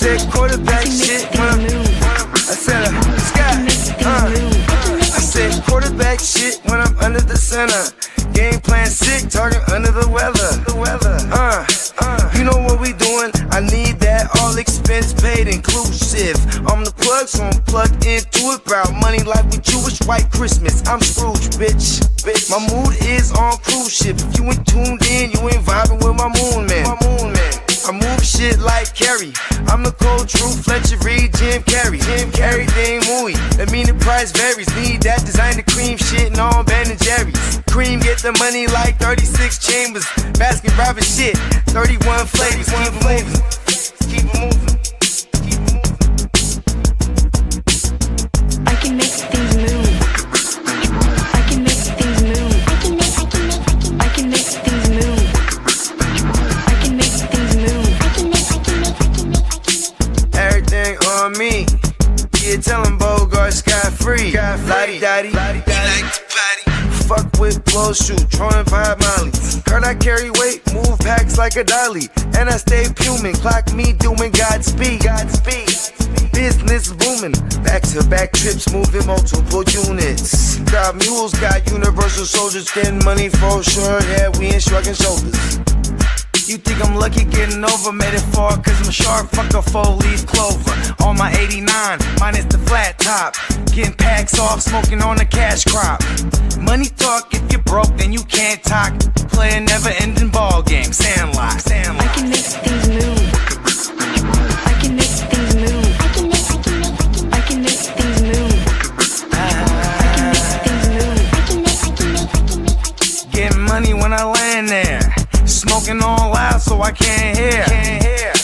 said quarterback shit when I said I said quarterback shit when I'm under the center. Game plan sick, talking under the weather. You know what we doing? I need that all expense paid inclusive. I'm the plug, so I'm plugged into it. About money like with Jewish white Christmas. I'm Scrooge, bitch. My mood is on cruise ship. If you ain't tuned in, you ain't vibing with my moon man. I move shit like Kerry. I'm the cold true Fletcher Reed, Jim Carrey. Everything movie. That mean the price varies. Need that designer cream shit and all Ben and Jerry's. Cream get the money like 36 chambers. Baskin Robbins shit. 31 flavors. Keep it moving. I can make things move. I can make things move. I can make things move. I can make things move. Everything on me. Yeah, tell him Bogart Sky free. Lottie Dottie. Like to party. Fuck with blow shoot, throwing 5 Molly. Heard I carry weight, move packs like a dolly. And I stay fuming, clock me doing Godspeed. Business booming, back-to-back trips, moving multiple units. Got mules, got universal soldiers, getting money for sure. Yeah, we ain't shrugging shoulders. You think I'm lucky getting over, made it far cause I'm sharp, fuck a 4-leaf clover. On my 89, minus the flat top. Getting packs off, smoking on the cash crop. Money talk, if you're broke then you can't talk. Play a never ending ball game, Sandlot. I can make things move. I can make things move. I can make things move. I can make things move. Getting money when I land there. Smoking all loud so I can't hear.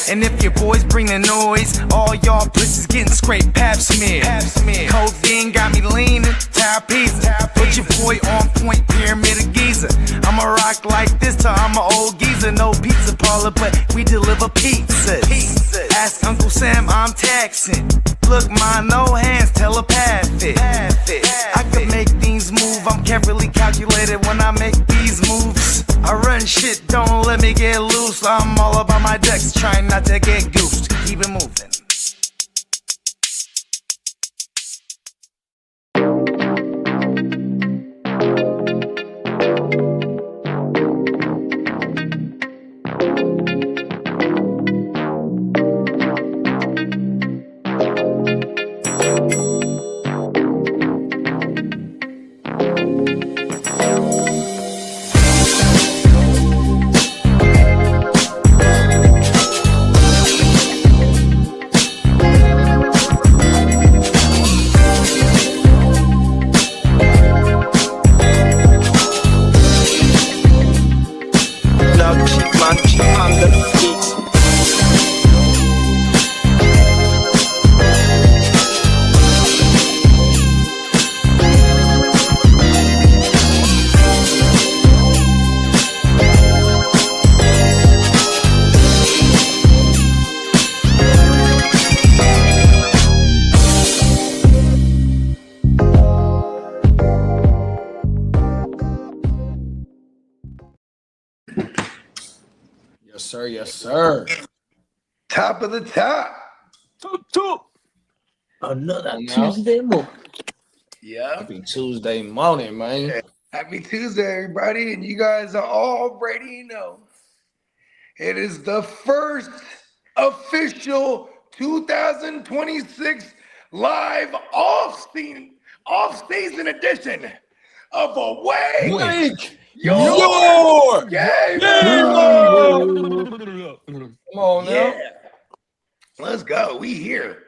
And if your boys bring the noise, all y'all pussies getting scraped pap smear. Codeine got me leaning, tap pizza. Put your boy on point, pyramid of Giza. I'ma rock like this till I'm an old geezer. No pizza parlor, but we deliver pizzas. Ask Uncle Sam, I'm taxing. Look, ma, no hands, telepathic. I can make things move, I'm carefully calculated when I make these moves. I run shit, don't let me get loose. I'm all about my ducks, trying not to get goosed. Keep it moving. Yes, sir. Top of the top. Toot. Another Tuesday morning. Yeah. Happy Tuesday morning, man. Happy Tuesday, everybody. And you guys already know it is the first official 2026 live off-season edition of Awake Your Game. Come on now. Let's go. We here.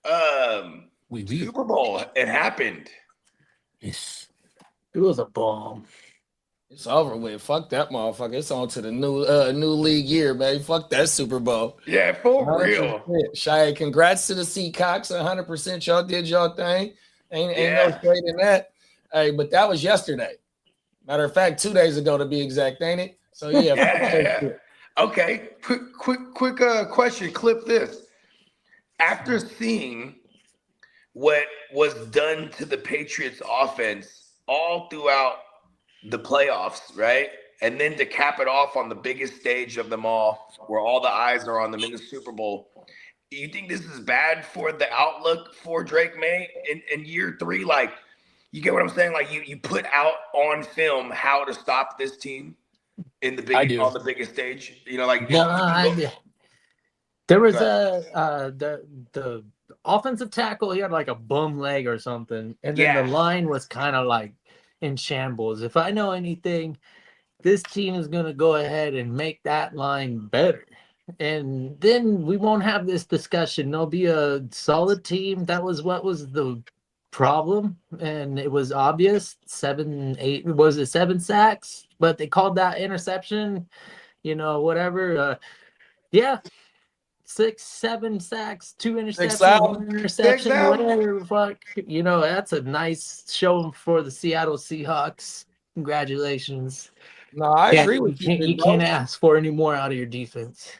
Super Bowl. It happened. Yes. It was a bomb. It's over with. Fuck that motherfucker. It's on to the new league year, baby. Fuck that Super Bowl. Yeah, for real. Shy, congrats to the Seacocks. 100%. Y'all did y'all thing. Ain't no straight in that. Hey, but that was yesterday. Matter of fact, 2 days ago to be exact, ain't it? So yeah. Okay. Quick question. Clip this. After seeing what was done to the Patriots offense all throughout the playoffs, right? And then to cap it off on the biggest stage of them all, where all the eyes are on them in the Super Bowl. you think this is bad for the outlook for Drake May in year 3? Like, you get what I'm saying? Like, you put out on film how to stop this team on the biggest stage. You know, like there was the offensive tackle. He had like a bum leg or something, and then the line was kind of like in shambles. If I know anything, this team is gonna go ahead and make that line better. And then we won't have this discussion. There'll be a solid team. That was what was the problem, and it was obvious. 7 sacks? But they called that interception. Whatever. 6, 7 sacks, 2 interceptions, 1 interception, whatever. Fuck, that's a nice showing for the Seattle Seahawks. Congratulations. No, I agree with you. You can't ask for any more out of your defense.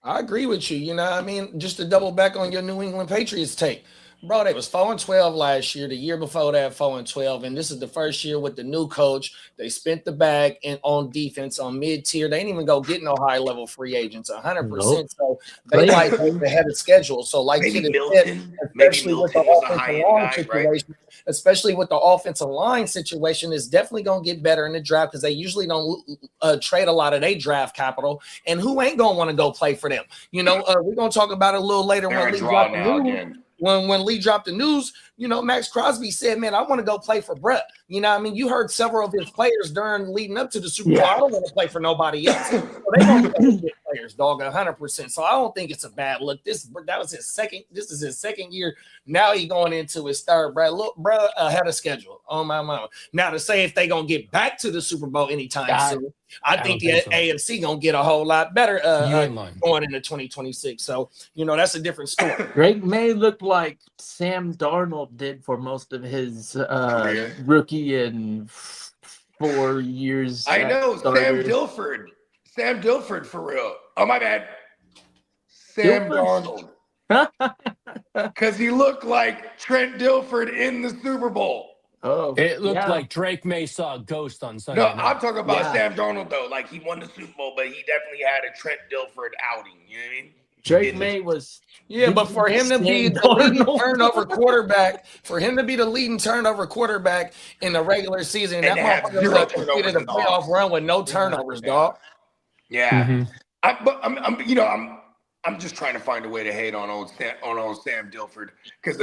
I agree with you. You know what I mean? Just to double back on your New England Patriots take. Bro, they was 4-12 last year. The year before that, 4-12. And this is the first year with the new coach. They spent the bag on defense on mid-tier. They didn't even go get no high-level free agents, 100%. Nope. So they like ahead of schedule. So like maybe Milton, especially with the offensive line situation, especially with the offensive line situation, is definitely going to get better in the draft because they usually don't trade a lot of their draft capital. And who ain't going to want to go play for them? We're going to talk about it a little later when Lee dropped the news. When Lee dropped the news, Max Crosby said, man, I want to go play for Brett. You know what I mean? You heard several of his players leading up to the Super Bowl. I don't want to play for nobody else. So they don't get players, dog, 100%. So I don't think it's a bad look. This is his second year. Now he's going into his third. Look, bro, had a schedule on my mind. Now to say if they going to get back to the Super Bowl anytime soon, I think the AFC going to get a whole lot better going into 2026. So, that's a different story. Drake May looked like Sam Darnold did for most of his rookie and 4 years. I know, Sam Dilford for real. Oh, my bad. Sam Darnold. Because he looked like Trent Dilford in the Super Bowl. Oh, it looked like Drake May saw a ghost on Sunday night. I'm talking about Sam Darnold, though. Like, he won the Super Bowl, but he definitely had a Trent Dilford outing. You know what I mean? Drake May was... Yeah, but for him to be the leading turnover quarterback, in the regular season, and that motherfucker did a playoff run with no turnovers, dog. Yeah. I'm just trying to find a way to hate on old Sam Dilford because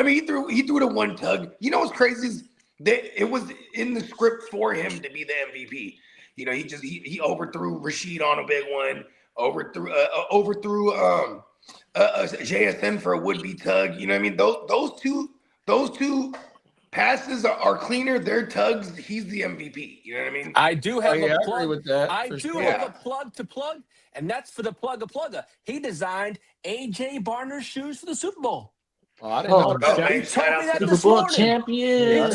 he threw the one tug. You know what's crazy is that it was in the script for him to be the MVP. He overthrew Rashid on a big one, overthrew JSN for a would-be tug. You know what I mean? Those two passes are cleaner. They're tugs. He's the MVP. You know what I mean? I do have a plug with that. I do have a plug to plug, and that's for the plugger. He designed AJ Barner's shoes for the Super Bowl. Oh, I didn't know that. He told me that Super this Bowl morning. champion.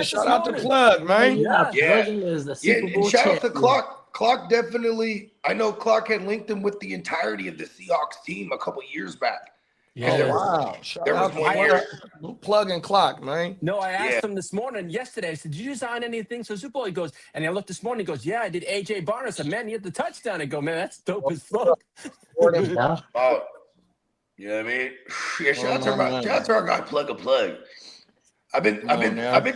Shout out to Plug, man. Is the Super Bowl shout out to champion. Clark. Clark definitely. I know Clark had linked him with the entirety of the Seahawks team a couple years back. Yeah. Wow. Shout out to Plug and Clock, man. No, I asked him yesterday. I said, did you design anything for the Super Bowl? He goes, and I looked this morning. He goes, yeah, I did AJ Barner. I said, man, you hit the touchdown. I go, man, that's dope as fuck. Oh, you know what I mean? Yeah, shout out to our guy Plug a Plug. I've been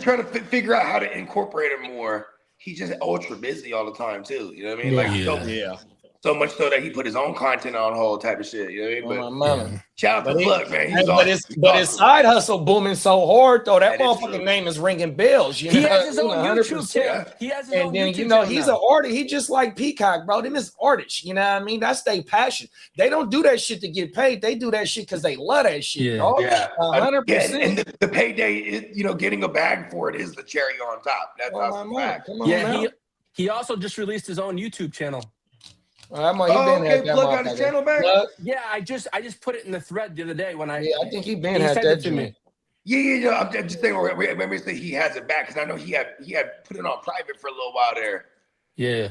trying to figure out how to incorporate him more. He's just ultra busy all the time too. You know what I mean? So much so that he put his own content on hold type of shit. You know what I mean? But shout out to Plug, man. But his side hustle booming so hard though. That motherfucking name is ringing bells. He has his own YouTube channel. He has his own YouTube channel. He's an artist. He just like Peacock, bro. Them is artists. You know what I mean? That's their passion. They don't do that shit to get paid. They do that shit because they love that shit. Dog. 100%. And the payday is, getting a bag for it is the cherry on top. That's the fact. He also just released his own YouTube channel. Plug got his channel back. Yeah, I just put it in the thread the other day when I think he had that to me. Yeah. I'm just saying. Remember, he has it back because I know he had put it on private for a little while there. Yeah.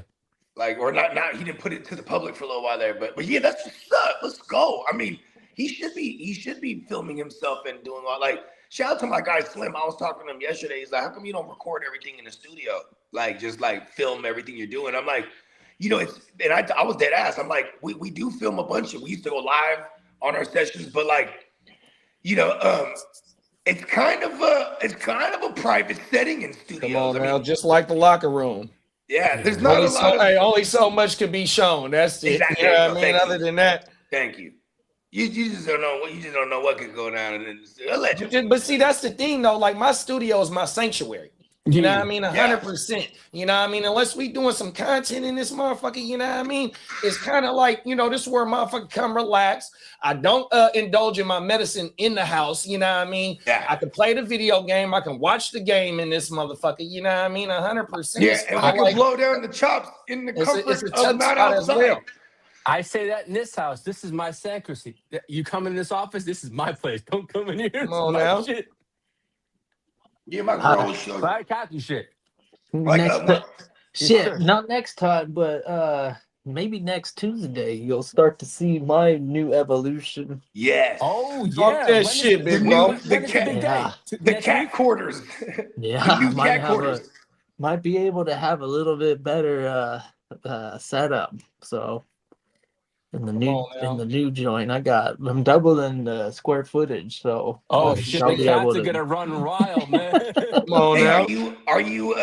Or not. He didn't put it to the public for a little while there. But yeah, that's what's up. Let's go. I mean, he should be filming himself and doing all Shout out to my guy Slim. I was talking to him yesterday. He's like, how come you don't record everything in the studio? Just film everything you're doing. I'm like. I was dead ass. I'm like, we do film a bunch of. We used to go live on our sessions, but like, you know, it's kind of a private setting in studios. Come on I now, mean, just like the locker room. yeah, there's not Only a lot of only so much can be shown. That's it. Exactly. You know what I mean? Thank Other you. than that, Thank you. You just don't know what could go down in the allegedly. but see, that's the thing though. Like my studio is my sanctuary. You know what I mean? 100%. You know what I mean? Unless we doing some content in this motherfucker, you know what I mean? It's kind of like, you know, this is where motherfucker come relax. I don't indulge in my medicine in the house, you know what I mean? Yeah. I can play the video game. I can watch the game in this motherfucker, you know what I mean? 100%. Yeah, and we can blow down the chops in the comfort it's a of touch not spot as outside. well. I say that in this house. This is my sanctuary. You come in this office, this is my place. Don't come in here. Come on now. Shit. Yeah, my girl shows Buy cotton shit. like Shit, not next time, but maybe next Tuesday you'll start to see my new evolution. yes. Oh yeah. Talk that shit, big bro. The cat, Yeah. the cat quarters. Yeah, The new might cat have quarters. might be able to have a little bit better setup. So in the new joint, I'm doubling the square footage. So Oh Oh, shit, I'll the be cats able are to- gonna run wild, man. Come on Hey, now. are you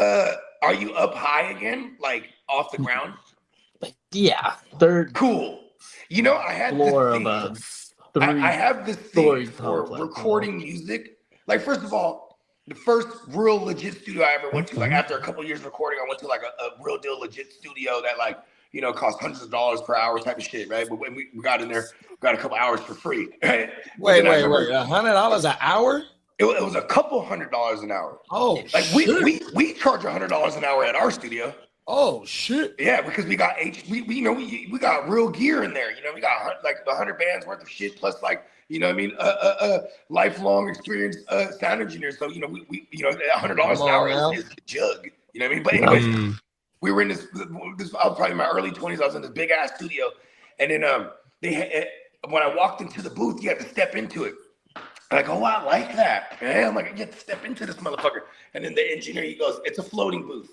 up high again, like off the ground? Yeah, third Cool. You know, I had floor this of thing. a three. I have this thing story for complex, recording music. Like, first of all, the first real legit studio I ever went to, like after a couple of years recording, I went to like a real deal legit studio that like, you know, cost hundreds of dollars per hour type of shit, right? But when we got in there, we got a couple hours for free. Right? Wait, But then I remember $100 an hour? It was a couple $100 an hour. Oh, Like shit. we charge $100 an hour at our studio. Oh, shit. Yeah, because we got we got real gear in there. You know, we got like 100 bands worth of shit plus like, you know what I mean, lifelong experienced sound engineers. So, you know, we you know, $100 an hour is a jug. You know what I mean? But anyways, we were in this I was probably in my early 20s. I was in this big ass studio, and then when I walked into the booth, you had to step into it. And I go, oh, I like that. And I'm like, you have to step into this motherfucker. And then the engineer, he goes, it's a floating booth.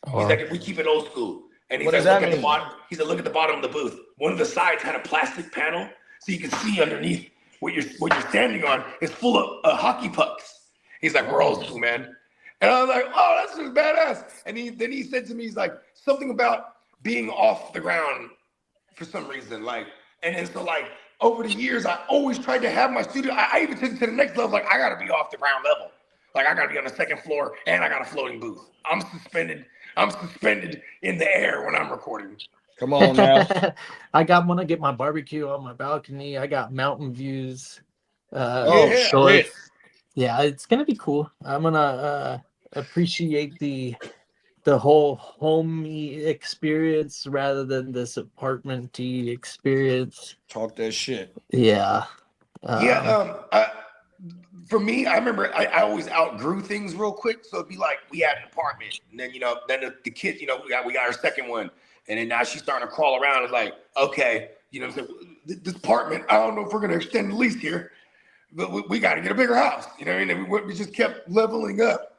He's like, we keep it old school. And he's What like, does that look at the mean? bottom. He said, look at the bottom of the booth. One of the sides had a plastic panel, so you can see underneath what you're standing on is full of hockey pucks. He's like, we're old school, man. And I was like, oh, that's just badass. And then he said to me, he's like, something about being off the ground for some reason. Like, and then so like over the years, I always tried to have my studio. I even took it to the next level. Like, I got to be off the ground level. Like, I got to be on the second floor, and I got a floating booth. I'm suspended in the air when I'm recording. Come on now. I want to get my barbecue on my balcony. I got mountain views. Yeah. So shit. yeah, it's gonna be cool. I'm gonna appreciate the whole homey experience rather than this apartment-y experience. Talk that shit. Yeah. For me, I remember I always outgrew things real quick. So it'd be like we had an apartment, and then then the kid, we got our second one, and then now she's starting to crawl around. It's like, okay, this apartment, I don't know if we're gonna extend the lease here, but we got to get a bigger house. You know what I mean? And we just kept leveling up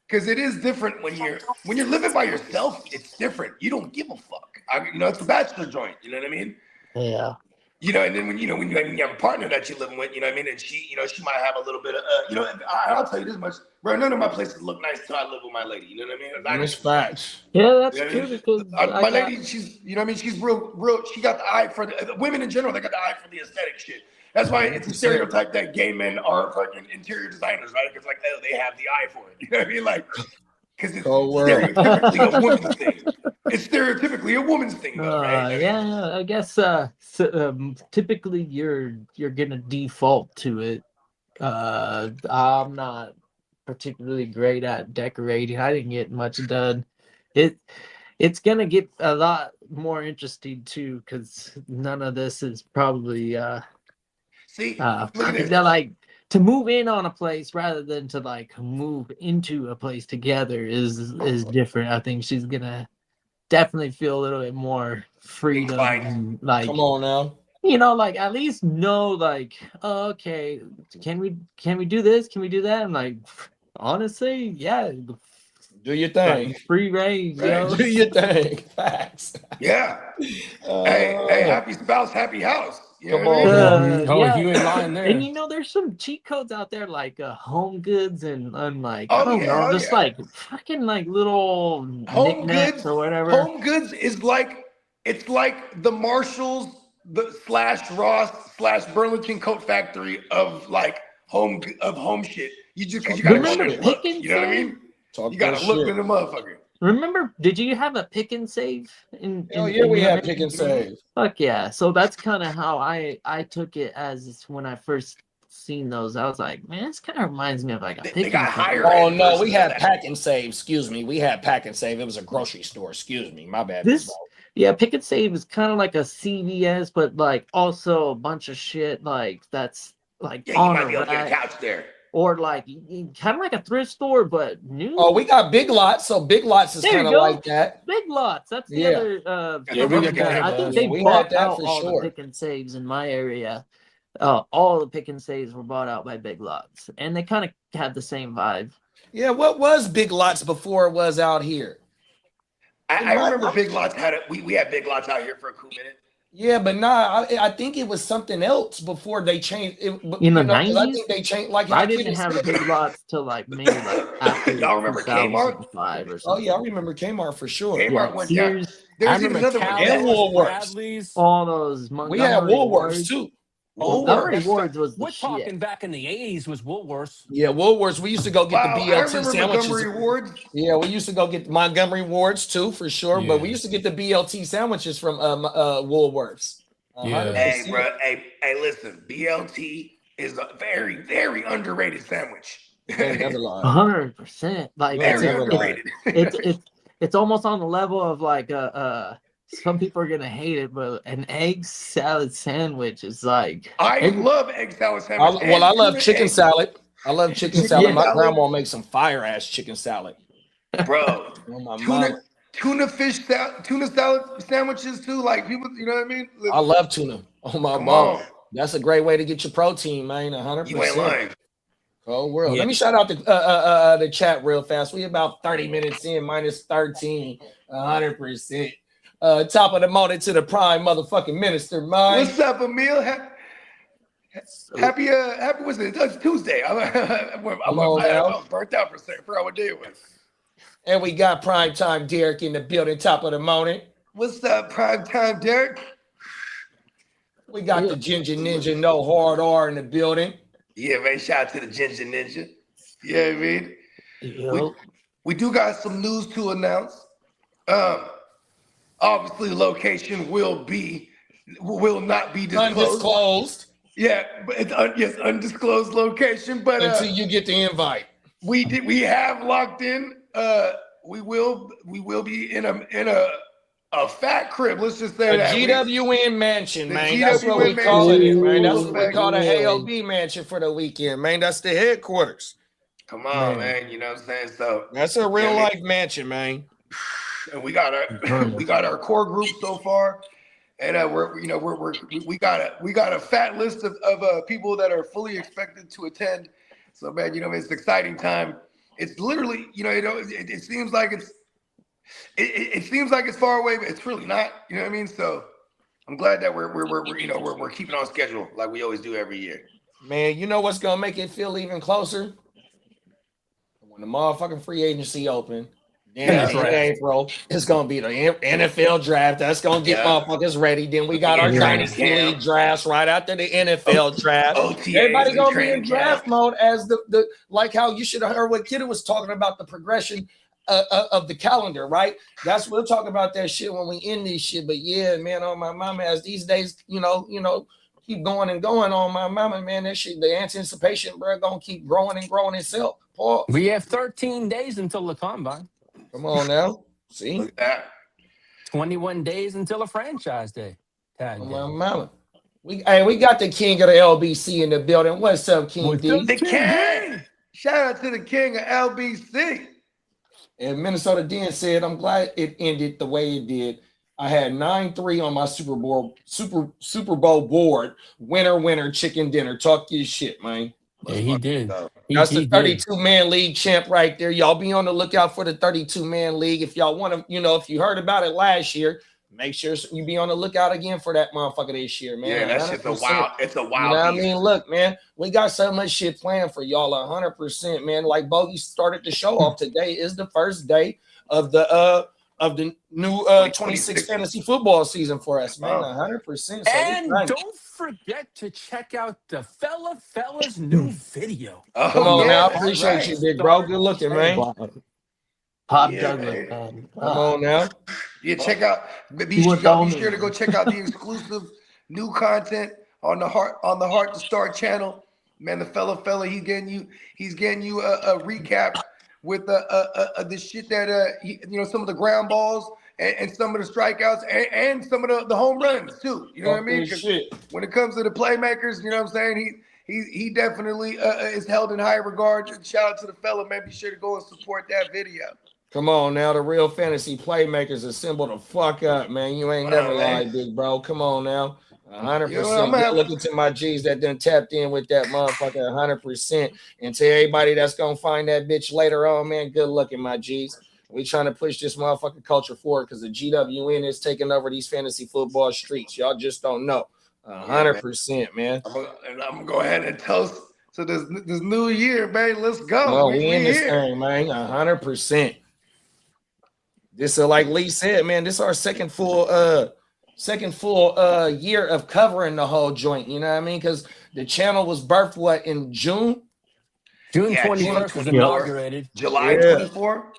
because it is different when you're living by yourself. It's different. You don't give a fuck. It's a bachelor joint. You know what I mean? Yeah. And then when you have a partner that you're living with, you know what I mean, and she might have a little bit of, I'll tell you this much, bro. None of my places look nice till I live with my lady. You know what I mean? It's facts. Yeah, that's You know what I true mean? because My lady, she's, she's real. She got the eye for the women in general. They got the eye for the aesthetic shit. That's why it's a stereotype that gay men are fucking interior designers, right? Because like, oh, they have the eye for it. You know what I mean? Like, because it's stereotypically a woman's thing. It's stereotypically a woman's thing, though, right? Yeah, I guess typically you're gonna default to it. I'm not particularly great at decorating. I didn't get much done. It's gonna get a lot more interesting too, because none of this is probably See, look at this. they're like to move in on a place rather than to like move into a place together is different. I think she's gonna definitely feel a little bit more freedom. And, like, Come on now. like at least know like, oh, okay, can we do this? Can we do that? I'm like, honestly, yeah. Do your thing. Like, free range, Do your thing. Facts. Yeah. Hey, happy spouse, happy house. You know Come what I on, mean? Oh, yeah. you ain't lying there. And there's some cheat codes out there like Home Goods and like I Oh, don't yeah, know, oh, just yeah. like fucking like little Home knickknacks Goods, or whatever. Home Goods is like it's like the Marshalls, the slash Ross slash Burlington Coat Factory of home shit. You just because you gotta go Remember there and Pick look. and You know what I Save? mean? Talk You that gotta look shit. in the motherfucker. Remember, did you have a Pick and Save in Hell yeah, in we your had area? pick and save. Fuck yeah. So that's kind of how I took it as when I first seen those. I was like, man, this kind of reminds me of like a They Pick got and Save. higher Oh end no, versions we of had that. pack and save. Excuse me, we had pack and save. It was a grocery store. Excuse me, my bad. This, bro. yeah, Pick and Save is kind of like a CVS, but like also a bunch of shit like that's like Yeah, you on might a be able to get a rack, couch there. or like kind of like a thrift store, but new. Oh, we got Big Lots. So Big Lots is There you kind of go. like that. Big Lots. That's the Yeah. other. Yeah, we got that. I think Yeah, they we bought had that out for all sure. the Pick and Saves in my area. All the Pick and Saves were bought out by Big Lots, and they kind of had the same vibe. Yeah, what was Big Lots before it was out here? I remember Big Lots had it. We had Big Lots out here for a cool minute. Yeah, but nah, I think it was something else before they changed it. In the 'Cause I 90s? think they changed like I how didn't Kiddo have said. Big Lots till like maybe like after Y'all remember Kmart? 2005 or Oh something. yeah, I remember Kmart for sure. Kmart Yeah, went down. Sears, There I was even remember another one. And Cal's, Woolworths. Bradley's. all those We had Montgomery Woolworths Wards. too. Montgomery Woolworths. Wards was the We're talking shit. back in the 80s was Woolworths. Yeah, Woolworths. We used to go get Wow, the I BLT remember sandwiches. Montgomery Wards. Yeah, we used to go get Montgomery Wards too, for sure. But we Yeah. used to get the BLT sandwiches from Woolworths. Yeah. 100%. Hey, bro. Hey, listen. BLT is a very, very underrated sandwich. Ain't never lied. 100%. Like Yeah, Very never underrated. it's almost on the level of like some people are gonna hate it, but an egg salad sandwich is like I love egg salad sandwich. I love tuna chicken egg. salad. I love chicken Chicken salad. My salad. grandma makes some fire ass chicken salad. Bro. Oh, my mama. Tuna salad sandwiches too. Like people, you know what I mean? I love tuna. Oh my Come mom. on. That's a great way to get your protein, man. 100%. You ain't lying. Oh world. Yeah. Let me shout out the chat real fast. We about 30 minutes in, minus 13, 100%. Top of the morning to the prime motherfucking minister, man. What's up, Emil? Happy was it? It's Tuesday. I was burnt out for a second. I forgot what day it was. And we got prime time Derek in the building, top of the morning. What's up, prime time, Derek? We got the Ginger Ninja, no hard R in the building. Yeah, man. Shout out to the Ginger Ninja. Yeah, I mean, yo, we do got some news to announce. Obviously, location will not be disclosed. Undisclosed Yeah, but it's yes, undisclosed location. But until you get the invite. we have locked in. We will be in a fat crib. Let's just say A that. GWN mansion, The man. That's what we GWN call it, mansion. man. That's Ooh, what we call the yeah. AOB mansion for the weekend, man. That's the headquarters. Come on, man. You know what I'm saying? So That's a real life mansion, man. and we got our core group so far, and we got a fat list of people that are fully expected to attend. So man, it's an exciting time. It's literally, it seems like it seems like it's far away, but it's really not. You know what I mean? So I'm glad that we're keeping on schedule like we always do every year. Man, you know what's gonna make it feel even closer? When the motherfucking free agency open, then That's in right. April, it's gonna be the NFL draft. That's gonna get motherfuckers ready. Then we got our Yeah. dynasty Yeah. league drafts right after the NFL draft. OTAs Everybody and gonna be in training draft camp. mode as the like how you should have heard what Kiddo was talking about the progression of the calendar, right? That's we'll talk about that shit when we end this shit. But yeah, man, on my mama, as these days, keep going and going on my mama, man. That shit, the anticipation, bro, gonna keep growing and growing itself. Paul, We have 13 days until the combine. come on now, see, Look at that. 21 days until a franchise day. Tag on day. my mama. We got the king of the LBC in the building. What's up, King What's D? up? The king. Shout out to the king of LBC. And Minnesota Den said, I'm glad it ended the way it did. I had 9-3 on my Super Bowl board. Winner, chicken dinner. Talk your shit, man. Yeah, he did. That's He the 32-man league champ right there. Y'all be on the lookout for the 32-man league. If y'all want to, if you heard about it last year, make sure you be on the lookout again for that motherfucker this year, man. Yeah, that shit's a 100%. wild. It's a wild. You know what I beast. mean? Look, man, we got so much shit planned for y'all. 100%, man. Like Bogey started the show off. Today is the first day of the new 26 fantasy football season for us, man. 100%. So and don't forget to check out the fella's new video. Oh, come on yeah, now, I that's appreciate right. you, big bro. Good looking, man. Pop Yeah, Douglas, man. man. Come on now. Yeah, check out. Be sure to go check out the exclusive new content on the Heart to Start channel. Man, the fella, he's getting you a recap with the shit that some of the ground balls and some of the strikeouts and some of the home runs too. You know what I mean? 'Cause when it comes to the playmakers, you know what I'm saying? He definitely is held in high regard. Shout out to the fella, man. Be sure to go and support that video. Come on now, the real fantasy playmakers assemble the fuck up, man. You ain't never lied, big bro. Come on now. 100%. Good looking to my G's that done tapped in with that motherfucker 100%. And to everybody that's gonna find that bitch later on, man, good looking, my G's. We trying to push this motherfucking culture forward because the GWN is taking over these fantasy football streets. Y'all just don't know. 100%, man. I'm gonna go ahead and toast to this new year, man. Let's go. Oh, we in this thing, man. 100%. This like Lee said, man, this is our second full year of covering the whole joint. You know what I mean? Because the channel was birthed in June? June 21st was inaugurated. July 24.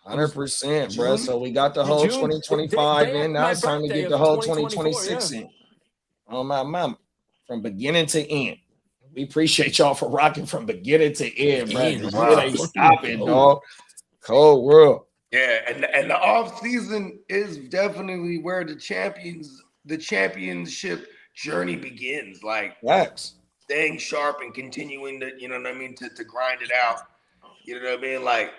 100%, bro. So we got the whole 2025 in. Now it's time to get the whole 2026 in. On my mama, from beginning to end. We appreciate y'all for rocking from beginning to end, bro. It ain't stopping, dog. Cold world. Yeah, and the off season is definitely where the championship journey begins. Like staying sharp and continuing to, you know what I mean, to grind it out. You know what I mean? Like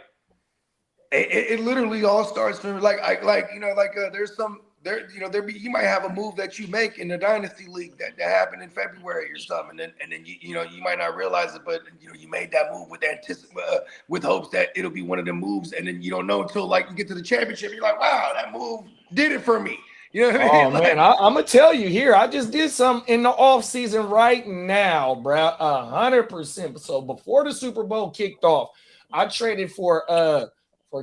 it literally all starts from there's some there you might have a move that you make in the dynasty league that happened in February or something, and then you might not realize it, but you made that move with hopes that it'll be one of the moves, and then you don't know until like you get to the championship, you're like, wow, that move did it for me. You know what I mean? Man, I'm gonna tell you here. I just did something in the off season right now, bro. 100%. So before the Super Bowl kicked off, I traded for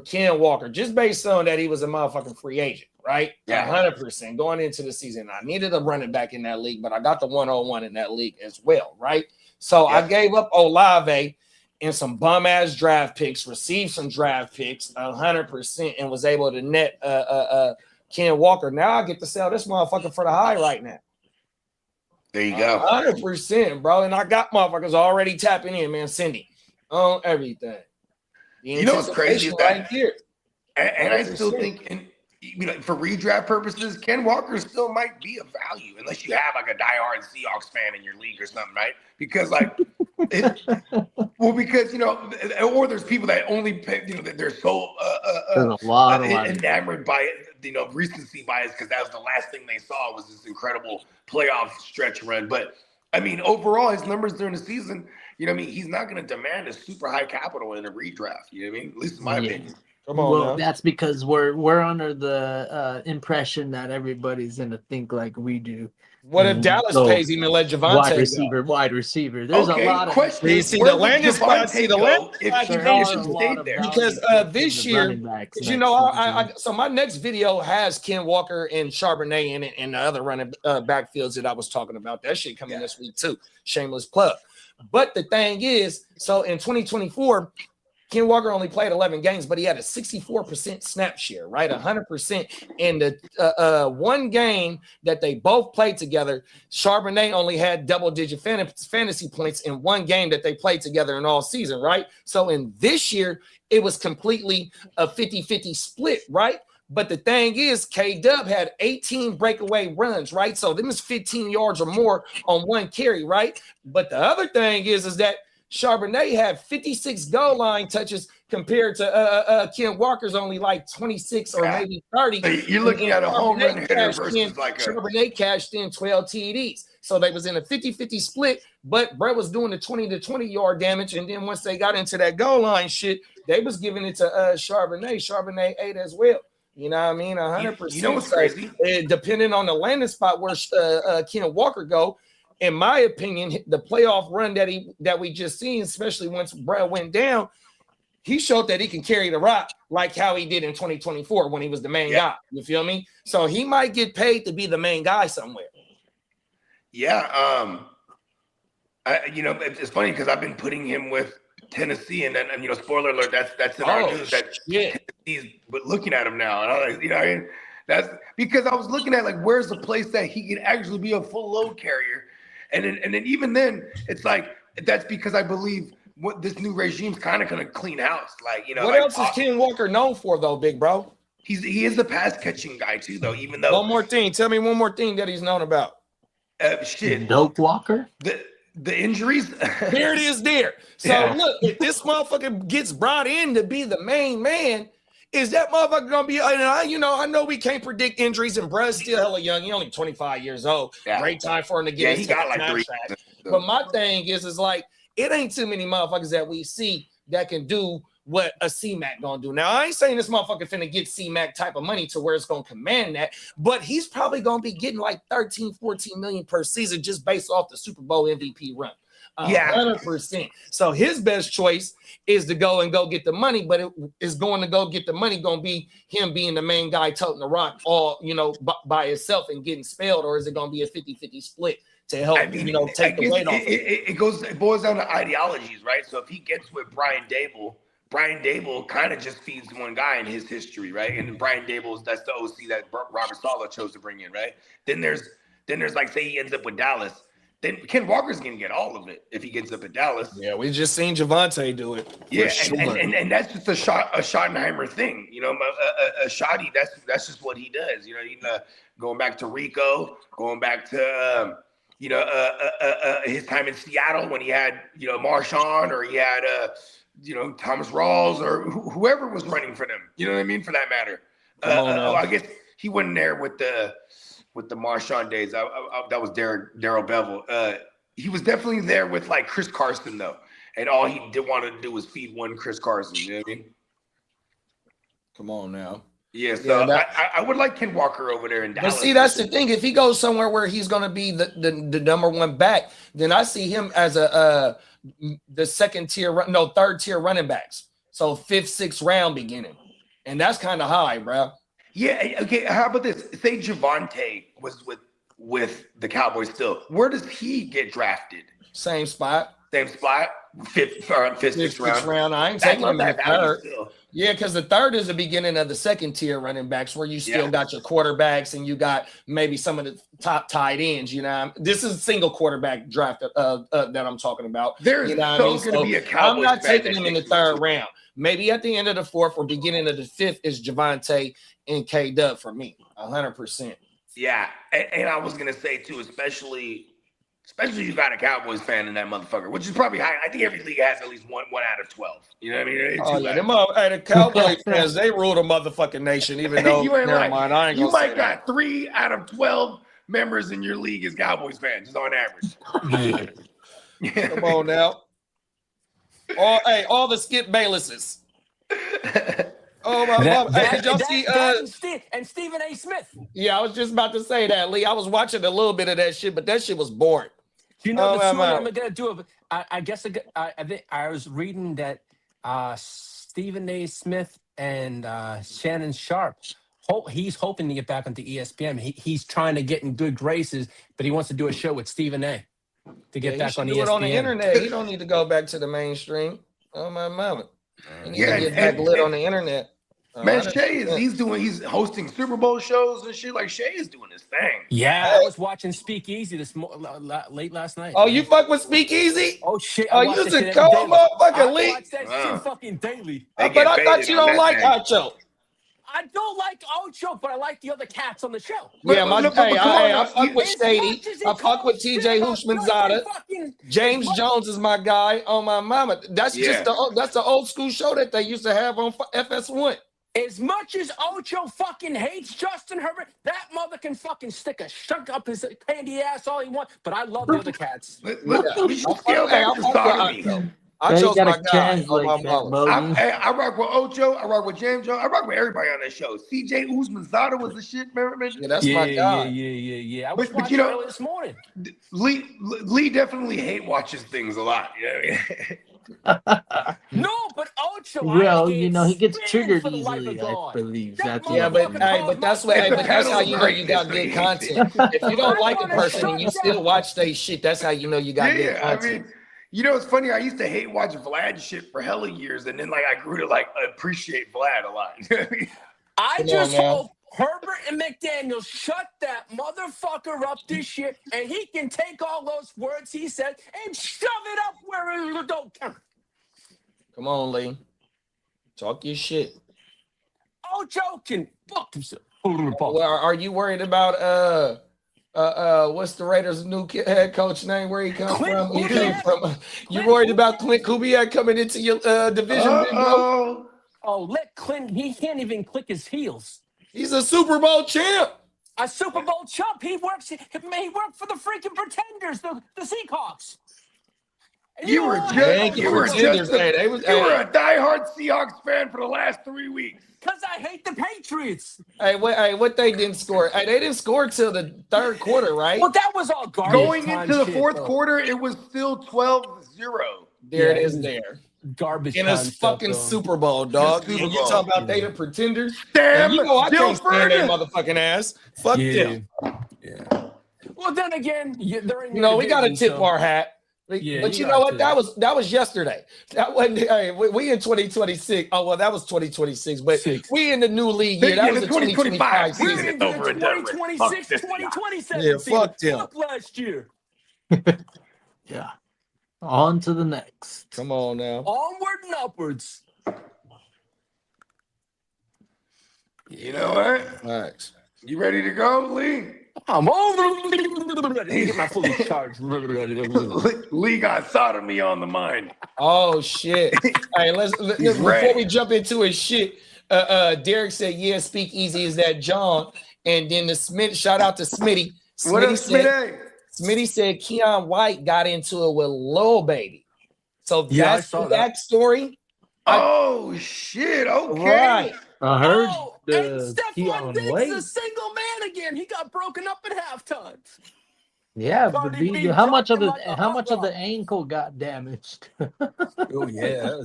Ken Walker just based on that he was a motherfucking free agent. Right? Yeah, 100% going into the season. I needed a running back in that league, but I got the 101 in that league as well, right? So I gave up Olave and some bum-ass draft picks, received some draft picks 100%, and was able to net Ken Walker. Now I get to sell this motherfucker for the high right now. There you go. 100%, bro. And I got motherfuckers already tapping in, man. Cindy on everything. You know what's crazy is that here. And I still think for redraft purposes, Ken Walker still might be a value unless you have like a diehard Seahawks fan in your league or something, right? Because or there's people that only pay, that they're so enamored by it, recency bias because that was the last thing they saw was this incredible playoff stretch run. But I mean, overall, his numbers during the season, he's not going to demand a super high capital in a redraft. You know what I mean? At least in my opinion. Well, that's because we're under the impression that everybody's gonna think like we do. What if Dallas pays him and let Javonte wide receiver? There's a lot of questions. You see the landing spot. See the landing spot because this year, so my next video has Ken Walker and Charbonnet in it, and the other running backfields that I was talking about. That shit coming this week too. Shameless plug. But the thing is, so in 2024. Ken Walker only played 11 games, but he had a 64% snap share, right? 100%. In the one game that they both played together, Charbonnet only had double-digit fantasy points in one game that they played together in all season, right? So in this year, it was completely a 50-50 split, right? But the thing is, K-Dub had 18 breakaway runs, right? So them is 15 yards or more on one carry, right? But the other thing is that Charbonnet had 56 goal line touches compared to Ken Walker's only like 26 or maybe 30. You're looking at a home run hitter versus Charbonnet cashed in 12 TDs. So they was in a 50-50 split, but Brett was doing the 20 to 20 yard damage. And then once they got into that goal line shit, they was giving it to Charbonnet. Charbonnet ate as well. You know what I mean? 100%. You know what's crazy? Depending on the landing spot where Ken Walker go, in my opinion, the playoff run that we just seen, especially once Brad went down, he showed that he can carry the rock like how he did in 2024 when he was the main guy. You feel me? So he might get paid to be the main guy somewhere. Yeah. It's funny because I've been putting him with Tennessee, and then spoiler alert, that's in our news that Tennessee's looking at him now, and I'm like, that's because I was looking at like where's the place that he can actually be a full load carrier, and then even then it's like that's because I believe what this new regime's kind of gonna clean house, What else is Ken Walker known for though, big bro? He is the pass catching guy too, though. Even though one more thing, tell me one more thing that he's known about. Dope Walker. The injuries. There it is there. So look, if this motherfucker gets brought in to be the main man, is that motherfucker gonna be? And I know we can't predict injuries, and Brad's still hella young. He's only 25 years old. Yeah. Great time for him to get he got like contract. But my thing is like it ain't too many motherfuckers that we see that can do what a C-Mac gonna do. Now, I ain't saying this motherfucker finna get C-Mac type of money to where it's gonna command that, but he's probably gonna be getting like 13, 14 million per season just based off the Super Bowl MVP run. 100%. So his best choice is to go get the money, but it is going to go get the money going to be him being the main guy toting the rock all, by himself and getting spelled, or is it going to be a 50-50 split to help, take the weight off? It boils down to ideologies, right? So if he gets with Brian Dable kind of just feeds one guy in his history, right? And Brian Dable, that's the OC that Robert Saleh chose to bring in, right? Then there's like, say he ends up with Dallas. Then Ken Walker's going to get all of it if he gets up at Dallas. Yeah, we just seen Javonte do it. Yeah, sure. and that's just a Schottenheimer thing. A Shotty, that's just what he does. Going back to Rico, going back to, his time in Seattle when he had, Marshawn, or he had, Thomas Rawls, or whoever was running for them. You know what I mean? For that matter. I guess he went in there with the Marshawn days. That was Darrell Bevel. He was definitely there with like Chris Carson though, and all he wanted to do was feed one Chris Carson. You know what I mean? Come on now. Yeah, so I would like Ken Walker over there in Dallas. But see, that's the thing. If he goes somewhere where he's going to be the number one back, then I see him as the third tier running backs. So 5th, 6th round beginning, and that's kind of high, bro. Yeah. Okay. How about this? Say Javonte was with the Cowboys still. Where does he get drafted? Same spot. 5th, 6th round. I ain't taking him in the third. Yeah, because the third is the beginning of the second tier running backs, where you still got your quarterbacks and you got maybe some of the top tight ends. This is single quarterback draft that I'm talking about. There's going to be a Cowboys. I'm not taking him in the third round. Maybe at the end of the 4th or beginning of the 5th is Javonte and K-Dub for me, 100%. Yeah, and I was gonna say too, especially you got a Cowboys fan in that motherfucker, which is probably high. I think every league has at least one out of 12. You know what I mean? The Cowboys fans, they rule the motherfucking nation. Even though, never mind, I ain't gonna say that. You might got 3 out of 12 members in your league as Cowboys fans, just on average. Come on now. All the Skip Baylesses. Oh my God! Did y'all see? And Stephen A. Smith. Yeah, I was just about to say that, Lee. I was watching a little bit of that shit, but that shit was boring. The two I'm gonna do. I guess I think I was reading that Stephen A. Smith and Shannon Sharp. He's hoping to get back onto ESPN. He's trying to get in good graces, but he wants to do a show with Stephen A. to get back on ESPN. Do it on the internet. He don't need to go back to the mainstream. Oh my mama. He needs to get back lit on the internet. Man, he's hosting Super Bowl shows and shit. Like Shay is doing his thing. Yeah, I was watching Speakeasy late last night. Oh, you fuck with Speakeasy? Oh shit! Oh, you just a cold motherfucker, Lee. I watch that shit fucking daily. But I thought you don't like Ocho. I don't like Ocho, but I like the other cats on the show. Yeah, I fuck with Shady. I fuck with TJ Houshmandzadeh. James Jones is my guy on my mama. That's just that's the old school show that they used to have on FS1. As much as Ocho fucking hates Justin Herbert, that mother can fucking stick a shunk up his panty ass all he wants. But I love the other cats. We should scale back to sodomy. I Yeah, you chose my gotta guy. translate my that, mama. Bogey. I rock with Ocho. I rock with James Jones. I rock with everybody on that show. CJ Uzmanzada was the shit. Remember? Yeah, that's my guy. I was But watching you know, early this morning. Lee definitely hate watches things a lot. You know what I mean? No, but Ocho, Well, I you can't know, he gets stand triggered for the life easily, of I God. believe. That That's the Yeah, but motherfucker hey, calls but my that's what. Hey, It's a but that's how pedal you know you got greatness, good so he hates it. content. If you don't I like a wanna person and shut you still down. watch they shit, that's how you know you got good I content. mean, you know, it's funny. I used to hate watch Vlad shit for hella years, and then like I grew to like appreciate Vlad a lot. You know what I mean? I Come just on now. hope Herbert and McDaniel shut that motherfucker up this year, and he can take all those words he said and shove it up where it don't count. Come on, Lee. Talk your shit. Ocho can fuck himself. Well, are you worried about what's the Raiders' new head coach name? Where he come Clint from? He Kubiak? came from. You Clint worried about Kubiak? Clint Kubiak coming into your division, big bro? Oh, let Clint. He can't even click his heels. He's a Super Bowl champ. A Super Bowl chump. He worked for the freaking Pretenders, the Seahawks. And You were know what? just you were a a diehard Seahawks fan for the last 3 weeks. Because I hate the Patriots. Hey, what they didn't score? Hey, they didn't score till the third quarter, right? Well, that was all garbage. Going time into the shit, fourth though. quarter, it was still 12-0. There Yeah, it is. it was There Garbage in time a stuff, fucking though. Super Bowl, dog. Super And you Bowl. talk about they the pretenders? Damn, And you know I can't stand their Dilford. motherfucking ass. Fuck them. Yeah. Well, then again, they're in You your know we got to division, tip so- our hat. Yeah, But you you know got what? to. That was yesterday. That wasn't. Hey, we in 2026. Oh well, that was 2026. But we in the new league year. That was the 2025 season. We're It's into over the and done with. 2026, Fuck this 2027 Yeah, season. fuck them. Fuck last year. Yeah. On to the next. Come on now. Onward and upwards. You know what? Thanks. You ready to go, Lee? I'm over. Let me get my fully charged. Lee got sodomy on the mind. Oh shit! Hey, before ready. we jump into his shit. Derek said, "Yeah, speak easy is that John." And then the Smith shout out to Smitty. What up, Smitty said Keon White got into it with Lil Baby. So Yeah, I that's saw the that. backstory. Oh shit! Okay. Right. I heard Oh, and the Stephon Keon Diggs Wade. is a single man again. He got broken up at halftime. Yeah, Cardi B how much of dropped him like a hot the rock. ankle got damaged? Oh yeah.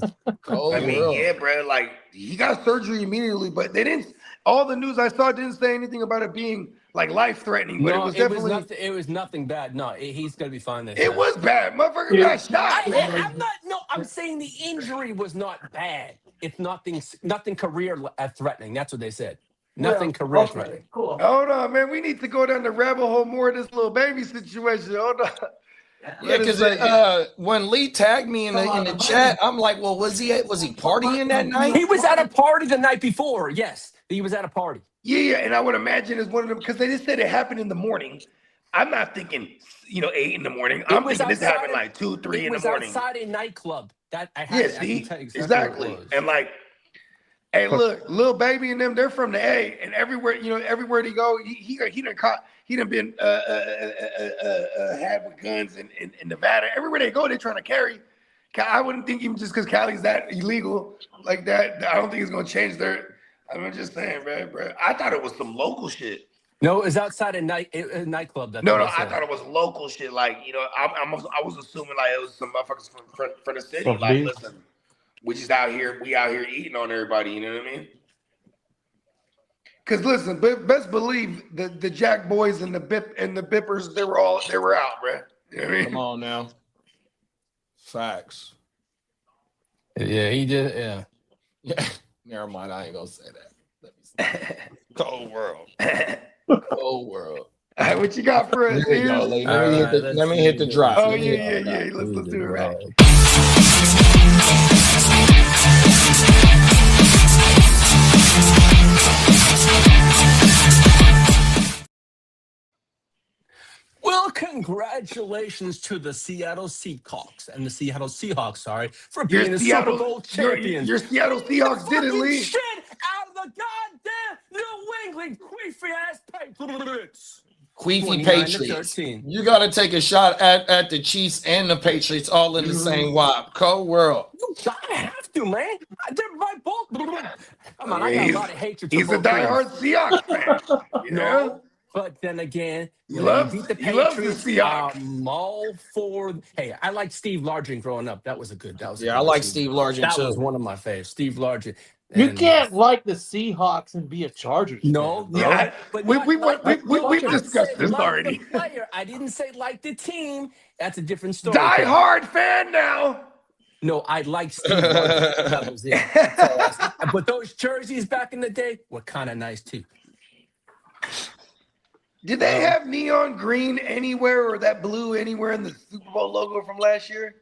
Oh, I mean, bro. yeah, bro. Like he got surgery immediately, but they didn't. All the news I saw didn't say anything about it being like life threatening. But No, it was definitely. nothing. It was nothing bad. No, he's gonna be fine. This It time. was bad. Motherfucker got shot. I'm not. No, I'm saying the injury was not bad. It's nothing career threatening. That's what they said. Nothing career threatening. Cool. Hold on, man. We need to go down the rabbit hole more of this little baby situation. Hold on. Yeah, because when Lee tagged me in the chat, I'm like, well, was he partying that night? He was at a party the night before. Yes, he was at a party. Yeah, and I would imagine it's one of them because they just said it happened in the morning. I'm not thinking, 8 in the morning. I'm thinking this happened like 2, 3 in the morning. It was outside a nightclub. That I had. Yeah, I see, can tell you exactly. what it was. And like, hey, look, Lil Baby and them, they're from the A, and everywhere they go, he done been had with guns in Nevada. Everywhere they go, they're trying to carry. I wouldn't think even just because Cali's that illegal like that, I don't think it's gonna change their. I'm just saying, bro. I thought it was some local shit. No, it was outside a nightclub. No, I thought it was local shit. Like, I was assuming like it was some motherfuckers from the city. Like, listen, we out here eating on everybody. You know what I mean? Because listen, best believe the Jack Boys and the Bippers, they were out, bro. You know what I mean? Come on now. Facts. Yeah, he did. Yeah. Yeah. Never mind. I ain't gonna say that. Let me see. Cold world. Cold world. All right, what you got for us? Let me hit the drop. Oh yeah. Let's do it right. Well, congratulations to the Seattle Seahawks and the Seattle Seahawks, for being the Super Bowl champions. Your Seattle Seahawks did it, Lee. Shit out of the goddamn New England queefy ass Patriots. Queefy 29 to Patriots. 13. You got to take a shot at the Chiefs and the Patriots all in the same wop. Cold world. You gotta have to, man. They're by both. Come on, I I mean, got a lot of hatred for he's a both teams. diehard Seahawks fan. Yeah. No, but then again, He when loves- you beat the he loves the Patriots, Seahawks. I'm all for. Hey, I liked Steve Largent growing up. That was a good. Yeah, I like Steve Largent That too. was one of my faves. Steve Largent. You And- can't like the Seahawks and be a Chargers No, fan, bro. Yeah, but we've I discussed said this like already. The player, I didn't say like the team. That's a different story. Diehard fan now. No, I like Steve Largent. That was it. That's all I said. But those jerseys back in the day were kind of nice too. Did they have neon green anywhere or that blue anywhere in the Super Bowl logo from last year?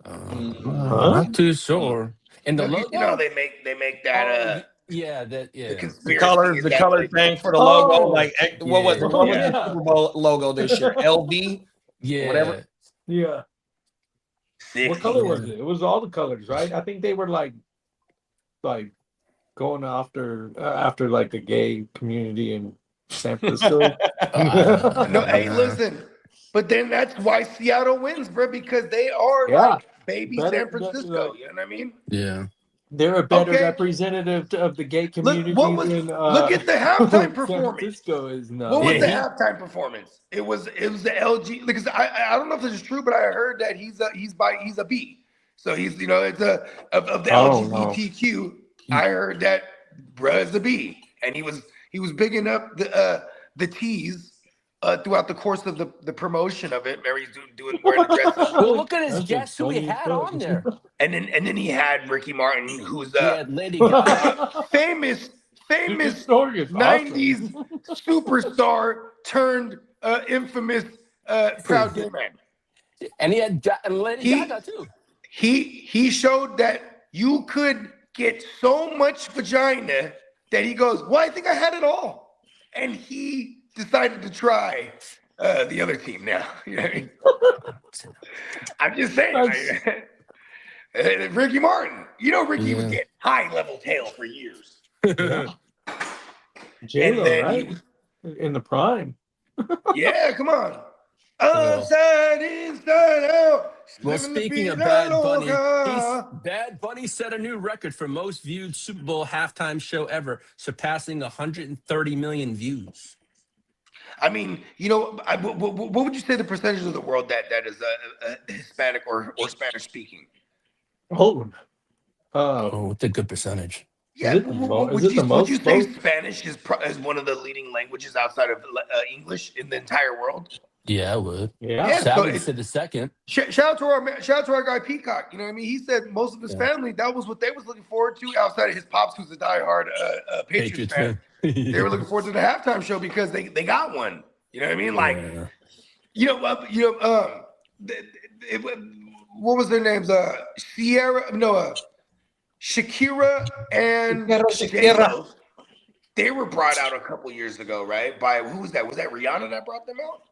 Not too sure. And the logo, You know they make that the conspiracy. The color thing for the logo. Oh. Like what was Yeah. the Super Bowl logo this year? LV. yeah, Whatever. Yeah. What color was it? It was all the colors, right? I think they were like going after like the gay community in San Francisco. No, hey, listen. But then that's why Seattle wins, bro, because they are like baby Better- San Francisco. You know what I mean? Yeah. They're a better Okay. representative of the gay community Look than look at the halftime San performance. Francisco is What no. was Yeah, the he- halftime performance? It was the LG because I don't know if this is true, but I heard that he's a B. So he's it's of the LGBTQ. I heard that bruh is a B, and he was bigging up the T's throughout the course of the promotion of it. Mary's doing wearing the dress up. Well, look at his That's a guess who he funny had story. on there. And then he had Ricky Martin, who's He had Lady Gaga. famous This story is awesome. 90s superstar turned infamous proud gay man. And he had Lady Gaga too. He showed that you could get so much vagina that he goes, well, I think I had it all. And he decided to try the other team now. You know what I mean? I'm just saying. Ricky Martin. You know Ricky would get high-level tail for years. J-Lo, then right? In the prime. Yeah, come on. Upside, inside out. Well, speaking of Bad Bunny, Bad Bunny set a new record for most viewed Super Bowl halftime show ever, surpassing 130 million views. I mean, what would you say the percentage of the world that is Hispanic or Spanish speaking? Oh, It's a good percentage. Yeah, Is it the would you say most? Spanish is one of the leading languages outside of English in the entire world? Yeah, I would. yeah. so I would it's- say the second. Shout out to our guy Peacock. You know what I mean? He said most of his family, that was what they was looking forward to outside of his pops, who's a diehard Patriots fan. They were looking forward to the halftime show because they got one. You know what I mean? Like, what was their names? Shakira and J-Lo. They were brought out a couple years ago, right? By who was that? Was that Rihanna that brought them out?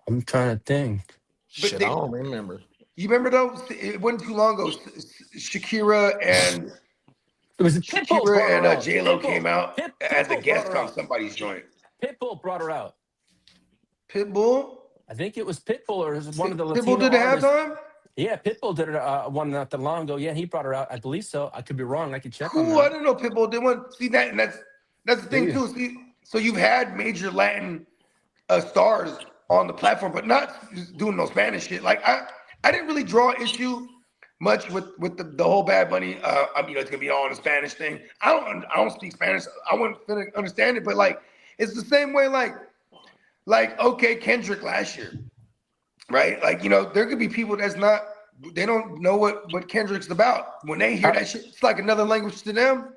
I'm trying to think. But Shit, they- I don't remember. You remember those? It wasn't too long ago. Shakira and It was Pitbull brought her out. J-Lo Pitbull- came out Pitbull as a brought guest her on out. somebody's joint. Pitbull brought her out. Pitbull? I think it was Pitbull or it was one of the Pitbull Latino did the artists. halftime? Yeah, Pitbull did it one not that long ago. Yeah, he brought her out. I believe so. I could be wrong. I could check on Cool. I that. didn't know Pitbull did one. See that, and that's the thing Yeah. too. See, so you've had major Latin stars on the platform, but not just doing no Spanish shit. Like I didn't really draw issue much with the whole Bad Bunny. I mean, it's gonna be all in the Spanish thing. I don't speak Spanish. I wouldn't understand it, but like it's the same way. Like okay, Kendrick last year, right? Like there could be people they don't know what Kendrick's about. When they hear that shit, it's like another language to them.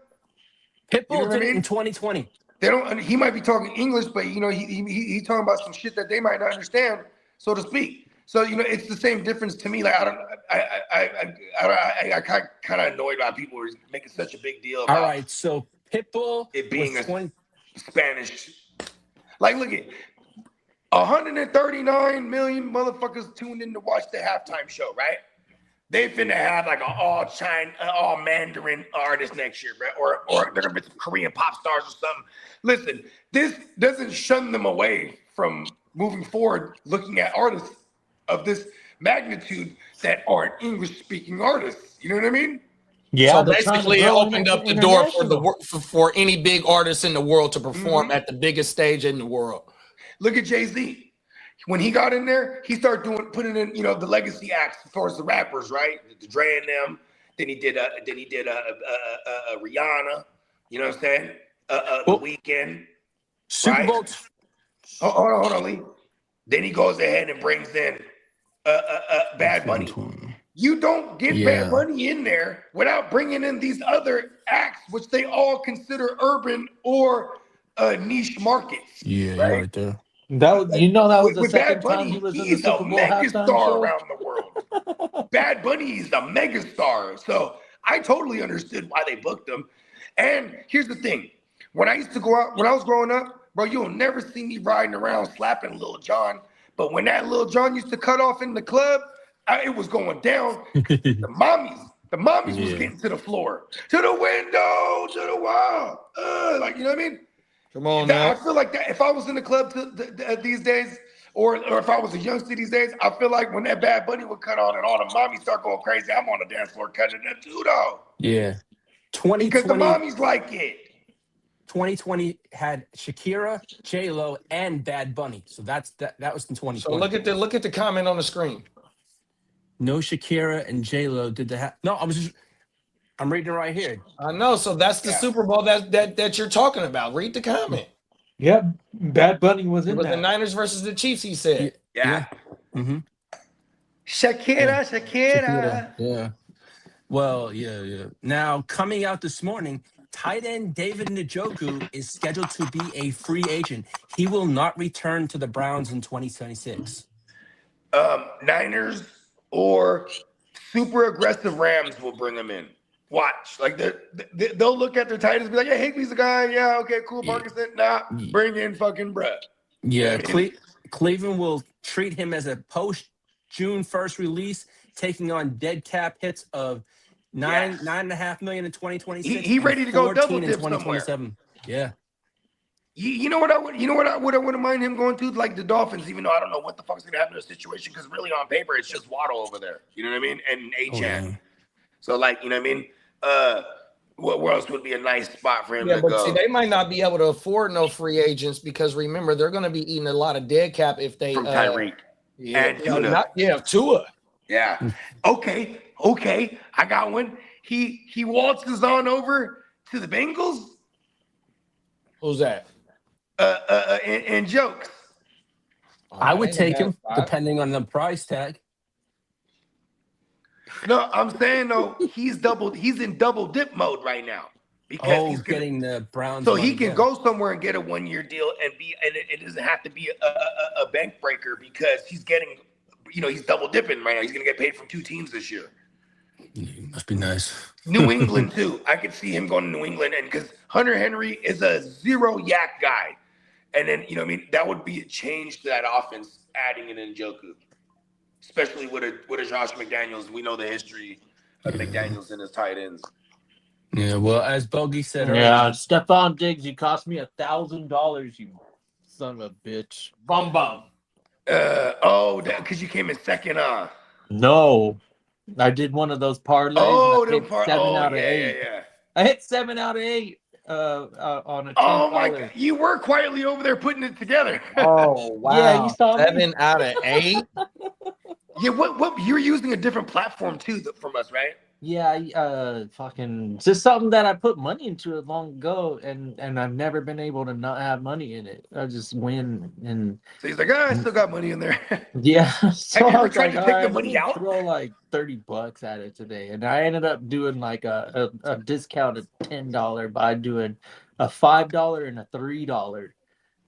Pitbull You know what I did it in mean? 2020. They don't. He might be talking English, but he's talking about some shit that they might not understand, so to speak. So it's the same difference to me. Like I kind of annoyed by people who are making such a big deal about All right, so Pitbull it being was 20. Spanish. Like, look at 139 million motherfuckers tuned in to watch the halftime show, right? they finna have like an all Mandarin artist next year, bro. Or they're gonna be some Korean pop stars or something. Listen, this doesn't shun them away from moving forward, looking at artists of this magnitude that aren't English-speaking artists. You know what I mean? Yeah, So they're trying to basically, it grow opened up the door for international. for any big artist in the world to perform at the biggest stage in the world. Look at Jay-Z. When he got in there, he started putting in, the legacy acts as far as the rappers, right? The Dre and them. Then he did Rihanna. You know what I'm saying? The Weeknd. Super Bowl. Hold on, Lee. Then he goes ahead and brings in Bad Bunny. You don't get Bad Bunny in there without bringing in these other acts, which they all consider urban or niche markets. Yeah, right? you're right there. That was the With second Bad Bunny, time he was in the he's a Super Bowl halftime megastar show. around the world. Bad Bunny is a megastar. So I totally understood why they booked him. And here's the thing. When I used to go out, when I was growing up, bro, you'll never see me riding around slapping Lil Jon. But when that Lil Jon used to cut off in the club, it was going down. The mommies was getting to the floor, to the window, to the wall. You know what I mean? Come on now. I feel like that if I was in the club these days, or if I was a youngster these days, I feel like when that Bad Bunny would cut on and all the mommies start going crazy, I'm on the dance floor cutting that too, though. Yeah. Because the 2020, mommies like it. 2020 had Shakira, J-Lo, and Bad Bunny. So that was in 2020. So look at the comment on the screen. No Shakira and J-Lo did the no, I'm reading it right here. I know. So that's the Super Bowl that you're talking about. Read the comment. Yep, Bad Bunny was It in was the that. Niners versus the Chiefs, he said. Yeah. Mm-hmm. Shakira. Yeah. Well, yeah. Now, coming out this morning, tight end David Njoku is scheduled to be a free agent. He will not return to the Browns in 2026. Niners or super aggressive Rams will bring him in. Watch. Like they'll look at their tight ends and be like, yeah, Higbee's the guy. Yeah, okay, cool. Parkinson. Nah, bring in fucking Brett. Yeah, Cleveland will treat him as a post-June 1st release, taking on dead cap hits of $9.5 million in 2026. He ready to go double in dip 2027. somewhere. Yeah. You know what I wouldn't mind him going to, like the Dolphins, even though I don't know what the fuck's gonna happen to the situation, because really on paper it's just Waddle over there. You know what I mean? And Achane. yeah. So like, you know what I mean? Where else would be a nice spot for him Yeah, to but go? see, they might not be able to afford no free agents because remember they're going to be eating a lot of dead cap if they From Tyreek. and Tuna. Tua. Yeah. Okay. I got one. He waltzes on over to the Bengals. Who's that? And jokes. I would take him, depending on the price tag. No, I'm saying though, he's in double dip mode right now because he's getting the Browns. So he can go somewhere and get a 1-year deal and it doesn't have to be a bank breaker because he's getting, he's double dipping right now. He's gonna get paid from 2 teams this year. Must be nice. New England too. I could see him going to New England, and because Hunter Henry is a 0 yak guy, and then that would be a change to that offense adding an Njoku. Especially with a Josh McDaniels. We know the history of McDaniels and his tight ends. Yeah, well, as Bogey said earlier. Yeah, Stephon Diggs, you cost me $1,000, you son of a bitch. Bum. Because you came in second, No. I did one of those parlays. Oh, and I hit 7 out of 8. Yeah. I hit 7 out of 8 on a $10. Oh my God. You were quietly over there putting it together. Oh wow. Yeah, you saw me. 7 out of 8. Yeah, what you're using a different platform too from us, right? Yeah, fucking just something that I put money into it long ago, and I've never been able to not have money in it. I just win, and so he's like, I still got money in there. yeah. So Have you I ever was tried like, to take the "Alright, money let me out?" throw like $30 at it today, and I ended up doing like a discounted $10 by doing a $5 and a $3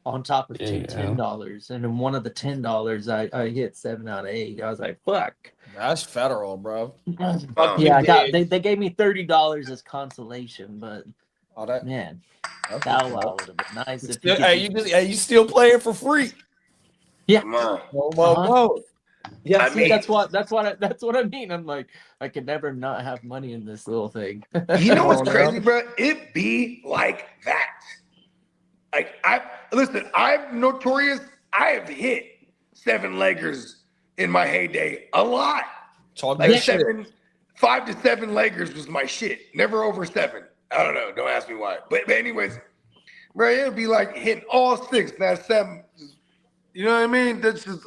on top of two $10, and in one of the $10 I hit 7 out of 8. I was like, fuck. That's federal, bro. Yeah, they gave me $30 as consolation, but man, that would have been nice if you still playing for free? Yeah. Come on. Whoa. Yeah, I see, mean- that's what I mean. I'm like, I could never not have money in this little thing. You know what's Oh, no. crazy, bro? It be like that. Like I'm notorious. I have hit 7-leggers in my heyday a lot. Talk Like that shit. 5 to 7-leggers was my shit. Never over 7. I don't know. Don't ask me why. But anyways, bro, it'll be like hitting all 6. That's 7. You know what I mean? That's just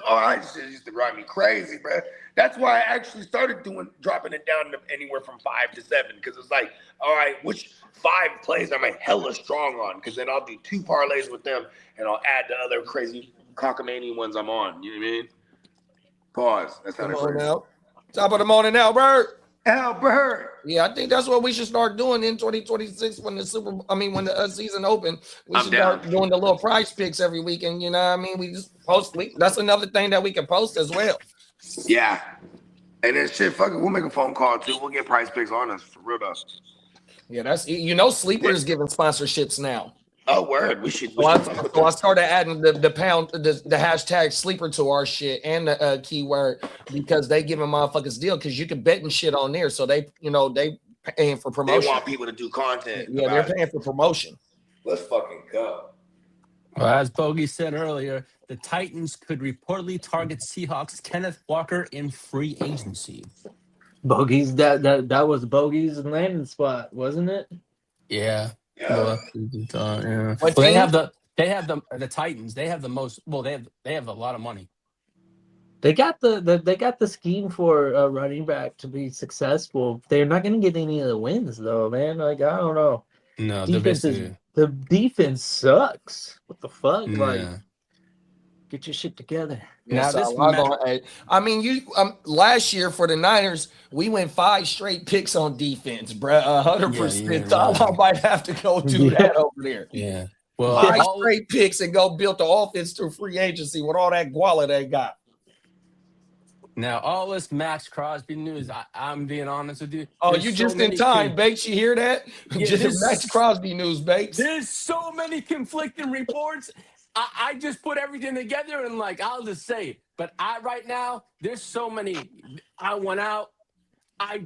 shit used to drive me crazy, bro. That's why I actually started dropping it down to anywhere from 5 to 7, because it's like, all right, which 5 plays am I hella strong on? Because then I'll do 2 parlays with them, and I'll add the other crazy cockamamie ones I'm on. You know what I mean? Pause. That's how Come it on works. now. Top of the morning, Albert. Albert. Yeah, I think that's what we should start doing in 2026 when the season open. We I'm should start down. doing the little prize picks every weekend. You know what I mean? We just post. That's another thing that we can post as well. Yeah. And then shit, fuck it. We'll make a phone call too. We'll get price picks on us for real though. Yeah, that's Sleeper is giving sponsorships now. Oh, word. We should. So I started adding the hashtag sleeper to our shit and the keyword, because they giving motherfuckers deal, because you can bet and shit on there. So they paying for They promotion. want people to do content. Yeah, they're paying for promotion. Let's fucking go. Well, as Bogey said earlier, the Titans could reportedly target Seahawks Kenneth Walker in free agency. Bogey's that was Bogey's landing spot, wasn't it? Yeah. Yeah. Well, yeah. What Well, team? they have the Titans. They have the most. Well, they have a lot of money. They got the scheme for running back to be successful. They're not going to get any of the wins though, man. Like, I don't know. No, The defense sucks. What the fuck? Like, yeah. get your shit together. Now So this last year for the Niners, we went 5 straight picks on defense, bruh. 100%. Yeah, So I right. might have to go do that over there. Yeah. Well, 5 all- straight picks and go build the offense through free agency with all that guala they got. now all this Max Crosby news. I'm being honest with you. Oh, there's you so just in many time, Bakes. You hear that? Yeah, Just this- Max Crosby news, Bakes. There's so many conflicting reports. I just put everything together and I'll just say it. But right now, there's so many. I went out. I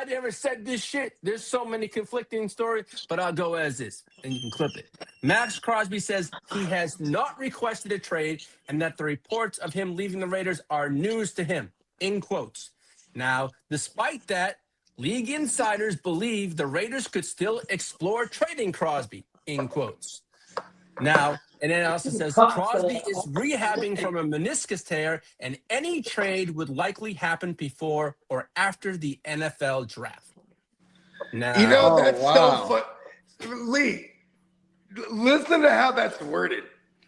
never said this shit. There's so many conflicting stories, but I'll go as is, and you can clip it. Max Crosby says he has not requested a trade, and that the reports of him leaving the Raiders are news to him, in quotes. Now, despite that, league insiders believe the Raiders could still explore trading Crosby, in quotes. Now, and then it also says Crosby is rehabbing from a meniscus tear, and any trade would likely happen before or after the NFL draft. Now, You know, Oh, that's wow. so fun. Lee, listen to how that's worded.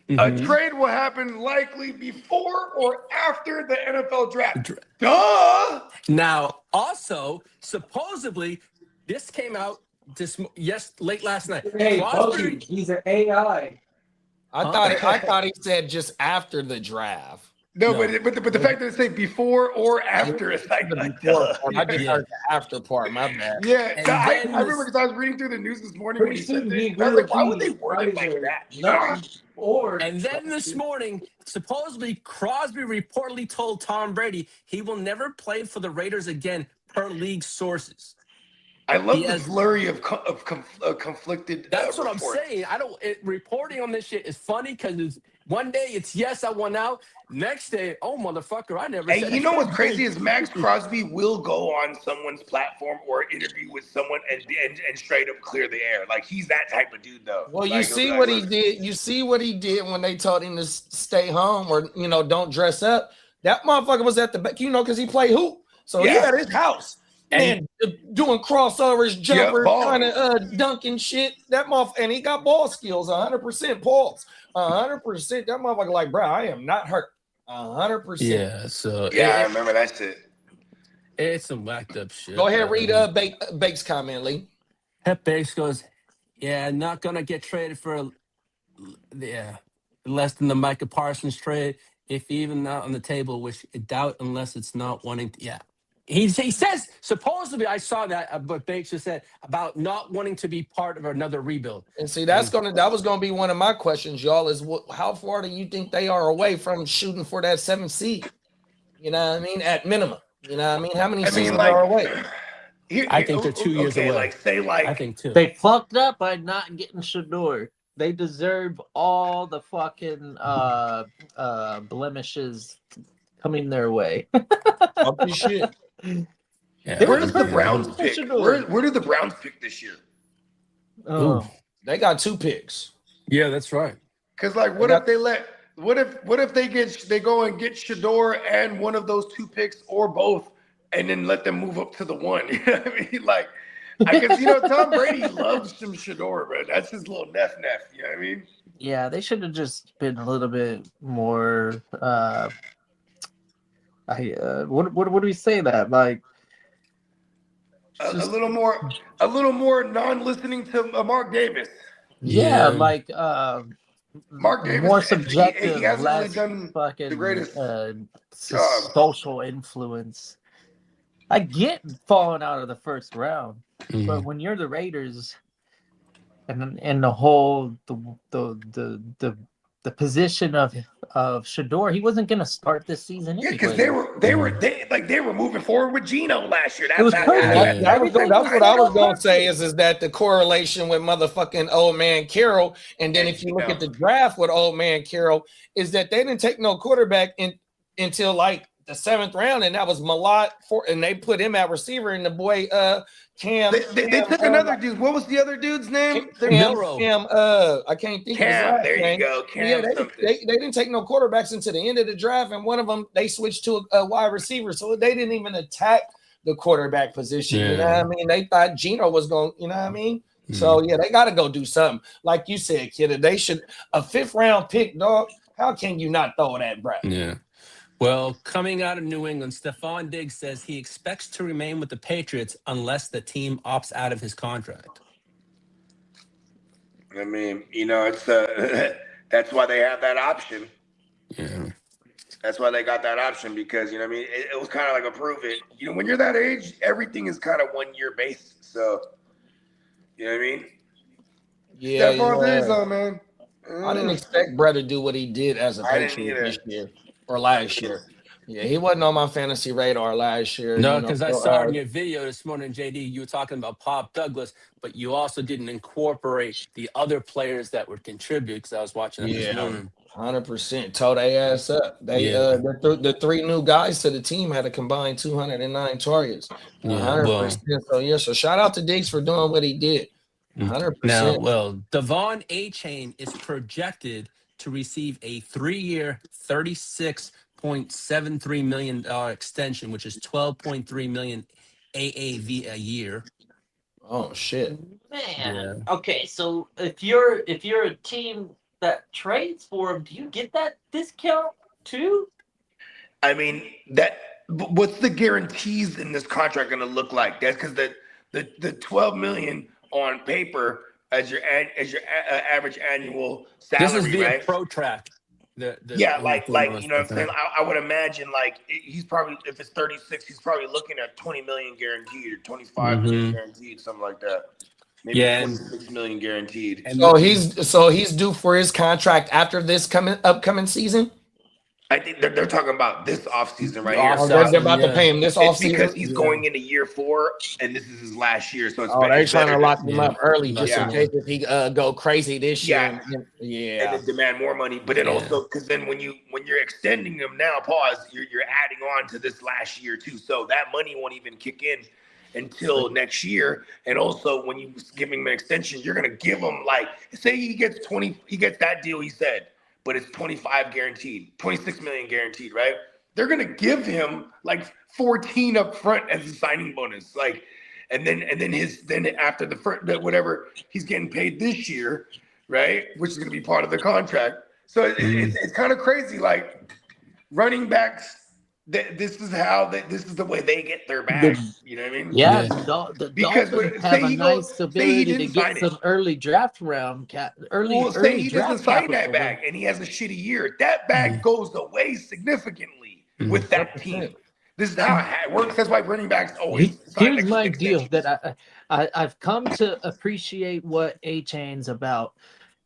A Mhm. trade will happen likely before or after the NFL draft. Duh! Now, also, supposedly, this came out late last night. Hey, Crosby- Bogey, he's an AI. I thought he said just after the draft. No, No. but the fact that it say before or after is like Before, I just Yeah. heard the after part. My bad. yeah. And I then remember because I was reading through the news this morning when he Pretty said soon he this. I was will like, why would they be word it like either that? nothing or And then this morning, supposedly Crosby reportedly told Tom Brady he will never play for the Raiders again, per league sources. I love He the has- flurry of conflicted. That's what reports. I'm saying. Reporting on this shit is funny because one day it's yes, I won out. Next day, oh motherfucker, I never. Hey, said you know what's anything. crazy is Max Crosby will go on someone's platform or interview with someone and straight up clear the air. Like he's that type of dude, though. Well, you Like, see like, what he look, did. You see what he did when they told him to stay home or don't dress up. That motherfucker was at the back, because he played hoop, so he Yeah. had his house. And doing crossovers, jumpers, ball. kind of dunking shit. That motherfucker, and he got ball skills, 100%. Balls, 100%. That motherfucker, like, bro, I am not hurt, 100%. Yeah, so Yeah, I remember that shit. it's some whacked up shit. Go ahead, read Bake's comment, Lee. Hep Bakes goes, yeah, not gonna get traded for less than the Micah Parsons trade, if even not on the table, which I doubt unless it's not wanting to. Yeah. He says supposedly I saw that, but Bakes just said about not wanting to be part of another rebuild. And see, that was gonna be one of my questions, y'all. Is how far do you think they are away from shooting for that 7th seed? You know what I mean? At minimum. You know what I mean? How many I mean, seasons like, are away? I think they're 2 years away. Like, say, like, I think too. They fucked up by not getting Shador. They deserve all the fucking blemishes coming their way. Fuck this shit. Yeah, where's the Yeah. Browns pick? Shador. Where do the Browns pick this year? Ooh. They got 2 picks. Yeah, that's right. Because, like, what if they go and get Shador and one of those 2 picks or both, and then let them move up to the 1? You know what I mean? Like, I guess, Tom Brady loves some Shador, bro. That's his little neff. You know what I mean? Yeah, they should have just been a little bit more. What do we say that like? A little more non-listening to Mark Davis. Yeah, Yeah. like Mark Davis, more he subjective, hasn't really less done fucking the greatest job. social influence. I get falling out of the first round, but when you're the Raiders, and the whole the position of Shador, he wasn't going to start this season. Yeah, anyway. because they were moving forward with Geno last year. It was That's perfect. That's what I was gonna perfect. say is that the correlation with motherfucking old man Carroll, and then if you look at the draft with old man Carroll, is that they didn't take no quarterback until like the 7th round, and that was Malott and they put him at receiver, and the boy Cam. They took another dude. What was the other dude's name? Cam, I can't think of his last There name. you go. Cam They didn't take no quarterbacks until the end of the draft, and one of them they switched to a wide receiver, so they didn't even attack the quarterback position. You know what I mean? They thought Geno was going. You know what I mean? So yeah, they got to go do something. Like you said, kid, they should a 5th round pick, dog. How can you not throw that, bro? Yeah. Well, coming out of New England, Stephon Diggs says he expects to remain with the Patriots unless the team opts out of his contract. I mean, it's that's why they have that option. Yeah. That's why they got that option because, it was kind of like a prove it. When you're that age, everything is kind of 1 year based. So, you know what I mean? Yeah, Stephon Diggs, though, man. I didn't expect Brett to do what he did as a Patriot this year or last year. Yeah, he wasn't on my fantasy radar last year. No, because I saw in your video this morning, JD, you were talking about Pop Douglas, but you also didn't incorporate the other players that would contribute because I was watching it this morning. 100%. Tore their ass up. They the 3 new guys to the team had a combined 209 targets. 100%. So shout out to Diggs for doing what he did. 100%. Now, Devon Achane is projected to receive a 3-year, $36.73 million extension, which is $12.3 million AAV a year. Oh shit, man. Yeah. Okay, so if you're a team that trades for him, do you get that discount too? I mean, what's the guarantees in this contract going to look like? That's because the 12 million on paper as your average annual salary. This is via right? ProTrack. Like you know what I'm saying. I would imagine like he's probably, if it's 36, he's probably looking at 20 million guaranteed or 25 million guaranteed, something like that. Maybe 26 million guaranteed. And so he's due for his contract after this upcoming season. I think they're talking about this offseason right here. They're about to pay him this offseason because he's going into year 4, and this is his last year. So they're trying to lock him up early just in case if he go crazy this year. And then demand more money. But then also because then when you're extending him now, you're adding on to this last year too. So that money won't even kick in until next year. And also when you give him an extension, you're gonna give him like, say he gets that deal he said. But it's 25 guaranteed, 26 million guaranteed, right? They're gonna give him like 14 up front as a signing bonus, like, and then after the first, whatever he's getting paid this year, right? Which is gonna be part of the contract. So it's kind of crazy, like running backs. This is the way they get their bag. You know what I mean? Yeah. The Dolphins have a nice ability to get some early draft round say he doesn't sign that bag and he has a shitty year. That bag goes away significantly with that team. This is how it works. That's why running backs always. Here's my deal that I've come to appreciate what Achane's about.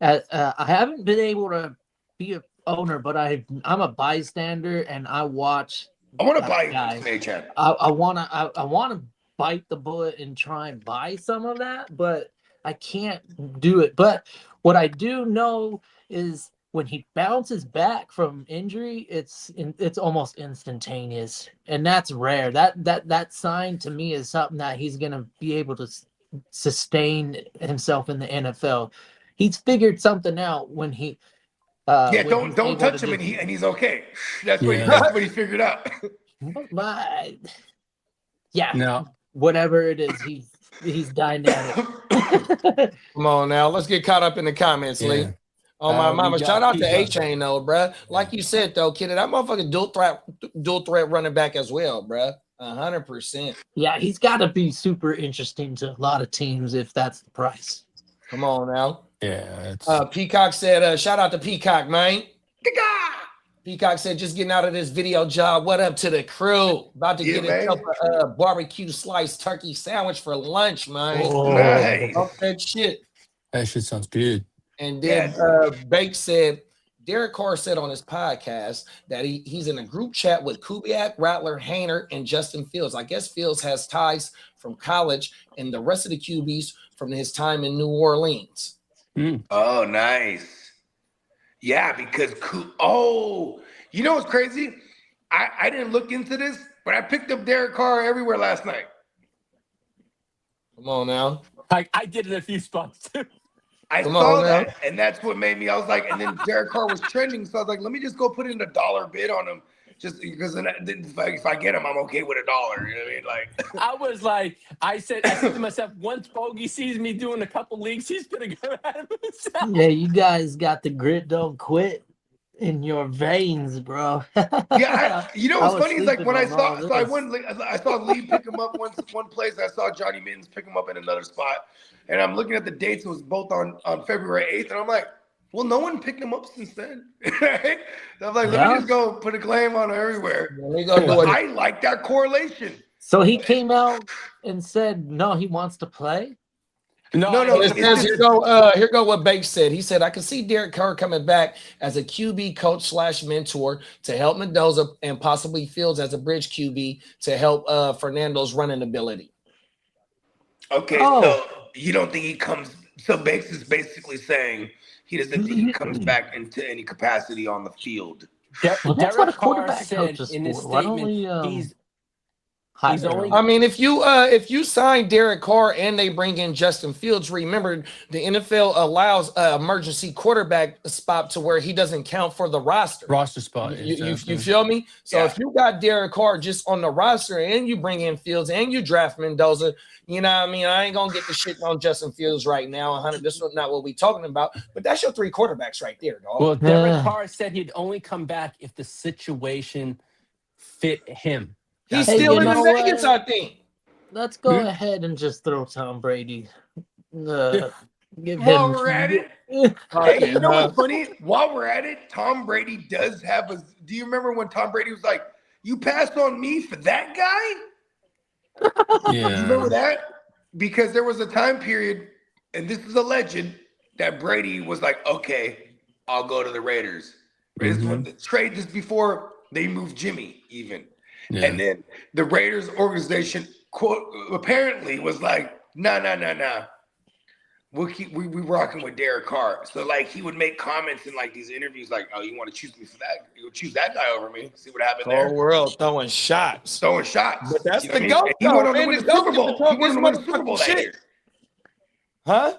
I haven't been able to be a owner, but I'm a bystander and I watch I want to buy guy. some A-Chan. I wanna bite the bullet and try and buy some of that, but I can't do it. But what I do know is when he bounces back from injury, it's almost instantaneous, and that's rare. That sign to me is something that he's gonna be able to sustain himself in the NFL. He's figured something out when he. Don't touch him, and he's okay. That's what he figured out. But, yeah, No. whatever it is, he's dynamic. Come on now, let's get caught up in the comments, Lee. Oh my mama! Shout out to A-Chain though, bruh. Like you said though, kid, that motherfucking dual threat running back as well, bruh. 100%. Yeah, he's got to be super interesting to a lot of teams if that's the price. Come on now. Yeah. Peacock said, shout out to Peacock, man. Peacock said, just getting out of this video job. What up to the crew? About to get a barbecue sliced turkey sandwich for lunch, man. Oh, nice. Off that shit. That shit sounds good. And then Bake said, Derek Carr said on his podcast that he's in a group chat with Kubiak, Rattler, Hainer, and Justin Fields. I guess Fields has ties from college and the rest of the QBs from his time in New Orleans. Oh, nice. Yeah, because you know what's crazy? I didn't look into this, but I picked up Derek Carr everywhere last night. Come on now. I did it in a few spots too. I saw that, and that's what made me. I was like, and then Derek Carr was trending, so I was like, let me just go put in $1 bid on him, just because then if I get him, I'm okay with $1. You know what I mean? Like, I was like, I said to myself, once Bogey sees me doing a couple leagues, he's gonna go out of himself. Yeah, you guys got the grit don't quit in your veins, bro. Yeah, you know what's funny is like when I saw Lee pick him up one place, I saw Johnny Mittens pick him up in another spot. And I'm looking at the dates. It was both on February 8th. And I'm like, well, no one picked him up since then. Right? So I'm like, let me just go put a claim on him everywhere. But I like that correlation. So he came out and said, no, he wants to play? No. Here go what Bates said. He said, I can see Derek Carr coming back as a QB coach / mentor to help Mendoza and possibly Fields as a bridge QB to help Fernando's running ability. Okay, so you don't think he comes – so Bates is basically saying he doesn't think he comes back into any capacity on the field. Derek Carr said in his statement he's only. I mean, if you sign Derek Carr and they bring in Justin Fields, remember the NFL allows emergency quarterback spot to where he doesn't count for the roster spot. You feel me? So if you got Derek Carr just on the roster and you bring in Fields and you draft Mendoza, you know what I mean? I ain't gonna get the shit on Justin Fields right now. This is not what we talking about, but that's your 3 quarterbacks right there, dog. Well, Derek Carr said he'd only come back if the situation fit him. He's still in Vegas, I think. Let's go ahead and just throw Tom Brady. While we're at it, hey, you know what's funny? While we're at it, Tom Brady does have a. Do you remember when Tom Brady was like, "You passed on me for that guy"? Yeah, you remember that? Because there was a time period, and this is a legend, that Brady was like, "Okay, I'll go to the Raiders." Raiders won the trade just before they moved Jimmy, even. Yeah. And then the Raiders organization quote apparently was like, nah. We rocking with Derek Carr. So like he would make comments in like these interviews like, oh, you want to choose me for that? You choose that guy over me. See what happened there. The whole world throwing shots. But that's the GOAT. He went on to win the Super Bowl. He went on to win the Super Bowl that year. Huh?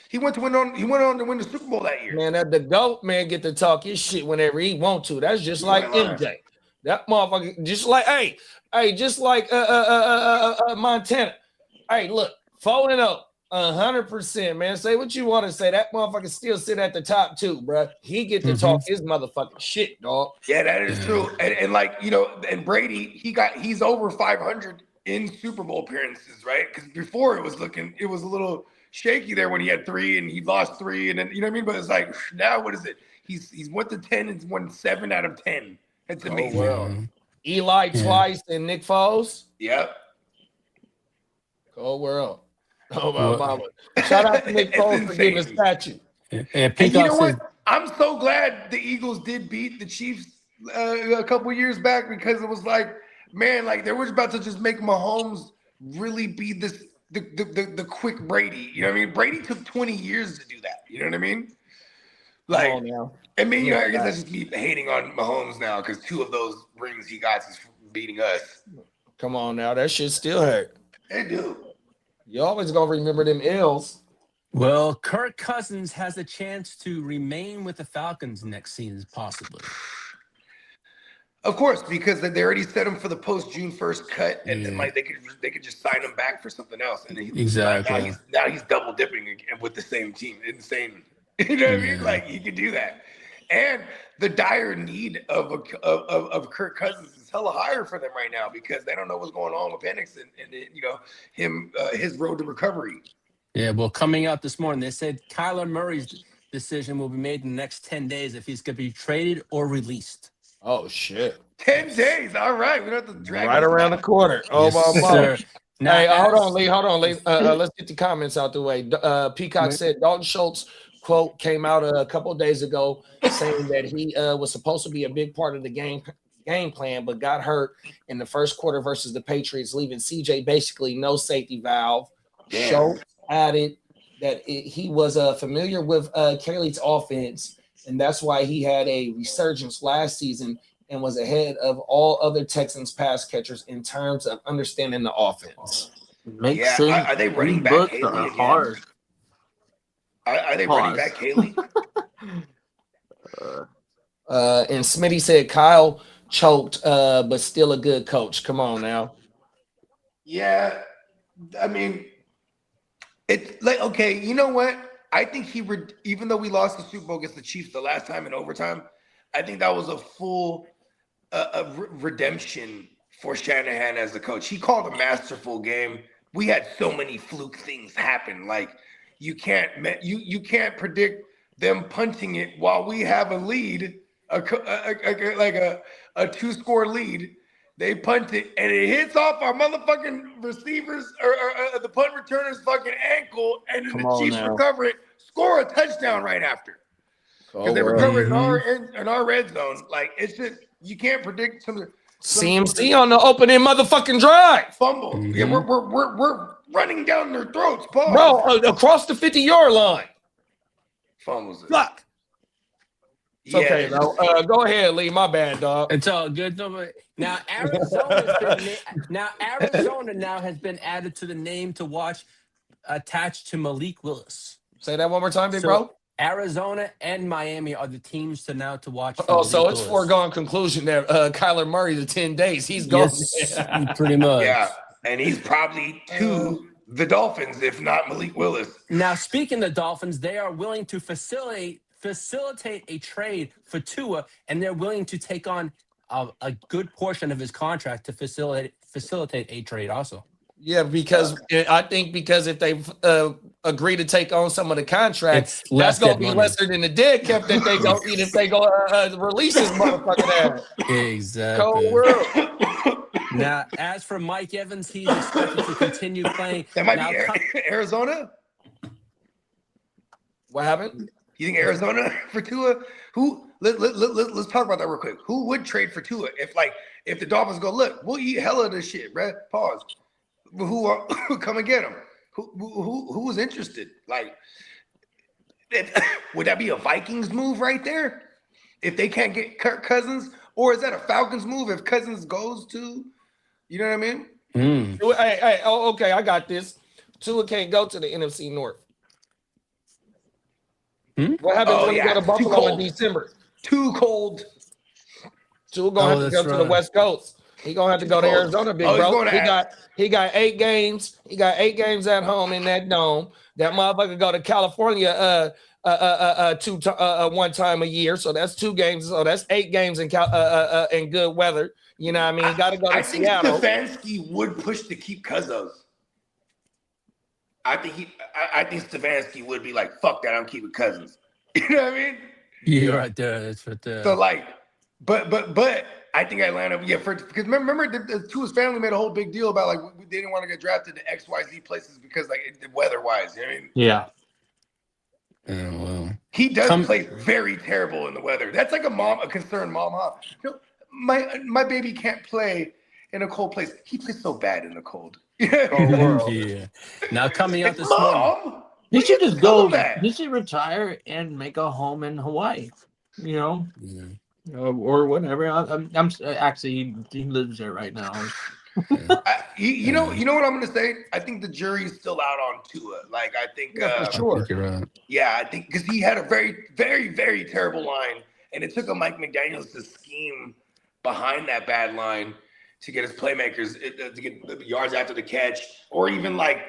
He went on to win the Super Bowl that year. Man, the GOAT man get to talk his shit whenever he want to. That's just like MJ. That motherfucker, just like, just like Montana. Hey, look, 4-0, 100%, man. Say what you want to say. That motherfucker still sit at the top too, bro. He get to talk his motherfucking shit, dog. Yeah, that is true. And like, you know, and Brady, he's over 500 in Super Bowl appearances, right? Because before it was a little shaky there when he had 3 and he lost 3, and then you know what I mean. But it's like now, what is it? He's went to 10 and won 7 out of 10. It's amazing. Oh, well. Eli twice and Nick Foles. Yep. Cold world. Oh my mama! Shout out to Nick Foles for getting a statue. And you know what? I'm so glad the Eagles did beat the Chiefs a couple years back because it was like man, like they were about to just make Mahomes really be the quick Brady. You know what I mean? Brady took 20 years to do that. You know what I mean? Like, Come on now. I mean, you know, I guess that's just me hating on Mahomes now because 2 of those rings he got is beating us. Come on now. That shit still hurt. They do. You always gonna remember them L's. Well, Kirk Cousins has a chance to remain with the Falcons next season, possibly. Of course, because they already set him for the post June 1st cut, and then like they could just sign him back for something else, and Exactly. now he's double dipping again with the same team. Insane, you know what I mean? Like he could do that, and the dire need of Kirk Cousins is hella higher for them right now because they don't know what's going on with Penix and you know his road to recovery. Yeah, well, coming out this morning, they said Kyler Murray's decision will be made in the next 10 days if he's going to be traded or released. Oh shit! 10 days. All right, we don't have to drag Right around the corner. Oh Yes, my sir. God. Now, Hey, hold as- on, Lee. Hold on, Lee. Let's get the comments out the way. Peacock said Dalton Schultz quote came out a couple of days ago saying that he was supposed to be a big part of the game plan, but got hurt in the first quarter versus the Patriots, leaving CJ basically no safety valve. Schultz added that he was familiar with Kelly's offense, and that's why he had a resurgence last season and was ahead of all other Texans pass catchers in terms of understanding the offense. Makes sense. Are they running These back books Haley are again? hard. Are they running back Haley? And Smitty said Kyle choked, but still a good coach. Come on now. Yeah, I mean, it's like, okay, you know what? I think even though we lost the Super Bowl against the Chiefs the last time in overtime, I think that was a full redemption for Shanahan as the coach. He called a masterful game. We had so many fluke things happen. Like you can't predict them punting it while we have a lead, like a 2-score lead. They punt it and it hits off our motherfucking receivers or the punt returner's fucking ankle, and then the Chiefs recover it, score a touchdown right after. Because they recovered in our red zone. Like it's just you can't predict some CMC on the opening motherfucking drive. Fumble. Mm-hmm. Yeah, we're running down their throats, Paul. Bro, across the 50-yard line. Fumbles. Fuck. It's okay, though. Go ahead, Lee. My bad, dog. It's all good. Now Arizona now has been added to the name to watch, attached to Malik Willis. Say that one more time, big bro. Arizona and Miami are the teams to watch. Oh, so it's foregone conclusion there. Kyler Murray, the 10 days, he's gone. Yes, pretty much. Yeah, and he's probably to the Dolphins, if not Malik Willis. Now, speaking of the Dolphins, they are willing to facilitate a trade for Tua, and they're willing to take on a good portion of his contract to facilitate a trade also. Yeah, because I think if they agree to take on some of the contracts, that's going to be lesser than the dead cap that they go eat if they go release this motherfucking ass. Exactly. Cold world. Now, as for Mike Evans, he's expected to continue playing. That might be Arizona. What happened? You think Arizona for Tua? Let's talk about that real quick. Who would trade for Tua if the Dolphins go, look, we'll eat hella of this shit, bruh. Pause. Who come and get him? Who was interested? Like, would that be a Vikings move right there? If they can't get Kirk Cousins, or is that a Falcons move if Cousins goes to? You know what I mean? Hey, okay, I got this. Tua can't go to the NFC North. What happens when you go to Buffalo in December? Too cold. Tua gonna have to go to the West Coast. He gonna have to go to Arizona, big bro. He got 8 games. He got 8 games at home in that dome. That motherfucker go to California one time a year. So that's 2 games. So that's 8 games in good weather. You know what I mean? He got to go to Seattle. I think Stefanski would push to keep Cousins. I think Stefanski would be like, fuck that, I'm keeping Cousins. You know what I mean? Yeah, right there. That's right there. So like, but I think Atlanta, because remember Tua's family made a whole big deal about like they didn't want to get drafted to XYZ places because like weather-wise, you know what I mean? Yeah. Oh, well. He does play very terrible in the weather. That's like a concerned mom, huh? You know, my baby can't play in a cold place. He plays so bad in the cold. Yeah. Now coming out Like, this morning. Mom, He should just tell go. him that. He should retire and make a home in Hawaii. You know, Yeah. or whatever. I'm actually he lives there right now. You know what I'm gonna say? I think the jury's still out on Tua. Like I think, for sure. I think you're right. yeah, I think because he had a very, very, very terrible line, and it took a Mike McDaniels to scheme behind that bad line to get his playmakers to get the yards after the catch, or even like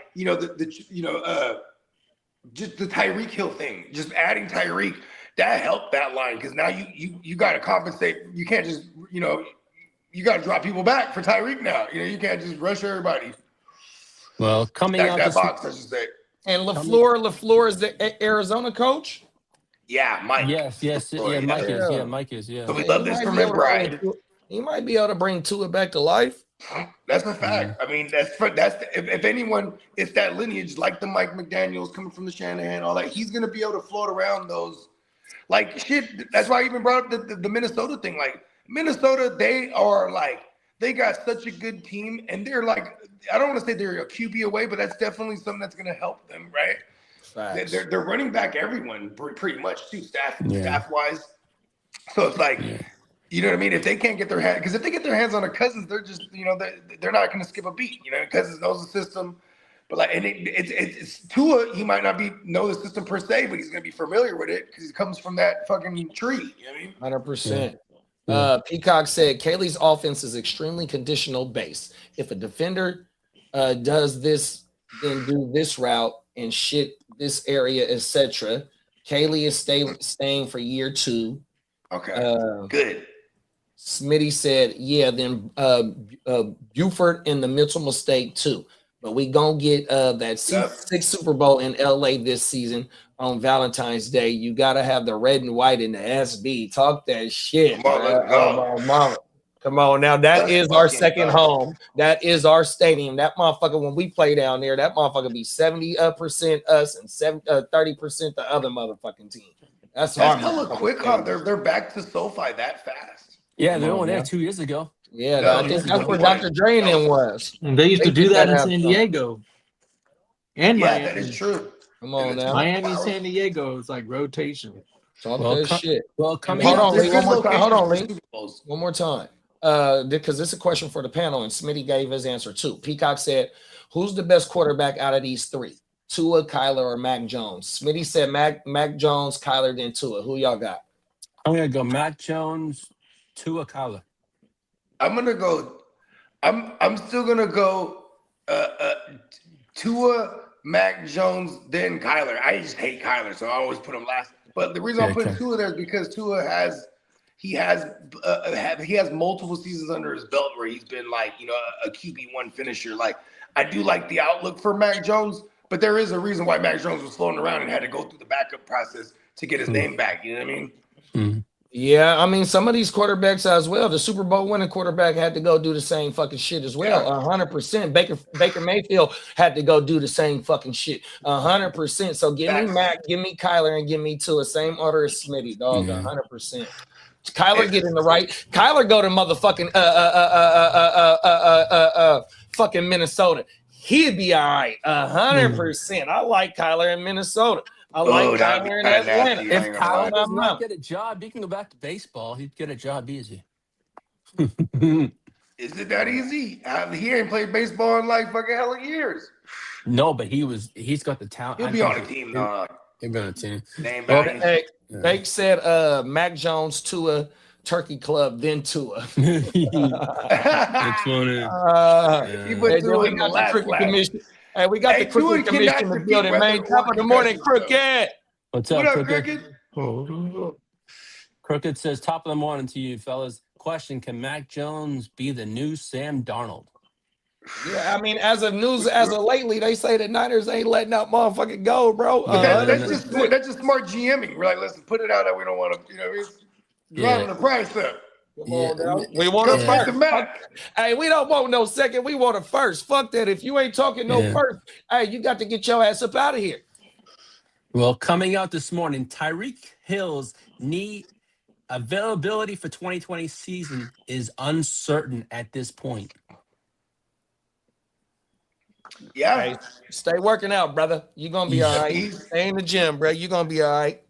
just the Tyreek Hill thing, just adding Tyreek that helped that line because now you got to compensate. You can't just you got to drop people back for Tyreek now. You can't just rush everybody. Well, coming Stack out that this box, I should say. And LaFleur is the Arizona coach. Yeah, Mike. Yes, yeah, Mike is. So we love this from McBride. He might be able to bring Tua back to life. That's a fact. I mean, if anyone, it's that lineage like the Mike McDaniels coming from the Shanahan, all that. He's gonna be able to float around those, like shit. That's why I even brought up the Minnesota thing. Like Minnesota, they got such a good team, and they're like, I don't want to say they're a QB away, but that's definitely something that's gonna help them, right? They're running back everyone pretty much too, staff wise. So it's like. Yeah. You know what I mean? If they can't get their hand, because if they get their hands on a Cousins, they're just, they're not going to skip a beat. Cousins knows the system, but like, and it's Tua. He might not know the system per se, but he's going to be familiar with it because he comes from that fucking tree. You know what I mean? 100%. Yeah. Peacock said Kaylee's offense is extremely conditional based. If a defender does this, then do this route and shit this area, etc. Kaylee is staying for year 2. Okay, good. Smitty said, yeah, then Buford and the mental mistake too. But we gonna get that sixth Super Bowl in LA this season on Valentine's Day. You gotta have the red and white in the SB. Talk that shit. Come on, let's go. Come on now. That is our second home. That is our stadium. That motherfucker, when we play down there, that motherfucker be 70% us and 30% the other motherfucking team. That's hella quick, huh? They're back to SoFi that fast. Yeah, they were there 2 years ago. Yeah, I think that's where Dr. Dre and them was. And they used to do that in San Diego. And Miami. That is true. Come on now. Miami, San Diego is like rotation. Talk that shit. Well, coming hold on, out Lee. Hold on, Lee. One more time. Because this is a question for the panel, and Smitty gave his answer too. Peacock said, who's the best quarterback out of these 3? Tua, Kyler, or Mac Jones? Smitty said Mac Jones, Kyler, then Tua. Who y'all got? I'm gonna go Mac Jones, Tua, Kyler. I'm gonna go. I'm still gonna go. Tua, Mac Jones, then Kyler. I just hate Kyler, so I always put him last. But the reason I'm putting Tua there is because Tua has multiple seasons under his belt where he's been like a QB1 finisher. Like I do like the outlook for Mac Jones. But there is a reason why Mac Jones was floating around and had to go through the backup process to get his name back. You know what I mean? Mm-hmm. Yeah, I mean, some of these quarterbacks as well. The Super Bowl winning quarterback had to go do the same fucking shit as well. 100%. Baker Mayfield had to go do the same fucking shit. 100%. So give me Mac, give me Kyler, and give me Tua. Same order as Smitty, dog. 100%. Kyler get in the right. Kyler go to motherfucking fucking Minnesota. He'd be all right. 100%. I like Kyler in Minnesota. I like Kyler in Atlanta. If Kyler does not get a job, he can go back to baseball. He'd get a job easy. Is it that easy? He ain't played baseball in like fucking hell of years. No, but he's got the talent. He'll be on a team. He'll be on a team. They said Mac Jones to a Turkey Club, then Tua. That's funny. He went through in the last commission. Hey, we got the Cricket Commission in the building, man. Top of the morning, Crooked. What's up, Crooked? Crooked says, top of the morning to you, fellas. Question, can Mac Jones be the new Sam Darnold? Yeah, I mean, as of lately, they say the Niners ain't letting that motherfucking go, bro. That's just smart GMing. We're like, listen, put it out that we don't want to, driving the price up. We want a first. Hey, we don't want no second. We want a first. Fuck that. If you ain't talking first, hey, you got to get your ass up out of here. Well, coming out this morning, Tyreek Hill's knee availability for 2020 season is uncertain at this point. Yeah. Hey, stay working out, brother. You're gonna be all right. Stay in the gym, bro. You're gonna be all right.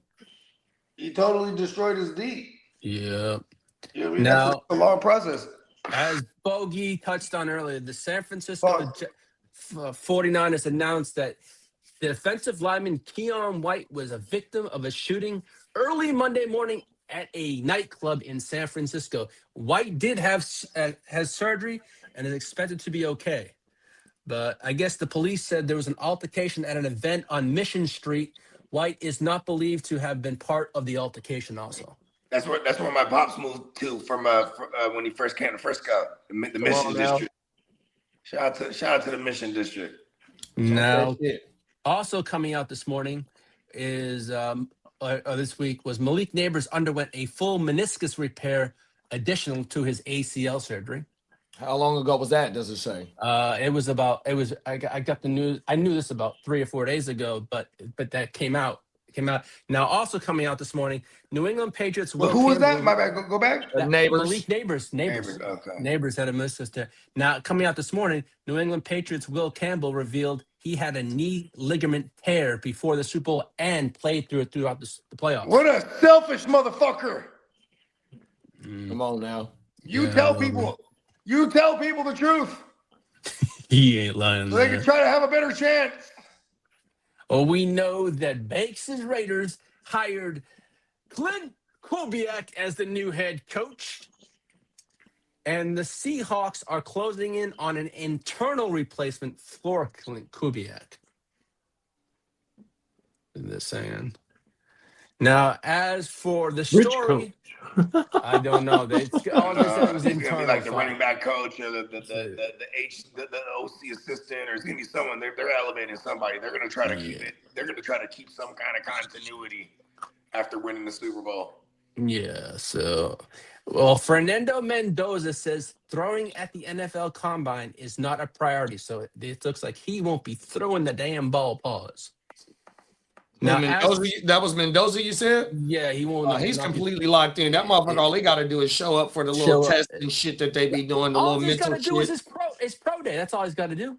He totally destroyed his D. Yeah. You know what I mean? That's Now, a long process. as Bogey touched on earlier, the San Francisco Fuck. 49ers announced that the defensive lineman Keon White was a victim of a shooting early Monday morning at a nightclub in San Francisco. White did have has surgery and is expected to be okay. But I guess the police said there was an altercation at an event on Mission Street. White is not believed to have been part of the altercation also. That's where my pops moved to from when he first came to Frisco, the Mission District. Shout out to the Mission District. Now, also coming out this morning is this week was Malik Neighbors underwent a full meniscus repair additional to his ACL surgery. How long ago was that? Does it say? I got the news. I knew this about 3 or 4 days ago, but that came out. Now, also coming out this morning, New England Patriots. Well, who was that? My bad. Go back. Neighbors. Malik Neighbors. Okay. Neighbors had a meniscus tear. Now, coming out this morning, New England Patriots Will Campbell revealed he had a knee ligament tear before the Super Bowl and played through it throughout the playoffs. What a selfish motherfucker! Come on now. You tell people the truth. He ain't lying. So they can try to have a better chance. Well, we know that Banks' Raiders hired Clint Kubiak as the new head coach. And the Seahawks are closing in on an internal replacement for Clint Kubiak. They're saying. Now, as for the story, I don't know. All they said was It's internal. gonna be like the running back coach or the OC assistant, or it's gonna be someone. They're elevating somebody. They're gonna try to keep it. They're gonna try to keep some kind of continuity after winning the Super Bowl. Yeah. So, well, Fernando Mendoza says throwing at the NFL Combine is not a priority. So it looks like he won't be throwing the damn ball. Pause. Now, that was Mendoza, you said? Yeah, he won't. He's completely locked in. That motherfucker, all he got to do is show up for the little test and shit that they be doing, the all little he's mental got to do shit. is his pro day. That's all he's got to do.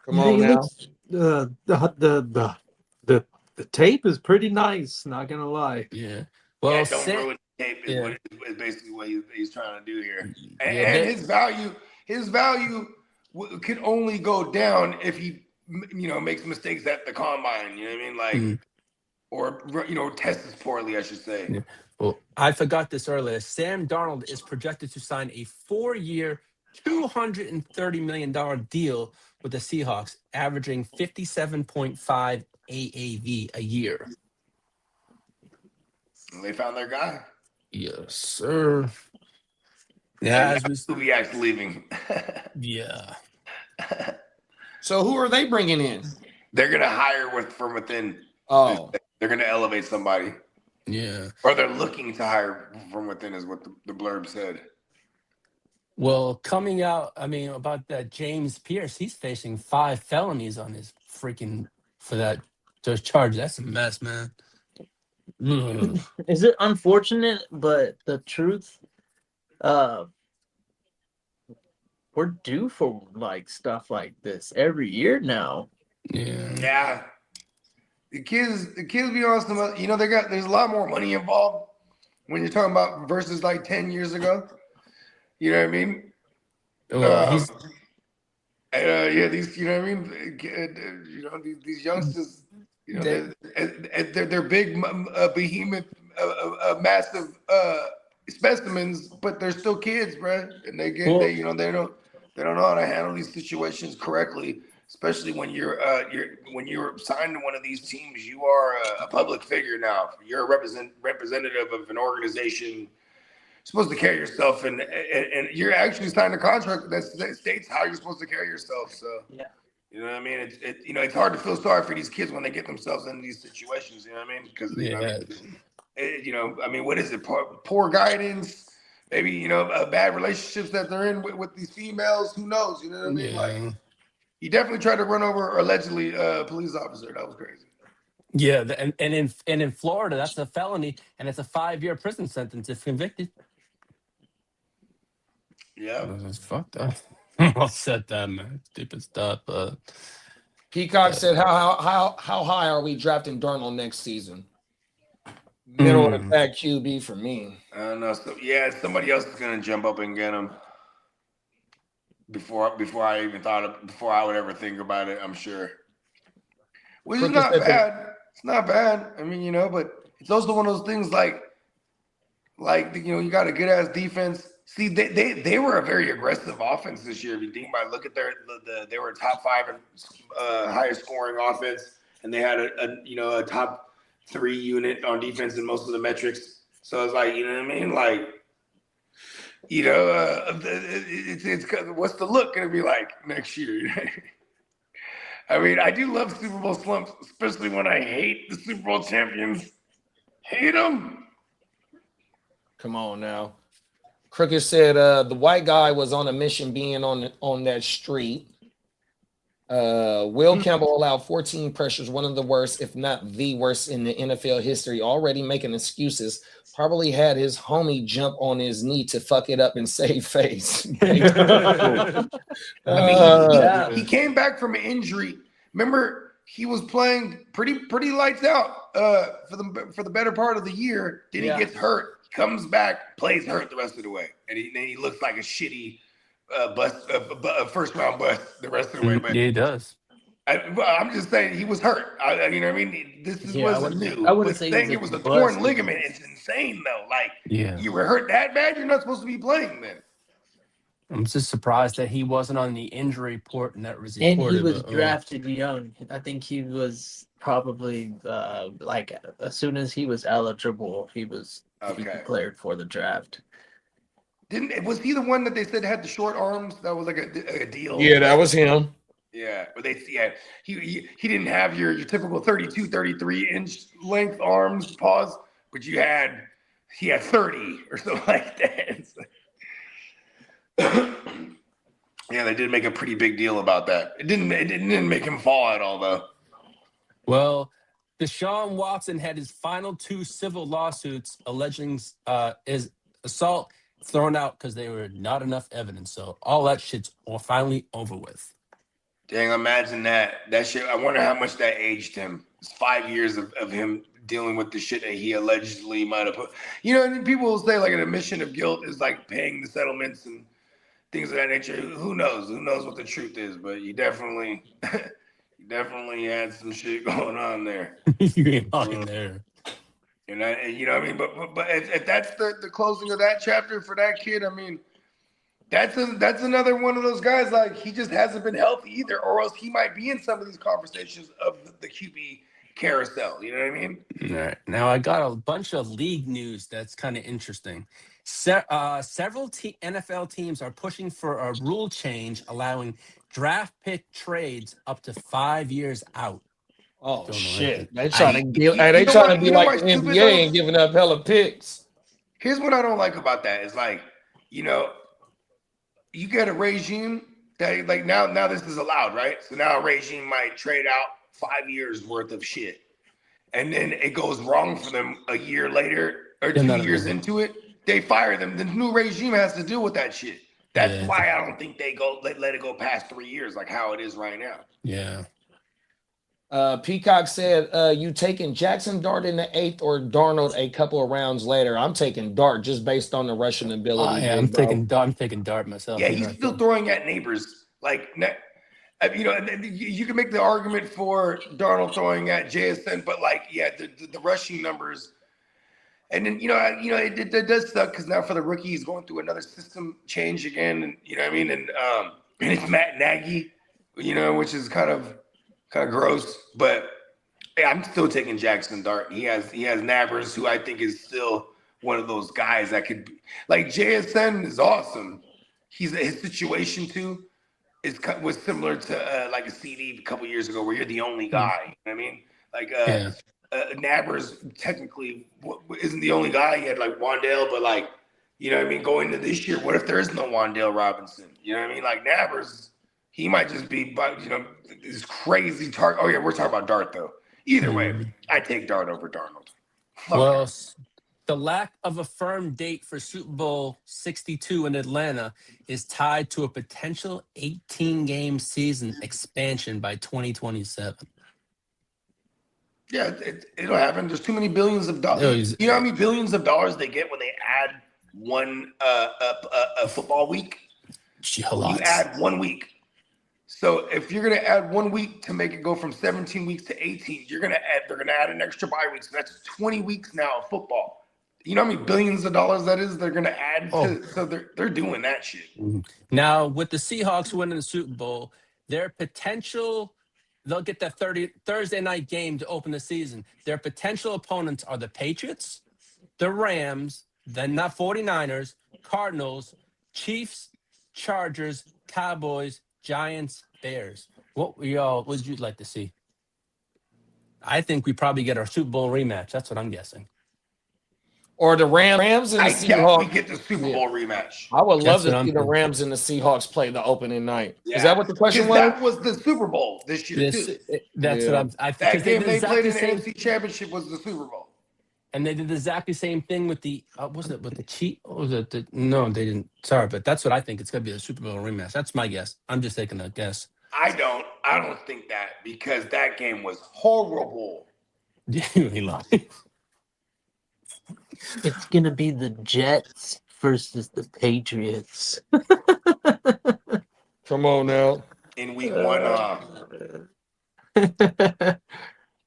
Come on now. The tape is pretty nice, not going to lie. Yeah. Well, don't ruin the tape is basically what he's trying to do here. And his value could only go down if he, makes mistakes at the combine. You know what I mean? Like, or tests poorly, I should say. Yeah. Well, I forgot this earlier. Sam Darnold is projected to sign a 4-year, $230 million deal with the Seahawks, averaging 57.5 AAV a year. They found their guy. Yes, sir. Yeah, Kubiak's leaving. Yeah. So who are they bringing in? They're gonna hire from within. Oh, they're gonna elevate somebody. Yeah. Or they're looking to hire from within, is what the blurb said. Well, coming out, about that James Pierce, he's facing 5 felonies on his freaking for that charge. That's a mess, man. Is it unfortunate? But the truth, we're due for like stuff like this every year now. Yeah. The kids be on some. There's a lot more money involved when you're talking about versus like 10 years ago. You know what I mean? These. You know what I mean? These youngsters. They're big, behemoth, massive specimens, but they're still kids, bro. And they don't know how to handle these situations correctly. Especially when you're signed to one of these teams, you are a public figure now. You're a representative of an organization. You're supposed to carry yourself, and you're actually signed a contract that states how you're supposed to carry yourself. So yeah. You know what I mean? It's hard to feel sorry for these kids when they get themselves into these situations. You know what I mean? Because what is it? Poor guidance, maybe bad relationships that they're in with these females. Who knows? You know what I mean? Like, he definitely tried to run over allegedly a police officer. That was crazy. Yeah, and in Florida, that's a felony, and it's a 5-year prison sentence if convicted. Yeah, it's fucked up. I'll set that, man. Stupid stuff. Peacock said, how high are we drafting Darnold next season? Middle of the pack QB for me. I don't know. So, somebody else is gonna jump up and get him before I would ever think about it. I'm sure. Which is not bad. It's not bad. I mean, but it's also one of those things like you got a good ass defense. See, they were a very aggressive offense this year. If you think about it, look at they were a top 5 and highest scoring offense, and they had a top 3 unit on defense in most of the metrics. So it's like, you know what I mean? Like, it's what's the look gonna be like next year? I mean, I do love Super Bowl slumps, especially when I hate the Super Bowl champions. Hate them. Come on now. Crooked said the white guy was on a mission being on that street. Will Campbell allowed 14 pressures, one of the worst, if not the worst in the NFL history, already making excuses. Probably had his homie jump on his knee to fuck it up and save face. I mean, he came back from an injury. Remember, he was playing pretty lights out for the better part of the year. Then he gets hurt, comes back, plays hurt the rest of the way, and he looks like a shitty first round bust the rest of the way. But yeah, he does. I'm just saying he was hurt. You know what I mean? This wasn't new. I wouldn't say it was a torn ligament. It's insane though. Like, you were hurt that bad, you're not supposed to be playing then. I'm just surprised that he wasn't on the injury report and that was reported. And he was but, drafted young. I think he was probably like as soon as he was eligible, he was declared for the draft. Was he the one that they said had the short arms? That was like a deal. Yeah, that was him. Yeah, but he didn't have your typical 32, 33 inch length arms, but he had 30 or something like that. Yeah, they did make a pretty big deal about that. It didn't make him fall at all though. Well, Deshaun Watson had his final 2 civil lawsuits alleging his assault thrown out because there were not enough evidence. So all that shit's finally over with. Dang, imagine that shit. I wonder how much that aged him. It's 5 years of him dealing with the shit that he allegedly might have put. And people will say like an admission of guilt is like paying the settlements and things of that nature. Who knows? Who knows what the truth is? But you definitely had some shit going on there. You ain't talking there. You know what I mean? But if that's the closing of that chapter for that kid, I mean, that's another one of those guys, like, he just hasn't been healthy either, or else he might be in some of these conversations of the QB carousel. You know what I mean? All right. Now, I got a bunch of league news that's kind of interesting. Several NFL teams are pushing for a rule change allowing draft pick trades up to 5 years out. Oh, shit. They trying to be like the NBA and giving up hella picks. Here's what I don't like about that is, like, you get a regime that, like, now this is allowed, right? So now a regime might trade out 5 years worth of shit. And then it goes wrong for them a year later or 2 years into it. They fire them. The new regime has to deal with that shit. That's why I don't think they let it go past 3 years like how it is right now. Yeah. Peacock said, you taking Jackson Dart in the 8th or Darnold a couple of rounds later? I'm taking Dart just based on the rushing ability. I'm taking Dart myself. Yeah, he's still throwing at neighbors. Like, you can make the argument for Darnold throwing at JSN, but like, the rushing numbers. And then, it does suck because now for the rookie, he's going through another system change again. And you know what I mean? And it's Matt Nagy, which is kind of gross. But I'm still taking Jackson Dart. He has Nabers, who I think is still one of those guys that could be like JSN is awesome. His situation too was similar to like a CD a couple years ago where you're the only guy. You know what I mean? Like Nabers technically isn't the only guy. He had like Wandale, but like, going into this year, what if there is no Wandale Robinson? You know what I mean? Like Nabers, he might just be, this crazy target. Oh yeah, we're talking about Dart though. Either way, I take Dart over Darnold. The lack of a firm date for Super Bowl 62 in Atlanta is tied to a potential 18-game season expansion by 2027. Yeah, it'll happen. There's too many billions of dollars. You know how many billions of dollars they get when they add one a football week? You add 1 week. So if you're gonna add 1 week to make it go from 17 weeks to 18, they're gonna add an extra bye week. So that's 20 weeks now of football. You know how many billions of dollars that is? They're gonna add to, so they're doing that shit. Now with the Seahawks winning the Super Bowl, their potential, they'll get that Thursday night game to open the season. Their potential opponents are the Patriots, the Rams, the 49ers, Cardinals, Chiefs, Chargers, Cowboys, Giants, Bears. What would you like to see? I think we probably get our Super Bowl rematch. That's what I'm guessing. Or the Rams and the Seahawks. Yeah, we get the Super Bowl rematch. I would love to see the Rams and the Seahawks play the opening night. Yeah. Is that what the question was? That was the Super Bowl this year too. That's what I'm. That game they played in the AFC Championship was the Super Bowl. And they did the exactly same thing with the wasn't it with the Chiefs? Was it no, they didn't. Sorry, but that's what I think. It's gonna be a Super Bowl rematch. That's my guess. I'm just taking a guess. I don't think that, because that game was horrible. It's gonna be the Jets versus the Patriots. Come on now. In week 1,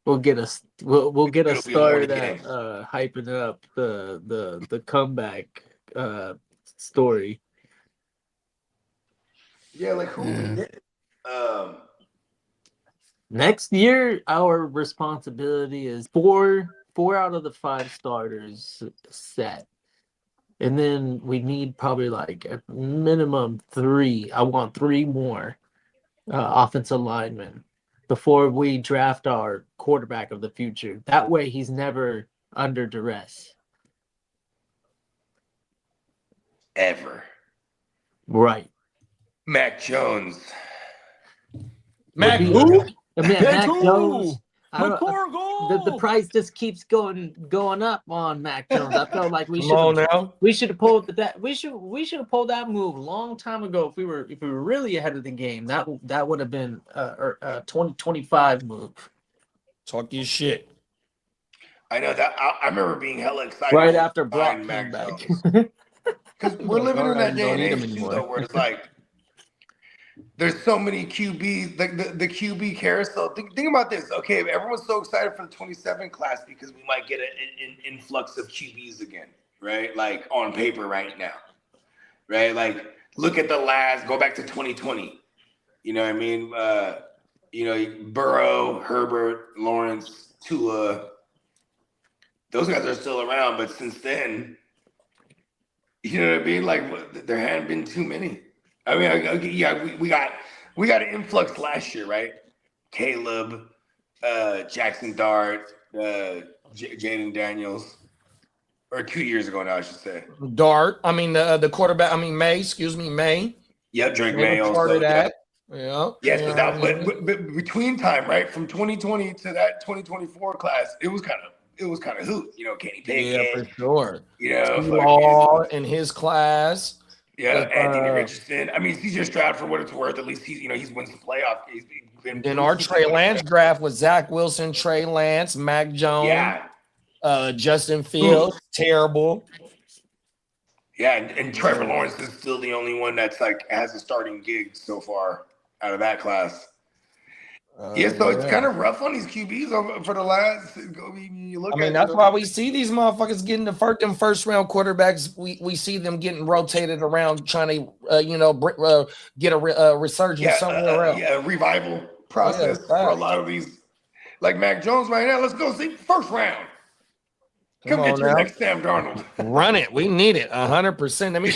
we'll get a start at hyping up the comeback story. Yeah, like who? Next year, our responsibility is four out of the 5 starters set. And then we need probably like a minimum 3. I want 3 more offensive linemen before we draft our quarterback of the future. That way he's never under duress. Ever. Right. Mac Jones. Mac who? Mac Jones. The price just keeps going up on Mac Jones. I felt like we should have pulled that. We should have pulled that move a long time ago. If we were really ahead of the game, that would have been a 2025 move. Talk your shit. I know that. I remember being hella excited right after Brock came back. Because we're living in that day and age too, though, where it's like there's so many QBs, the QB carousel. Think about this. Okay, everyone's so excited for the 27 class because we might get an influx of QBs again, right? Like on paper right now, right? Like look at go back to 2020. You know what I mean? Burrow, Herbert, Lawrence, Tua. Those guys are still around, but since then, you know what I mean? Like there hadn't been too many. I mean, we got an influx last year, right? Caleb, Jackson Dart, Jaden Daniels, or 2 years ago now, I should say. Dart. I mean the quarterback. I mean May. Excuse me, May. Yep, Drake May also. Started that. Yeah. Yes, but between time, right, from 2020 to that 2024 class, it was kind of hoot. Kenny Pickett. Yeah, for sure. All in his class. Yeah, Anthony Richardson. I mean, CJ Stroud, for what it's worth, at least he's won some playoff. Then our Trey Lance draft was Zach Wilson, Trey Lance, Mac Jones, Justin Fields, terrible. Yeah, and Trevor Lawrence is still the only one that's has a starting gig so far out of that class. So it's kind of rough on these QBs for the last. That's why we see these motherfuckers getting the first round quarterbacks. We see them getting rotated around, trying to get a resurgence somewhere else. Yeah, a revival process for a lot of these, like Mac Jones right now. Let's go see first round. Come get your next Sam Darnold. Run it. We need it 100%. Let me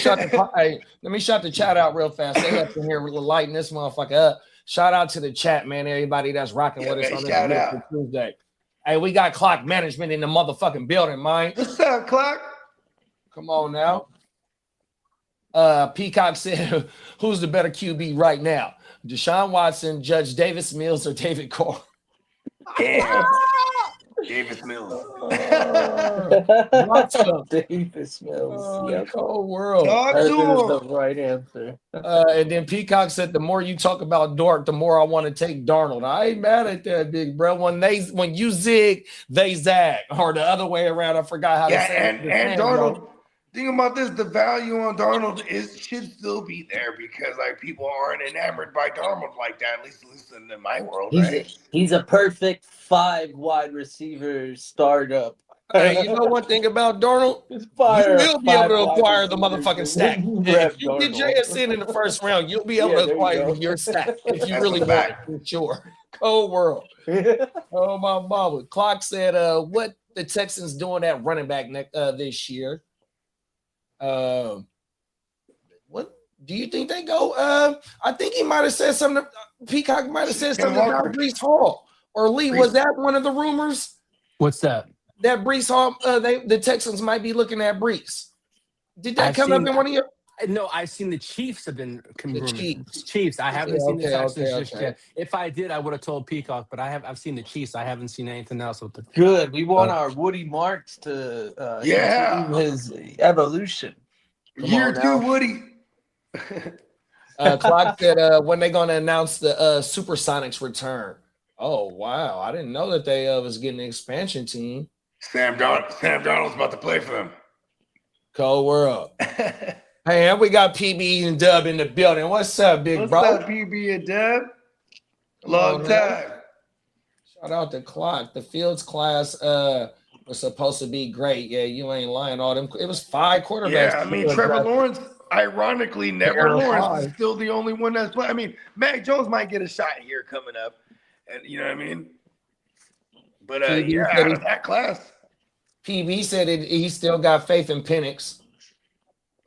shout the chat out real fast. They up in here lighting this motherfucker up. Shout out to the chat, man. Everybody that's rocking with us on this Tuesday. Hey, we got clock management in the motherfucking building, man. What's up, clock? Come on now. Peacock said, who's the better QB right now? Deshaun Watson, Judge Davis Mills, or David Carr? Yeah. Davis Mills. Davis Mills. Yep. Cold world. Talk That is to the him. right answer. And then Peacock said, "The more you talk about Dort, the more I want to take Darnold." I ain't mad at that, big bro. When you zig, they zag, or the other way around. I forgot how to say it. And Darnold. Think about this: the value on Darnold should still be there because like people aren't enamored by Darnold like that. At least in my world, right? He's a perfect 5 wide receiver startup. Hey, you know one thing about Darnold? You will be able to acquire the motherfucking stack. If you get JSN in the first round, you'll be able to acquire your stack if you really want it, for sure. Cold world. Oh, my mama. Clock said, what the Texans doing at running back this year? What do you think they go? I think he might have said something. Peacock might have said something about Breece Hall. Or Lee, was that one of the rumors? What's that? That Breece Hall, the Texans might be looking at Breece. Did that come up in one of your? No, I've seen the Chiefs have been Chiefs. I haven't seen the Texans just yet. If I did, I would have told Peacock, but I've seen the Chiefs. I haven't seen anything else with the Good. We want our Woody Marks to continue his evolution. Year 2 Woody. Clock said when they going to announce the Supersonics return. Oh wow, I didn't know that they was getting an expansion team. Sam Darnold's about to play for them. Cold world. Hey, and we got PB and Dub in the building. What's up, big bro? What's up, PB and Dub? Long time. Shout out to Clock. The Fields class was supposed to be great. Yeah, you ain't lying. All them. It was 5 quarterbacks. Yeah, I mean, Trevor Lawrence, ironically, Lawrence is still the only one that's playing. I mean, Mac Jones might get a shot here coming up. And you know what I mean? But out of that class. PB said he still got faith in Penix.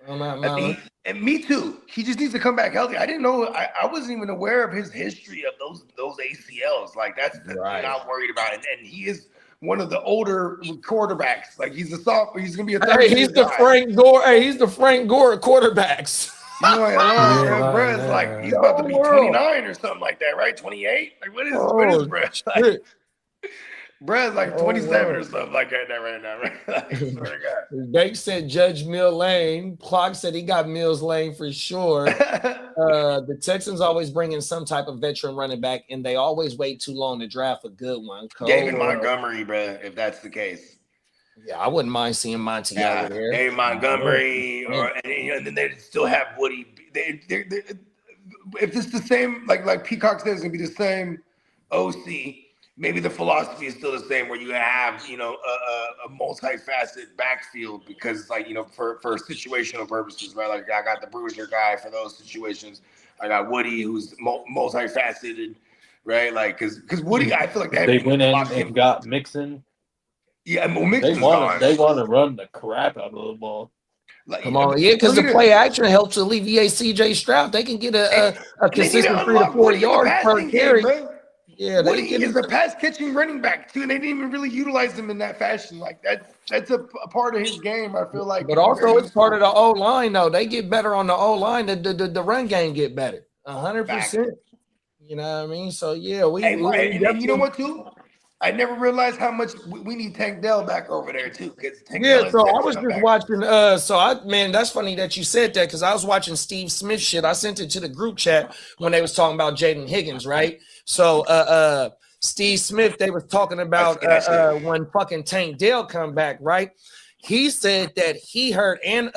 And me too. He just needs to come back healthy. I didn't know. I wasn't even aware of his history of those ACLs. Like that's the thing I'm worried about. And he is one of the older quarterbacks. Like he's a sophomore. He's gonna be a third. Hey, he's the Frank Gore. Hey, he's the Frank Gore of quarterbacks. You know, Brad's like he's about to be 29 or something like that, right? 28. Like what is Brad? Like, Brad's like 27 or something like that right now, right? Like, swear to God. Bake said Judge Mill Lane. Clock said he got Mills Lane for sure. The Texans always bring in some type of veteran running back, and they always wait too long to draft a good one. David Montgomery, bro, if that's the case. Yeah, I wouldn't mind seeing Monty over there. David Montgomery, and then they still have Woody. If it's the same, like Peacock says, it's gonna be the same OC. Maybe the philosophy is still the same, where you have a multifaceted backfield because it's like for situational purposes, right? Like I got the bruiser guy for those situations. I got Woody, who's multifaceted, right? Like because Woody, I feel like they went in and got Mixon. Yeah, well, Mixon's they want to run the crap out of the ball. Like, come on, because the play action helps alleviate CJ Stroud. They can get a consistent 3 to 4 yards per carry. Yeah, Woody is a pass catching running back too, and they didn't even really utilize him in that fashion. Like that's a part of his game. I feel like, but also it's part of the O line though. They get better on the O line. The run game get better. 100%. You know what I mean? So yeah, and you know what too? I never realized how much we need Tank Dell back over there too. So I was just watching. Man, that's funny that you said that because I was watching Steve Smith shit. I sent it to the group chat when they was talking about Jaden Higgins, right? So Steve Smith, they were talking about when fucking Tank Dell come back, right? He said that he heard, and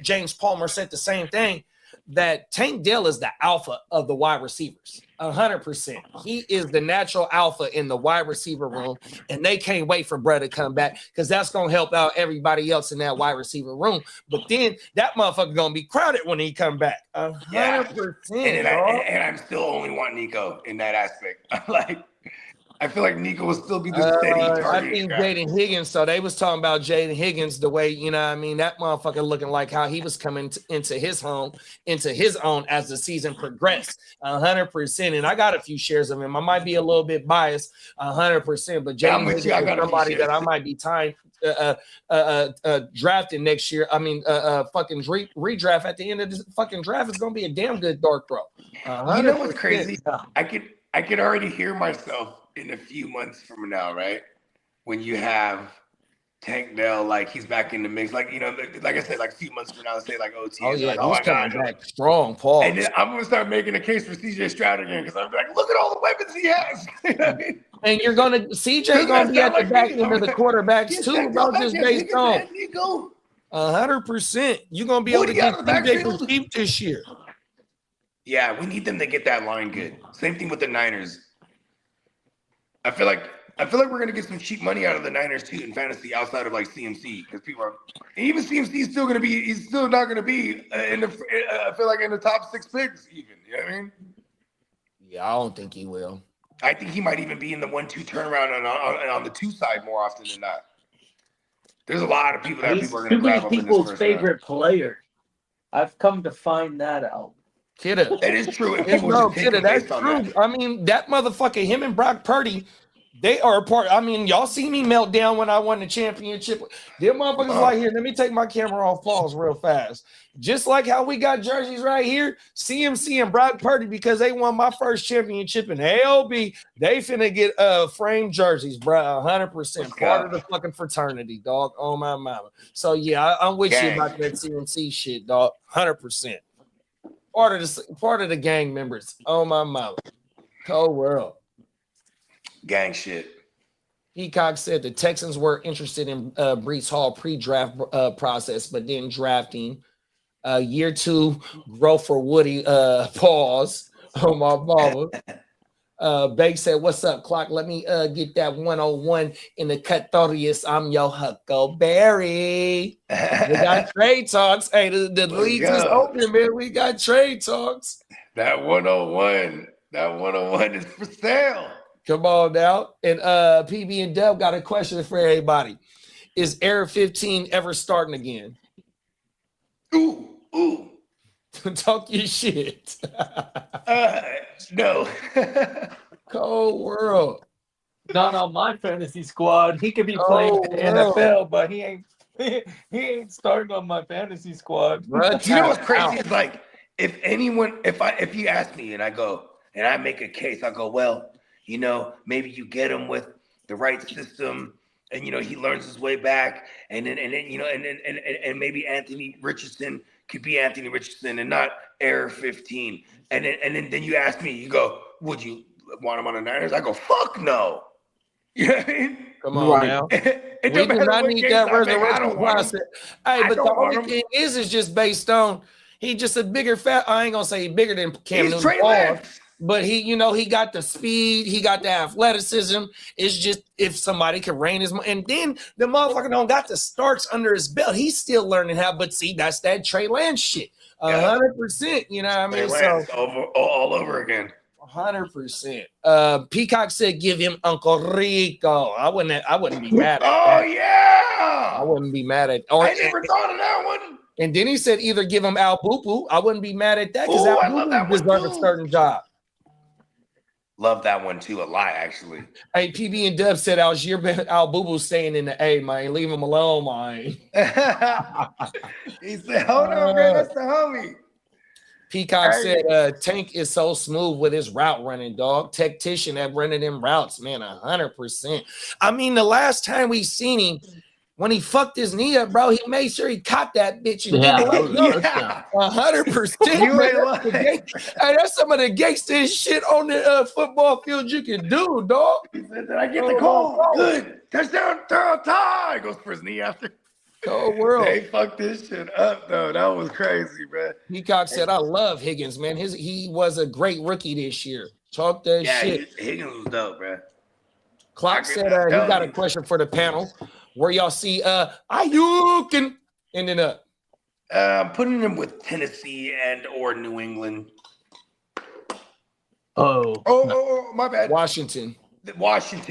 James Palmer said the same thing, that Tank Dell is the alpha of the wide receivers. 100%. He is the natural alpha in the wide receiver room, and they can't wait for Brett to come back because that's going to help out everybody else in that wide receiver room. But then that motherfucker going to be crowded when he come back. 100%. And I'm still only want Nico in that aspect. I feel like Nico will still be the steady target. I think Jaden Higgins. So they was talking about Jaden Higgins the way, that motherfucker looking like how he was coming into his own as the season progressed. 100%. And I got a few shares of him. I might be a little bit biased, 100%. But Jaden Higgins is somebody that I might be tying drafting next year. I mean, fucking redraft at the end of this fucking draft is gonna be a damn good dark throw. You know what's crazy? I could already hear myself in a few months from now, right? When you have Tank Dell, like he's back in the mix, like like I said, like a few months from now, let's say like OT. Oh yeah, like, he's my coming God. back strong, Paul. And then I'm gonna start making a case for CJ Stroud again because I'm like, look at all the weapons he has. You know what I mean? And you're gonna CJ gonna be at the back end of the quarterbacks too, bro. Just based on 100%. You're gonna be able to get CJ for cheap this year. Yeah, we need them to get that line good. Same thing with the Niners. I feel like we're gonna get some cheap money out of the Niners too in fantasy outside of like CMC because people are, and even CMC is still gonna be. He's still not gonna be in the. I feel like in the top 6 picks even. You know what I mean? Yeah, I don't think he will. I think he might even be in the 1-2 turnaround on the 2 side more often than not. There's a lot of people that He's people are gonna too grab many up in this people's first favorite player. I've come to find that out. Kidda. That is true. And Hey, people bro, just take him that's based on true. that. I mean, that motherfucker, him and Brock Purdy, they are a part. I mean, y'all see me melt down when I won the championship. Them motherfuckers like, here, let me take my camera off pause real fast. Just like how we got jerseys right here, CMC and Brock Purdy, because they won my first championship in ALB, they finna get framed jerseys, bro. 100%. Part of the fucking fraternity, dog. Oh my mama. So yeah, I'm with you about that CMC shit, dog. 100%. Part of the gang members. Oh my mama. Cold world. Gang shit. Peacock said the Texans were interested in Brees Hall pre-draft process, but then drafting. Year 2 growth for Woody. Pause. Oh my mama. Bake said, "What's up, Clock? Let me get that 101 in the Catorius. I'm your Huckleberry." We got trade talks. Hey, the league is open, man. We got trade talks. That 101 is for sale. Come on now. And PB and Dub got a question for everybody. Is Air 15 ever starting again? Ooh. Talk your shit. No. Cold world. Not on my fantasy squad. He could be playing in the NFL, but he ain't starting on my fantasy squad. You know what's crazy is like if you ask me and I go and I make a case, I go, well, maybe you get him with the right system and he learns his way back and then maybe Anthony Richardson could be Anthony Richardson and not Air 15. And then you ask me, you go, would you want him on the Niners? I go, fuck no. You know what I mean? Come on now. We do not need that resurrection process. Hey, but the only thing is just based on he just a bigger fat. I ain't gonna say he's bigger than Cam Newton, but he got the speed, he got the athleticism. It's just if somebody can rein his, and then the motherfucker don't got the starts under his belt. He's still learning how. But see, that's that Trey Lance shit. 100%. You know what I mean? So all over again. 100%. Peacock said, "Give him Uncle Rico." I wouldn't be mad at that. Yeah. I wouldn't be mad at. I never thought of that one. And then he said, either give him Al Bupu. I wouldn't be mad at that because Al Bupu deserves a certain job. Love that one too a lot, actually. Hey, PB and Dub said Al Bubu staying in the A, man. Leave him alone, man. He said, "Hold on, man. That's the homie." Peacock said, Tank is so smooth with his route running, dog. Tactician at running them routes, man, 100%. I mean, the last time we seen him, when he fucked his knee up, bro, he made sure he caught that bitch. And 100%. Hey, that's some of the gangsta shit on the football field you can do, dog. He said, "Did I get the call? Good. Touchdown, throw tie." Goes for his knee after. Cold world. They fucked this shit up, though. That was crazy, bro. Peacock said, "I love Higgins, man. He was a great rookie this year. Talk that shit." Higgins was dope, bro. Clock said he got a question for the panel. Where y'all see Ayuk ending up? I'm putting him with Tennessee and or New England. Oh, my bad. Washington,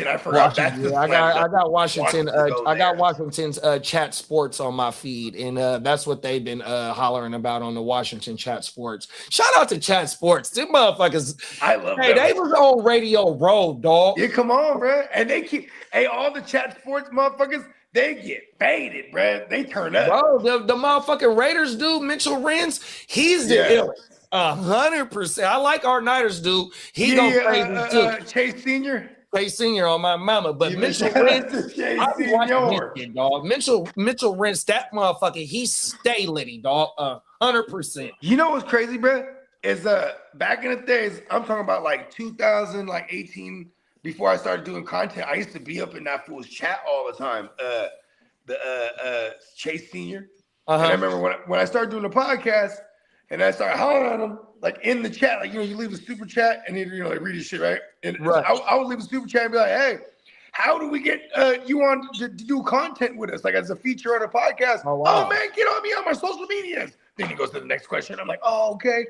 I forgot. That's the I got Washington. I got Washington's chat sports on my feed, and that's what they've been hollering about on the Washington chat sports. Shout out to chat sports. Them motherfuckers. I love them. Hey, they was on Radio Row, dog. Yeah, come on, bro. And they keep. Hey, all the chat sports motherfuckers, they get faded, bro. They turn up. Bro, the motherfucking Raiders dude, Mitchell Renz, he's the illest. 100%. I like our Niners dude. He goes crazy too. Chase Senior. Chase Senior on my mama, but Mitchell Rentz, I be watching this shit, dog. Mitchell Rentz, that motherfucker, he stay litty, dog, 100%. You know what's crazy, bro? Is back in the days, I'm talking about like 2018, before I started doing content, I used to be up in that fool's chat all the time. The Chase Senior. And I remember when I started doing the podcast and I started hollering at him, like in the chat, like, you leave a super chat and like read his shit, right? And I would leave a super chat and be like, hey, how do we get you on to do content with us? Like as a feature on a podcast. Oh, wow. Oh man, get on me on my social medias. Then he goes to the next question. I'm like, oh, okay.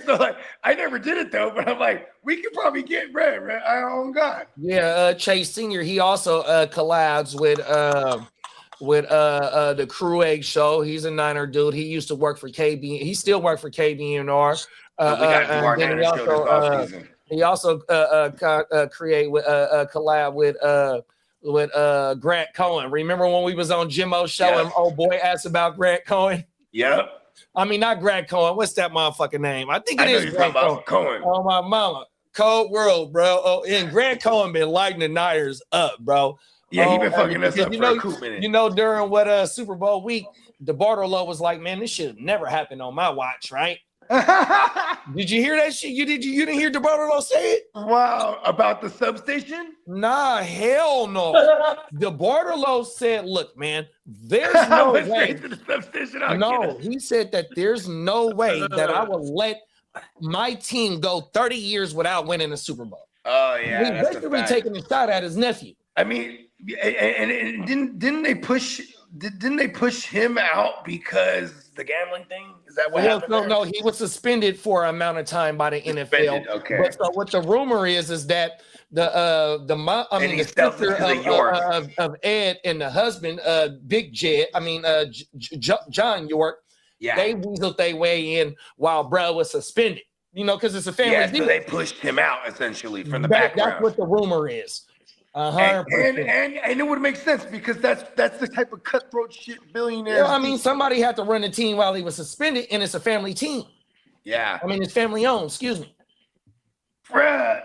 So like, I never did it though, but I'm like, we could probably get bread, right? Oh God. Yeah, Chase Senior, he also collabs with the Crew Egg Show. He's a Niner dude. He used to work for KB. He still works for KBNR. We got to do our Niner show this offseason. He also collab with Grant Cohen. Remember when we was on Jimmo's show and old boy asked about Grant Cohen? Yep. I mean, not Grant Cohen. What's that motherfucking name? I think it is Grant Cohen. Oh, my mama. Cold world, bro. Oh, and Grant Cohen been lighting the Niners up, bro. Yeah, he been fucking us up for a cool minute. During what Super Bowl week, DeBartolo was like, man, this shit never happened on my watch, right? Did you hear that shit? You didn't hear DeBartolo say it? Wow, about the substation? Nah, hell no. DeBartolo said, look, man, there's no way. To the substation, he said that there's no way that I will let my team go 30 years without winning a Super Bowl. Oh, yeah. He's basically taking a shot at his nephew. I mean, and didn't they push him out because the gambling thing? Is that what happened? No, he was suspended for an amount of time by the NFL. Okay. But so what the rumor is that the sister of Ed and the husband, Big Jed, John York, they weaseled their way in while bro was suspended. Because it's a family deal. So they pushed him out essentially from the background. That's what the rumor is. 100%. And it would make sense because that's the type of cutthroat shit billionaires. Yeah, I mean, somebody had to run the team while he was suspended, and it's a family team. Yeah. I mean, it's family owned. Excuse me. Bruh.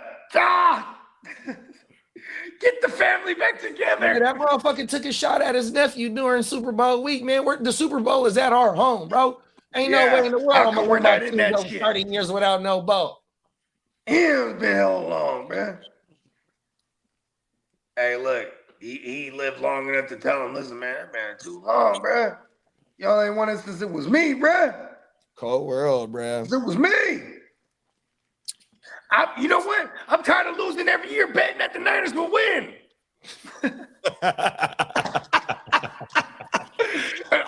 Get the family back together. Yeah, that motherfucker took a shot at his nephew during Super Bowl week, man. The Super Bowl is at our home, bro. Ain't no way in the world I'm gonna we're not in that go shit. 30 years without no bowl. It's been hell long, man. Hey, look, he lived long enough to tell him, listen, man, that man too long, bro. Y'all ain't want it since it was me, bro. Cold world, bro. It was me. You know what? I'm tired of losing every year betting that the Niners will win.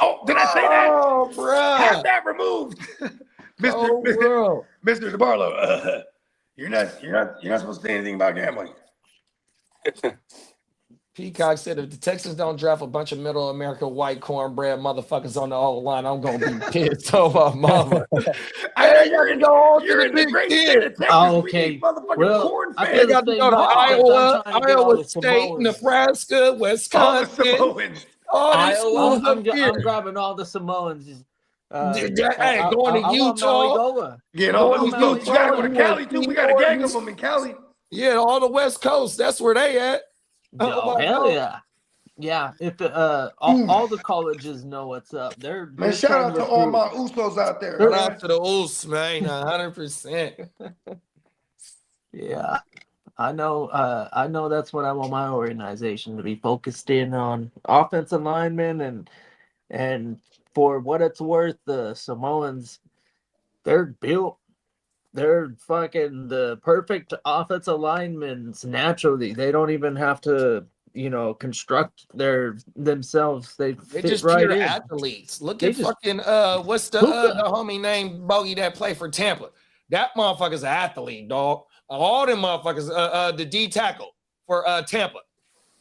Oh, did I say that? Oh, bro. Have that removed. Mr. DeBarlo, you're not supposed to say anything about gambling. Peacock said if the Texans don't draft a bunch of middle America white cornbread motherfuckers on the O line, I'm gonna be pissed off, mama. I know you're in the great state of Texas. Okay. Well, I got to go to Iowa State, Nebraska, Wisconsin. Iowa. I'm grabbing all the Samoans. Going to Utah. Get all those dudes. You gotta go to Cali too. We got a gang of them in Cali. Yeah, all the West Coast. That's where they at. Oh, hell yeah. Yeah, if all the colleges know what's up. They're shout out to all my Usos out there. Shout out to the Us, man, 100%. Yeah, I know that's what I want my organization to be focused in on, offensive linemen, and for what it's worth, the Samoans, they're built. They're fucking the perfect offensive linemen naturally. They don't even have to, construct themselves. They fit just right pure in. Athletes. Look at fucking what's the homie named Bogey that played for Tampa? That motherfucker's an athlete, dog. All them motherfuckers. The D tackle for Tampa.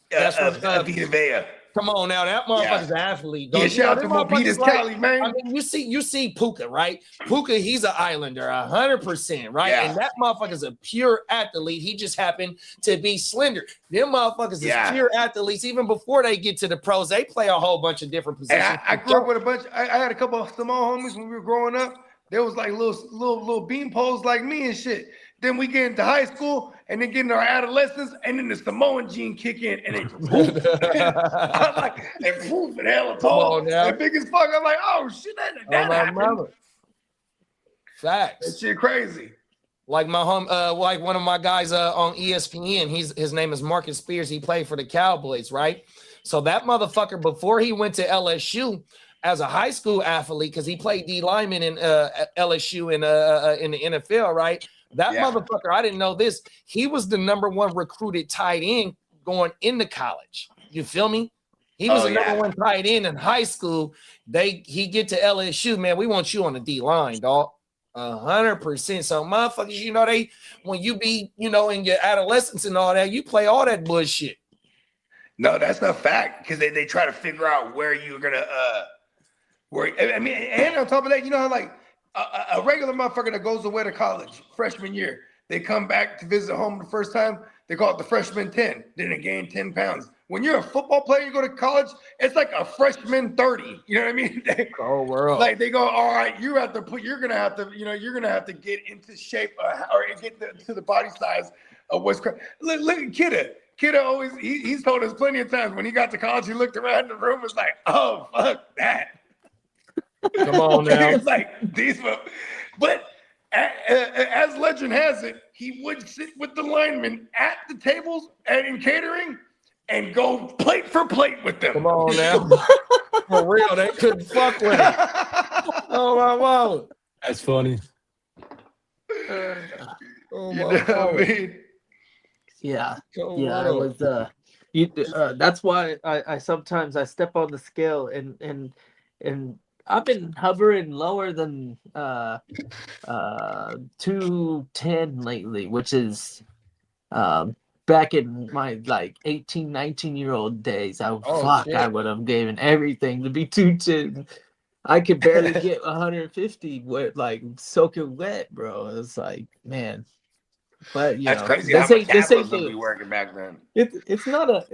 That's Vita Vea. Come on now, that motherfucker's an athlete. Dog. Yeah, shout out to Mobitas Cali, man. I mean, you see Puka, right? Puka, he's an Islander, 100%, right? Yeah. And that motherfucker's a pure athlete. He just happened to be slender. Them motherfuckers is pure athletes. Even before they get to the pros, they play a whole bunch of different positions. Hey, I grew up with a bunch. I had a couple of small homies when we were growing up. There was like little bean poles like me and shit. Then we get into high school, and then get into our adolescence, and then the Samoan gene kick in, and then poof. I'm like, and poof, and hella tall, and big as fuck. I'm like, oh shit, that happened. Facts. That shit crazy. Like my like one of my guys on ESPN, his name is Marcus Spears. He played for the Cowboys, right? So that motherfucker, before he went to LSU as a high school athlete, because he played D lineman in LSU in the NFL, right? That motherfucker, I didn't know this. He was the #1 recruited tight end going into college. You feel me? He was the #1 tight end in high school. He get to LSU, man. We want you on the D line, dog. 100%. So motherfuckers, you know, when you be, you know, in your adolescence and all that, you play all that bullshit. No, that's a fact, because they try to figure out where you're gonna and on top of that, you know how like a regular motherfucker that goes away to college freshman year, they come back to visit home the first time, they call it the freshman 10, then they gain 10 pounds. When you're a football player, you go to college, it's like a freshman 30. You know what I mean? World. Like they go, all right, you're gonna have to get into shape or get to the body size of what's crazy. Look at Kidda. Kidda always he's told us plenty of times when he got to college, he looked around the room, was like, oh fuck that. Come on now. It's like these, but as legend has it, he would sit with the linemen at the tables and in catering and go plate for plate with them. Come on now. For real, they couldn't fuck with him. Oh my God. That's funny. Oh You my know God. what I mean? Yeah, Come yeah, it on. was. That's why I sometimes I step on the scale and I've been hovering lower than 210 lately, which is back in my like 18, 19-year-old days. I would have given everything to be 210. I could barely get 150 with like soaking wet, bro. It's like, man. But That's crazy how much metabolism we working back then. It's not a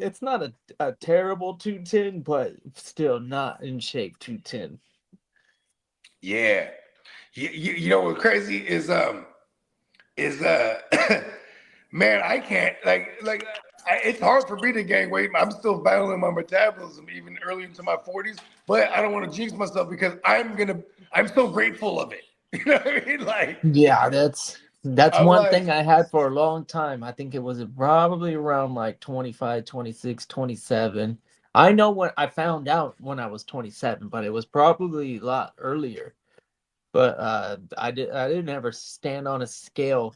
terrible 210, but still not in shape 210. Yeah, you know what crazy is man, I can't it's hard for me to gain weight. I'm still battling my metabolism even early into my 40s, but I don't want to jinx myself because I'm so grateful of it. You know what I mean? Like, yeah, that's I'm one like, thing I had for a long time. I think it was probably around like 25, 26, 27. I know what I found out when I was 27, but it was probably a lot earlier. But I didn't ever stand on a scale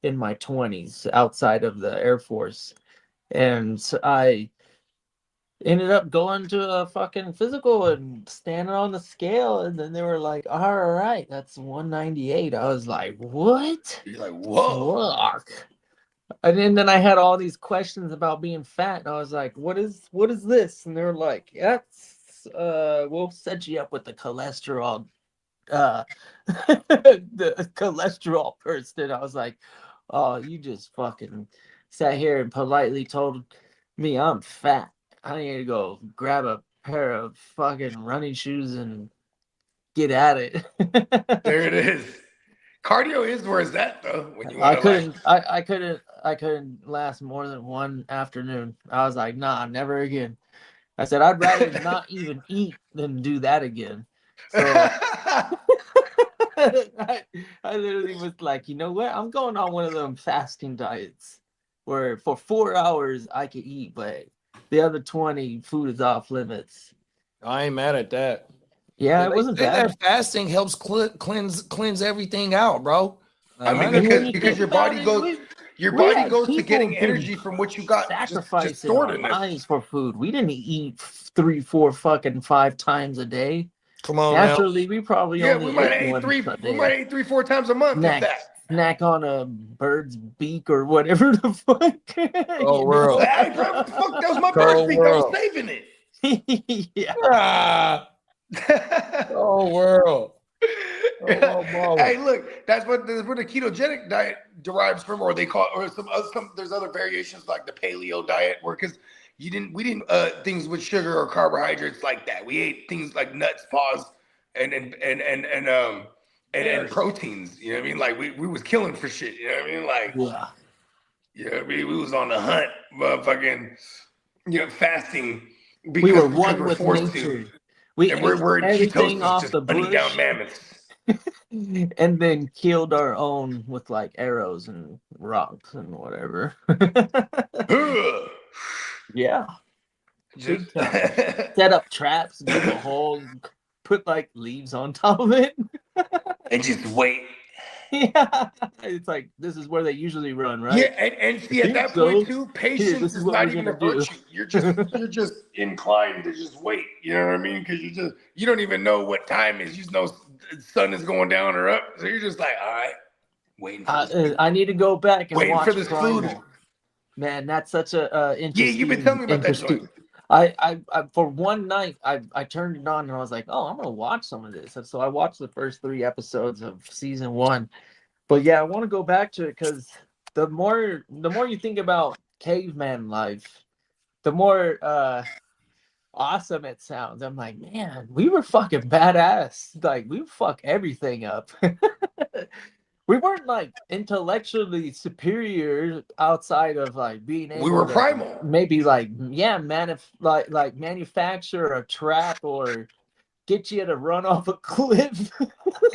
in my 20s outside of the Air Force. And so I ended up going to a fucking physical and standing on the scale, and then they were like, all right, that's 198. I was like, what? you're like, whoa. Fuck. And then I had all these questions about being fat, and I was like, what is this? And they were like, that's we'll set you up with the cholesterol the cholesterol person. I was like, oh, you just fucking sat here and politely told me I'm fat. I need to go grab a pair of fucking running shoes and get at it. There it is. Cardio is where it's at though. When you I couldn't last more than one afternoon. I was like, nah, never again. I said I'd rather not even eat than do that again. So I literally was like, you know what? I'm going on one of them fasting diets where for 4 hours I could eat, but the other 20 food is off limits. I ain't mad at that. Yeah, it wasn't bad. That fasting helps cleanse everything out, bro. I mean, because your body goes to getting energy from what you got just stored in there. For food. We didn't eat 3, 4, fucking 5 times a day. Come on, naturally, we probably only we might eat 3, 4 times a month. Snack on a bird's beak or whatever the fuck. Oh, world. Hey, bro, what the fuck? That was my bird's beak. I was saving it. Yeah. Oh, world. Oh, hey, look, that's where the ketogenic diet derives from, or they call it, or there's other variations like the paleo diet, where because we didn't things with sugar or carbohydrates like that. We ate things like nuts, paws, and and proteins. You know what I mean? Like we was killing for shit. You know what I mean? Like you know what I mean? We was on the hunt, motherfucking, fasting We were because one we're with forced nature. to. We And ate we're in everything ketosis, off just the hunting down bush mammoths. and then killed our own with like arrows and rocks and whatever. Yeah. Big Just time. Set up traps, dig a hole, put like leaves on top of it. and just wait. Yeah. It's like this is where they usually run, right? Yeah, and see at think that point so. too, Here, patience this is is what not we're even a gonna do. virtue. You're just inclined to just wait. You know what I mean? Because you don't even know what time is. You just know the sun is going down or up. So you're just like, all right, waiting for this. I need to go back and Waiting watch for this Primal. food. Man, that's such a Yeah, you've been telling me about that joint. I for one night I turned it on and I was like, oh, I'm gonna watch some of this. And so I watched the first 3 episodes of season 1. But yeah, I want to go back to it because the more you think about caveman life, the more awesome it sounds. I'm like, man, we were fucking badass. Like we fuck everything up. We weren't like intellectually superior outside of like being able We were to primal. maybe like like manufacture a trap or get you to run off a cliff.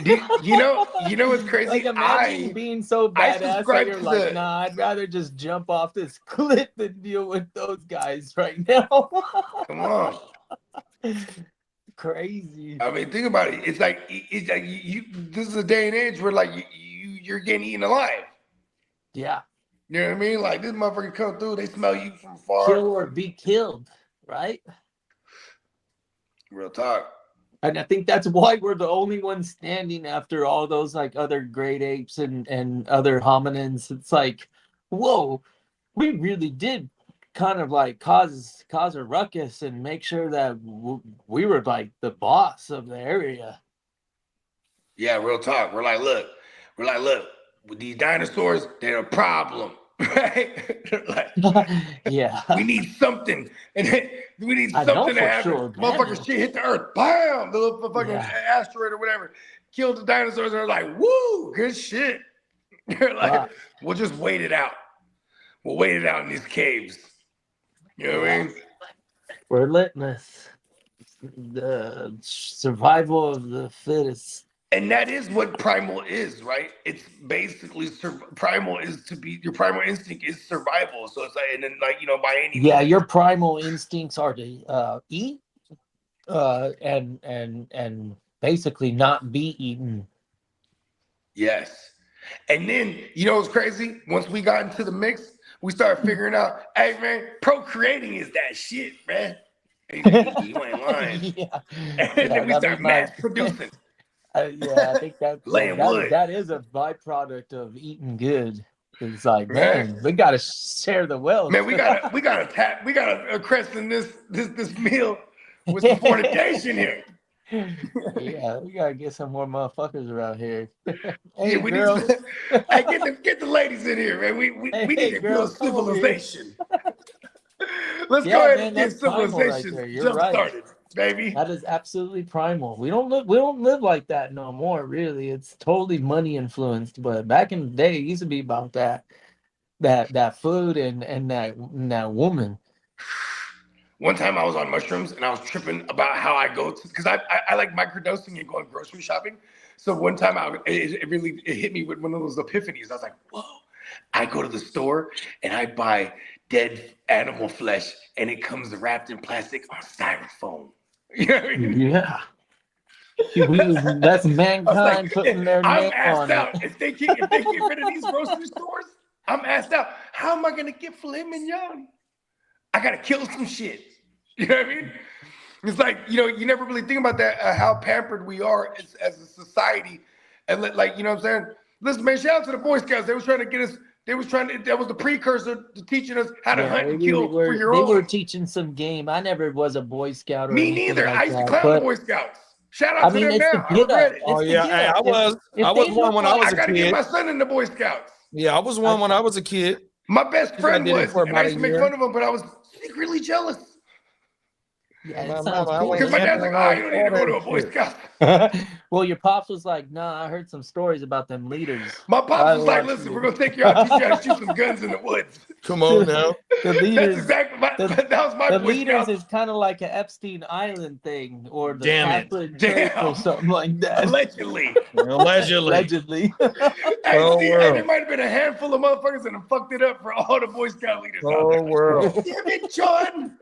You know what's crazy? Like imagine being so I badass that subscribe you're to like, the- nah, I'd rather just jump off this cliff than deal with those guys right now. Come on. Crazy. I mean, think about it. It's like you. This is a day and age where like you're getting eaten alive. Yeah. You know what I mean? Like this motherfucker come through, they smell you from far. Kill or be killed, right? Real talk. And I think that's why we're the only ones standing after all those like other great apes and other hominins. It's like, whoa, we really did kind of like cause a ruckus and make sure that we were like the boss of the area. Yeah, real talk. We're like, look, with these dinosaurs, they're a problem, right? Like, Yeah. we need something, and we need I know something to for happen. sure, Motherfucker, man. shit hit the earth, bam! The little fucking asteroid or whatever killed the dinosaurs. And they're like, woo, good shit. You're like, we'll just wait it out. We'll wait it out in these caves. You know what I mean? Relentless. The survival of the fittest. And that is what primal is, right? It's basically primal is to be your primal instinct is survival. So it's like, and then like by any means. Your primal instincts are to eat, and basically not be eaten. Yes, and then what's crazy? Once we got into the mix, we started figuring out, hey man, procreating is that shit, man. You ain't lying. Yeah. And then we start mass producing. I think that is a byproduct of eating good. It's like, man, we gotta share the wealth. Man, we gotta crescent this meal with some fornication here. Yeah, we gotta get some more motherfuckers around here. Hey, we girls. Get the ladies in here, man. We need to build civilization. Let's go ahead and get civilization jump started, baby. That is absolutely primal. We don't live like that no more, really. It's totally money influenced. But back in the day, it used to be about that food and that woman. One time I was on mushrooms and I was tripping about how I go because I like microdosing and going grocery shopping. So one time it hit me with one of those epiphanies. I was like, whoa, I go to the store and I buy dead animal flesh and it comes wrapped in plastic on styrofoam. You know what I mean? Yeah. That's mankind putting their name on out. it. If they get rid of these grocery stores, I'm asked out. How am I gonna get filet mignon? I gotta kill some shit. You know what I mean? It's like you never really think about that how pampered we are as a society, and like what I'm saying. Listen, man, shout out to the Boy Scouts. They was trying to get us. That was the precursor to teaching us how to hunt and kill for your own. They were teaching some game. I never was a Boy Scout. Me neither. I used to clown the Boy Scouts. Shout out to them now. I regret it. Oh yeah, I was one when I was a kid. I gotta get my son in the Boy Scouts. Yeah, I was one when I was a kid. My best friend was, and I used to make fun of him, but I was secretly jealous. Yeah, My it sounds mama, I cool. went Because my dad's like, camping oh, on you don't need to go to a water Boy and Scout. Well, your pops was like, "Nah, I heard some stories about them leaders." My pops I was like, watched listen, it. we're going to take you out, teach you how to shoot some guns in the woods. Come on now. The That's leaders, exactly the, that was my the Boy leaders Scouts. is kind of like an Epstein Island thing, or the Damn it. Catholic Church, or Damn. something like that. Allegedly. Allegedly. Allegedly. Hey, Whole see, and world. there might have been a handful of motherfuckers that have fucked it up for all the Boy Scout leaders out Whole there. world. Damn it, John.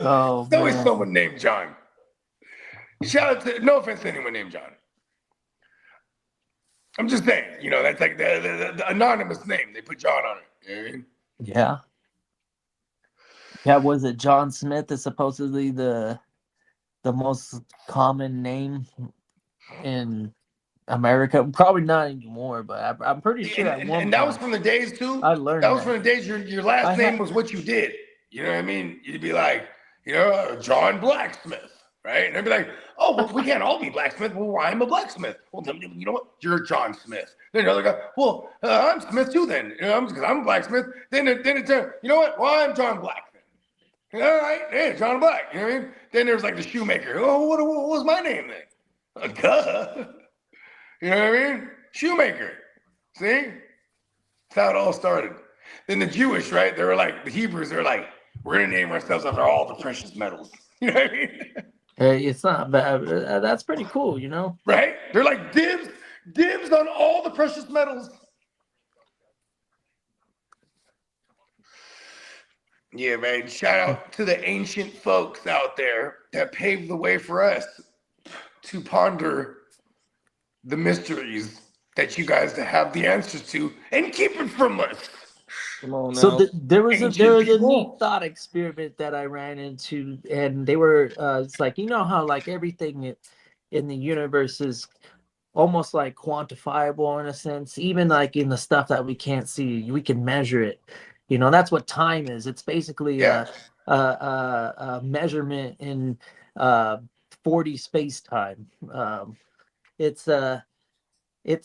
Oh There's always man. someone named John. Shout out to, no offense to anyone named John. I'm just saying, you know, that's like the anonymous name. They put John on it. You know what I mean? Yeah. Yeah, was it John Smith is supposedly the most common name in America? Probably not anymore, but I'm pretty sure at one And that was point from the days too. I learned That was that. from the days your last name was what you did. You know what I mean? You'd be like, you know, John Blacksmith, right? And they'd be like, oh, well, we can't all be blacksmith. Well, I'm a blacksmith. Well, then, you know what? You're John Smith. Then the other guy, well, I'm Smith too. Then you know, because I'm a blacksmith. Then it's you know what? Well, I'm John Black. Then all right, yeah, John Black. You know what I mean? Then there's like the shoemaker. Oh, what was my name then? Duh. You know what I mean? Shoemaker. See? That's how it all started. Then the Jewish, right? They were like, the Hebrews, they're like, we're going to name ourselves after all the precious metals. You know what I mean? It's not bad. That's pretty cool, you know? Right? They're like, dibs on all the precious metals. Yeah, man. Shout out to the ancient folks out there that paved the way for us to ponder the mysteries that you guys have the answers to and keep it from us. Come on now. So there was a Ancient neat people. thought experiment that I ran into, and they were it's like, you know how like everything in the universe is almost like quantifiable in a sense, even like in the stuff that we can't see, we can measure it. You know, that's what time is. It's basically Yeah. a measurement in 40 space time. It's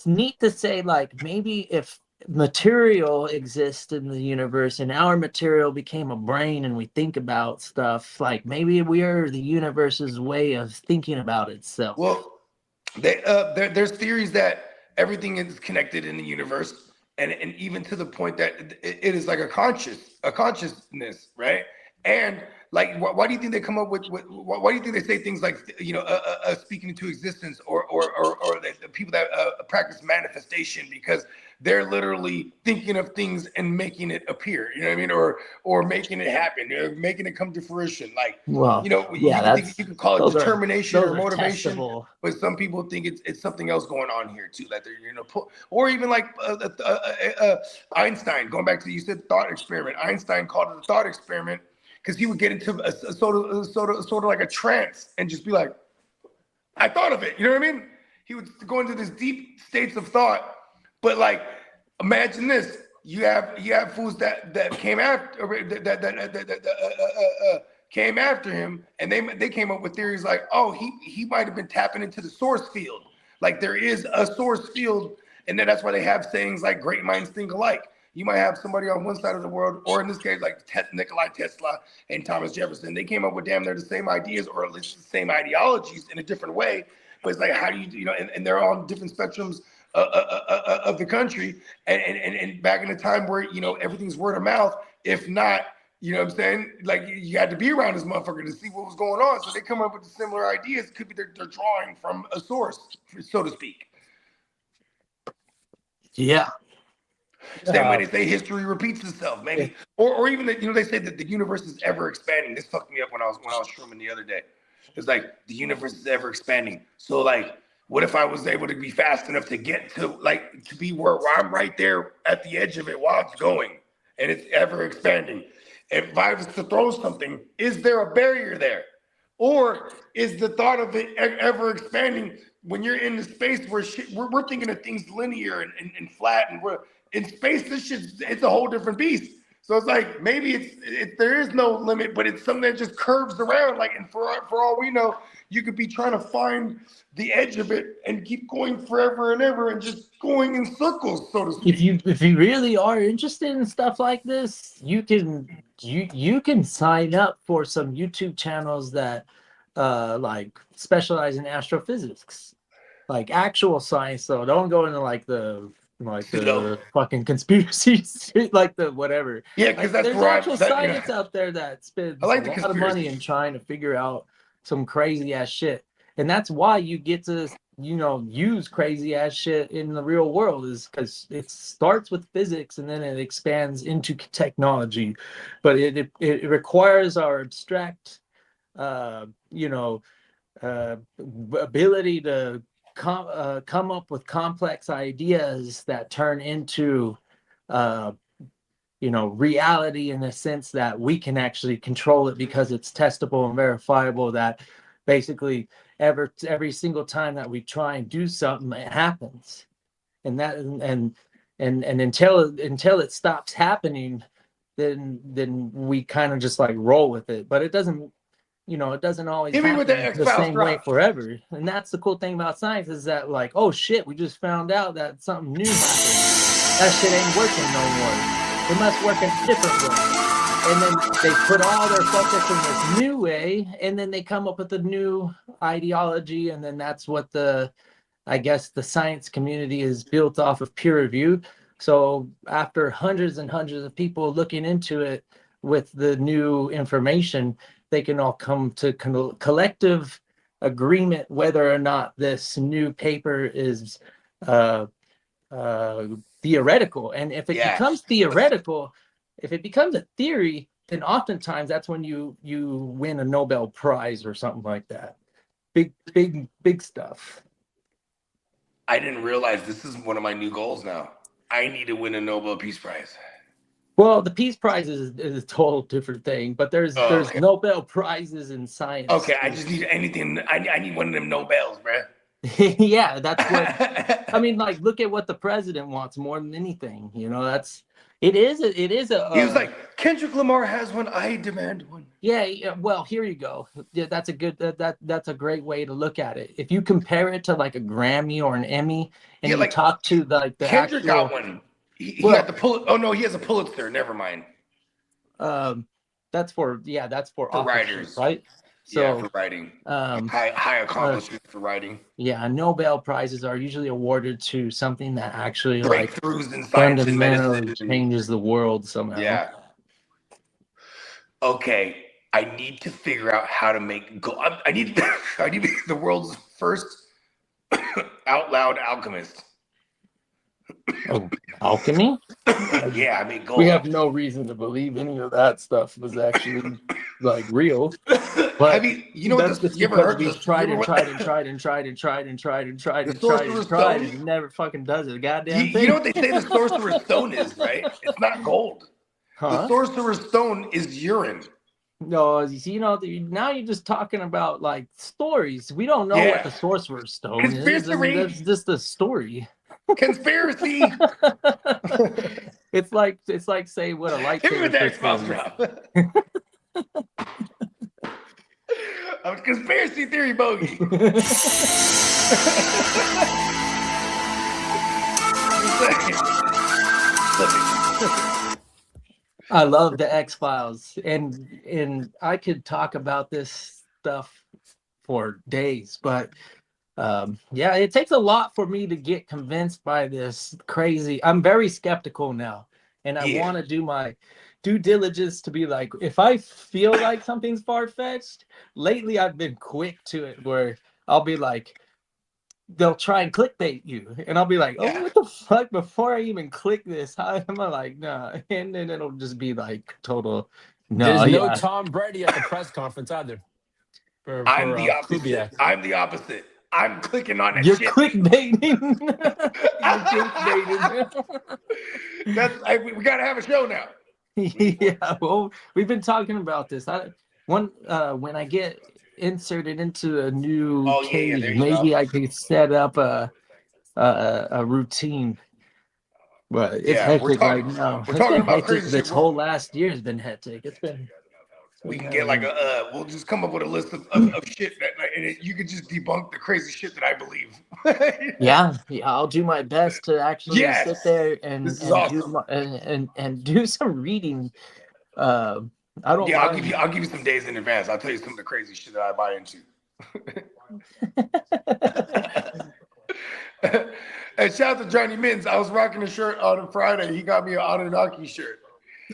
neat to say, like, maybe if material exists in the universe and our material became a brain and we think about stuff, like maybe we are the universe's way of thinking about itself. Well, there's theories that everything is connected in the universe, and even to the point that it is like a consciousness, right? And like, why do you think they come up with why do you think they say things like, you know, speaking into existence, or the people that practice manifestation, because they're literally thinking of things and making it appear, you know what I mean, or making it happen, you know, making it come to fruition. Like, Well, you know, yeah, you could call it determination or motivation, testable. but some people think it's something else going on here too, that they're, you know, or even like Einstein, going back to, you said thought experiment. Einstein called it a thought experiment because he would get into a sort of like a trance and just be like, I thought of it. You know what I mean? He would go into this deep states of thought. But like, imagine this: you have fools that came after came after him, and they came up with theories like, oh, he might have been tapping into the source field. Like, there is a source field, and then that's why they have sayings like "great minds think alike." You might have somebody on one side of the world, or in this case, like Nikola Tesla and Thomas Jefferson. They came up with damn near the same ideas, or at least the same ideologies in a different way. But it's like, how do you know? And they're all on different spectrums of the country, and back in the time where, you know, everything's word of mouth. If not, you know what I'm saying, like, you had to be around this motherfucker to see what was going on. So they come up with similar ideas. Could be they're drawing from a source, so to speak. Yeah. Same way they say history repeats itself, maybe, or even that, you know, they say that the universe is ever expanding. This fucked me up when I was shrooming the other day. It's like the universe is ever expanding. So like, what if I was able to be fast enough to get to, like, to be where I'm right there at the edge of it while it's going, and it's ever expanding. If I was to throw something, is there a barrier there? Or is the thought of it ever expanding when you're in the space where we're thinking of things linear and flat, and we're in space, this shit's, it's a whole different beast. So it's like, maybe there is no limit, but it's something that just curves around. Like, and for all we know, you could be trying to find the edge of it and keep going forever and ever and just going in circles, so to speak. If you really are interested in stuff like this, you can you can sign up for some YouTube channels that like specialize in astrophysics, like actual science. So don't go into like the fucking conspiracy like the whatever. Yeah, Like, because that's there's where actual science out there that spends I like a the lot of money conspiracy. in trying to figure out some crazy ass shit. And that's why you get to, use crazy ass shit in the real world, is because it starts with physics and then it expands into technology. But it requires our abstract, uh, you know, ability to come up with complex ideas that turn into reality, in the sense that we can actually control it because it's testable and verifiable, that basically every single time that we try and do something, it happens. And that and until it stops happening, then we kind of just like roll with it. But it doesn't always Hit me with the happen the X-Files same way drop. forever. And that's the cool thing about science, is that like, oh shit, we just found out that something new happened. That shit ain't working no more. It must work a different way. And then they put all their focus in this new way, and then they come up with a new ideology, and then that's what I guess the science community is built off of peer review. So after hundreds and hundreds of people looking into it with the new information, they can all come to collective agreement whether or not this new paper is theoretical. And if it becomes theoretical, if it becomes a theory, then oftentimes that's when you win a Nobel Prize or something like that. Big stuff. I didn't realize this is one of my new goals now. I need to win a Nobel Peace Prize. Well, the Peace Prize is a total different thing, but there's Nobel Prizes in science. Okay, I just need anything. I need one of them Nobels, bruh. Yeah, that's what I mean. Like, look at what the president wants more than anything. It is a. He was like, Kendrick Lamar has one. I demand one. Yeah. Well, here you go. Yeah, that's a good. That's a great way to look at it. If you compare it to like a Grammy or an Emmy, and you talk to the Kendrick got one. He got the Pulitzer. Oh no, he has a Pulitzer. Never mind. That's for writers, right? So, for writing. High accomplishment for writing. Yeah, Nobel Prizes are usually awarded to something that actually breakthroughs in science and medicine changes the world somehow. Yeah. Okay, I need to figure out how to make I need to be the world's first out loud alchemist. Oh, alchemy? Yeah, I mean, gold. We have no reason to believe any of that stuff was actually like real. But I mean, you ever heard we've tried and it never fucking does it. Goddamn thing. You know what they say the Sorcerer's Stone is, right? It's not gold. The Sorcerer's Stone is urine. No, you see, now you're just talking about like stories. We don't know what the Sorcerer's Stone is. I mean, that's just a story. Conspiracy. It's like say what a lightsaber is. A conspiracy theory bogey. I love the X-Files, and I could talk about this stuff for days, but it takes a lot for me to get convinced by this crazy. I'm very skeptical now, and I want to do my due diligence to be like, if I feel like something's far-fetched. Lately I've been quick to it, where I'll be like, they'll try and clickbait you, and I'll be like, oh, what the fuck, before I even click this, how am I like, nah? And then it'll just be like total There's no Tom Brady at the press conference either. I'm the opposite. I'm the opposite. I'm clicking on that You're shit. Clickbaiting. We gotta have a show now. Yeah, well, we've been talking about this. When I get inserted into a new cage, maybe I could set up a routine. But it's hectic right now. We're talking about crazy this whole last year has been hectic. It's been. We can get like we'll just come up with a list of shit and you can just debunk the crazy shit that I believe. yeah, I'll do my best to actually sit there and do some reading I don't Yeah, mind. I'll give you some days in advance. I'll tell you some of the crazy shit that I buy into. And shout out to Johnny Mins. I was rocking a shirt on Friday. He got me an Anunnaki shirt.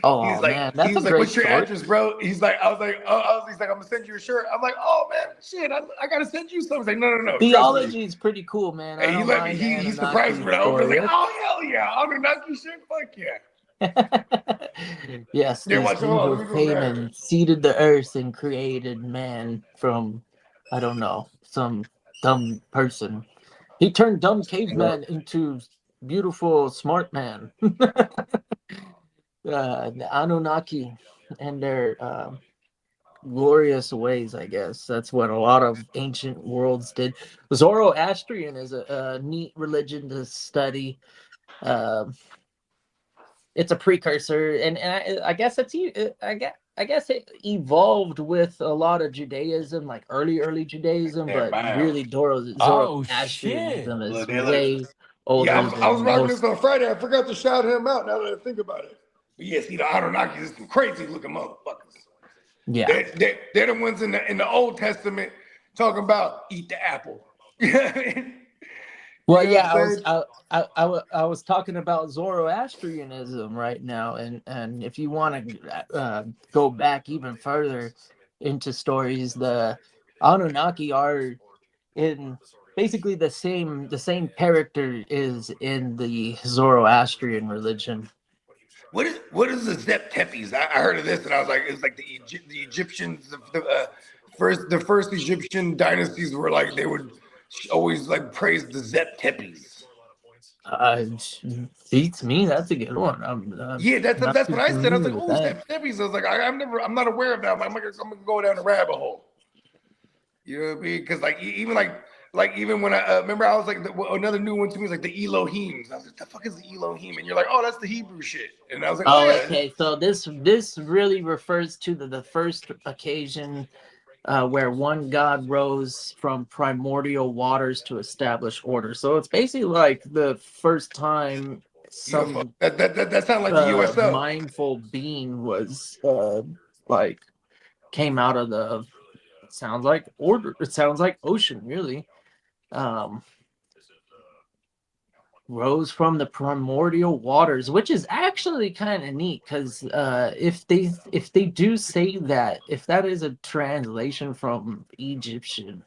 Oh man, that's a great What's your story. address, bro? He's like, he's like, I'm gonna send you a shirt. I'm like, oh man, shit, I gotta send you something. He's like, no, trust me. Theology is pretty cool, man. And I he don't let me. mind the He surprised me Anunnaki when I opened. I was story. like, oh hell yeah, Anunnaki shirt, fuck yeah. Yes, Yeah, these watch. Hold on, angels let me go came grab it. and seeded the earth and created man from, I don't know, some dumb person. He turned dumb caveman into beautiful smart man. The Anunnaki and their glorious ways, I guess. That's what a lot of ancient worlds did. Zoroastrian is a neat religion to study. Um it's a precursor, and I guess I guess it evolved with a lot of Judaism, like early Judaism, There, but bam. really Oh shit! Zoroastrianism is Look, there, look. way Yeah, older I was than rocking this most. on Friday. I forgot to shout him out. Now that I think about it. But yeah, see, the Anunnaki is some crazy looking motherfuckers. Yeah. They're the ones in the Old Testament talking about eat the apple. You know what I mean? Well, You know what yeah, I'm saying? I was talking about Zoroastrianism right now, and if you want to go back even further into stories, the Anunnaki are in basically the same character is in the Zoroastrian religion. What is the Zep Tepes? I heard of this and I was like, it's like the Egyptians, the first Egyptian dynasties were like they would always like praise the Zep Tepes. Uh, Beats me. That's a good one. Yeah, Not that's too what I said. I was like, familiar with oh, that. Zep Tepes. I was like, I'm not aware of that. I'm gonna go down a rabbit hole. You know what I mean? Because even when I remember, I was like another new one to me was like the Elohims. I was like, the fuck is the Elohim? And you're like, oh, that's the Hebrew shit. And I was like, oh Oh, yeah. okay. So this really refers to the first occasion where one god rose from primordial waters to establish order. So it's basically like the first time UFO. some That sounds like the USO. mindful being was like came out of the sounds like order. It sounds like ocean, really. Um, rose from the primordial waters, which is actually kind of neat because if they do say that, if that is a translation from Egyptian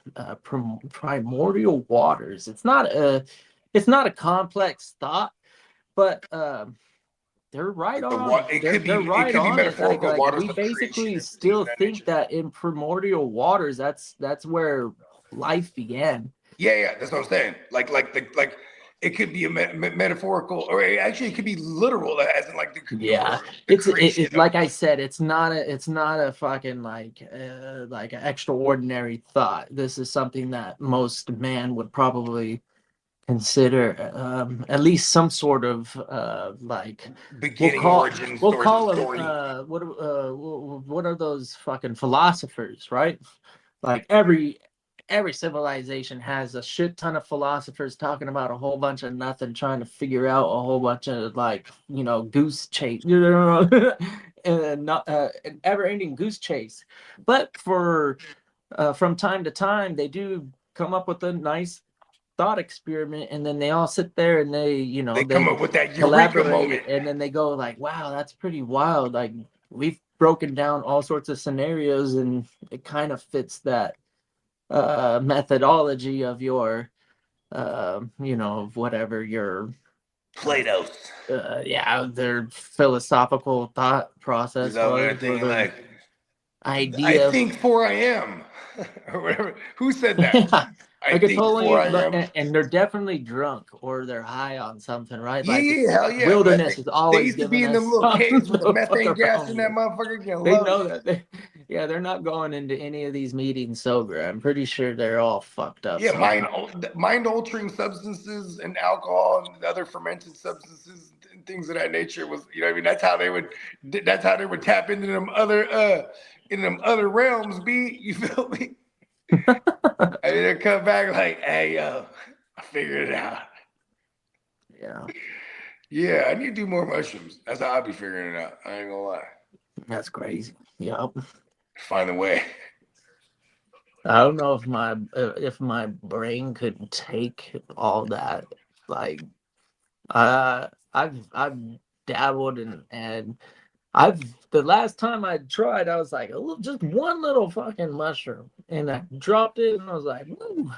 primordial waters, it's not a complex thought, but they're right Like the on. it They're could be they're right on it. Like metaphorical like waters we of creation basically and things still of that think nature. that in primordial waters, that's where life began. Yeah, that's what I'm saying. Like it could be a metaphorical, or it could be literal, as in like Yeah, the it creation of. like I said, it's not a fucking like an extraordinary thought. This is something that most man would probably consider at least some sort of like we'll Beginning, call origin, we'll story, call them story. what are those fucking philosophers, right? Like every civilization has a shit ton of philosophers talking about a whole bunch of nothing, trying to figure out a whole bunch of like goose chase, and not an ever-ending goose chase. But for from time to time, they do come up with a nice thought experiment, and then they all sit there and they They come they up with that eureka collaborate, moment. and then they go like, wow, that's pretty wild. Like we've broken down all sorts of scenarios, and it kind of fits that methodology of your whatever your Plato's. yeah, their philosophical thought You process know what was, I'm or thinking? their Like, I idea. think for I am, or whatever. Who said that? I I could think for totally, I am. and they're definitely drunk or they're high on something, right? Yeah, Like yeah, hell yeah. wilderness is They always used to be giving in them us little something caves with the to fuck methane gas in around that with. motherfucker. Getting They loaded. know that yeah, they're not going into any of these meetings sober. I'm pretty sure they're all fucked up Yeah, somehow. mind altering substances and alcohol and other fermented substances and things of that nature was, you know what I mean? That's how they would tap into them other realms, B. You feel me? I mean, they come back like, hey yo, I figured it out. Yeah. Yeah, I need to do more mushrooms. That's how I'll be figuring it out. I ain't gonna lie. That's crazy. Yep. Find a way. I don't know if my brain could take all that. Like, I've dabbled and I've the last time I tried, I was like just one little fucking mushroom, and I dropped it, and I was like, ooh,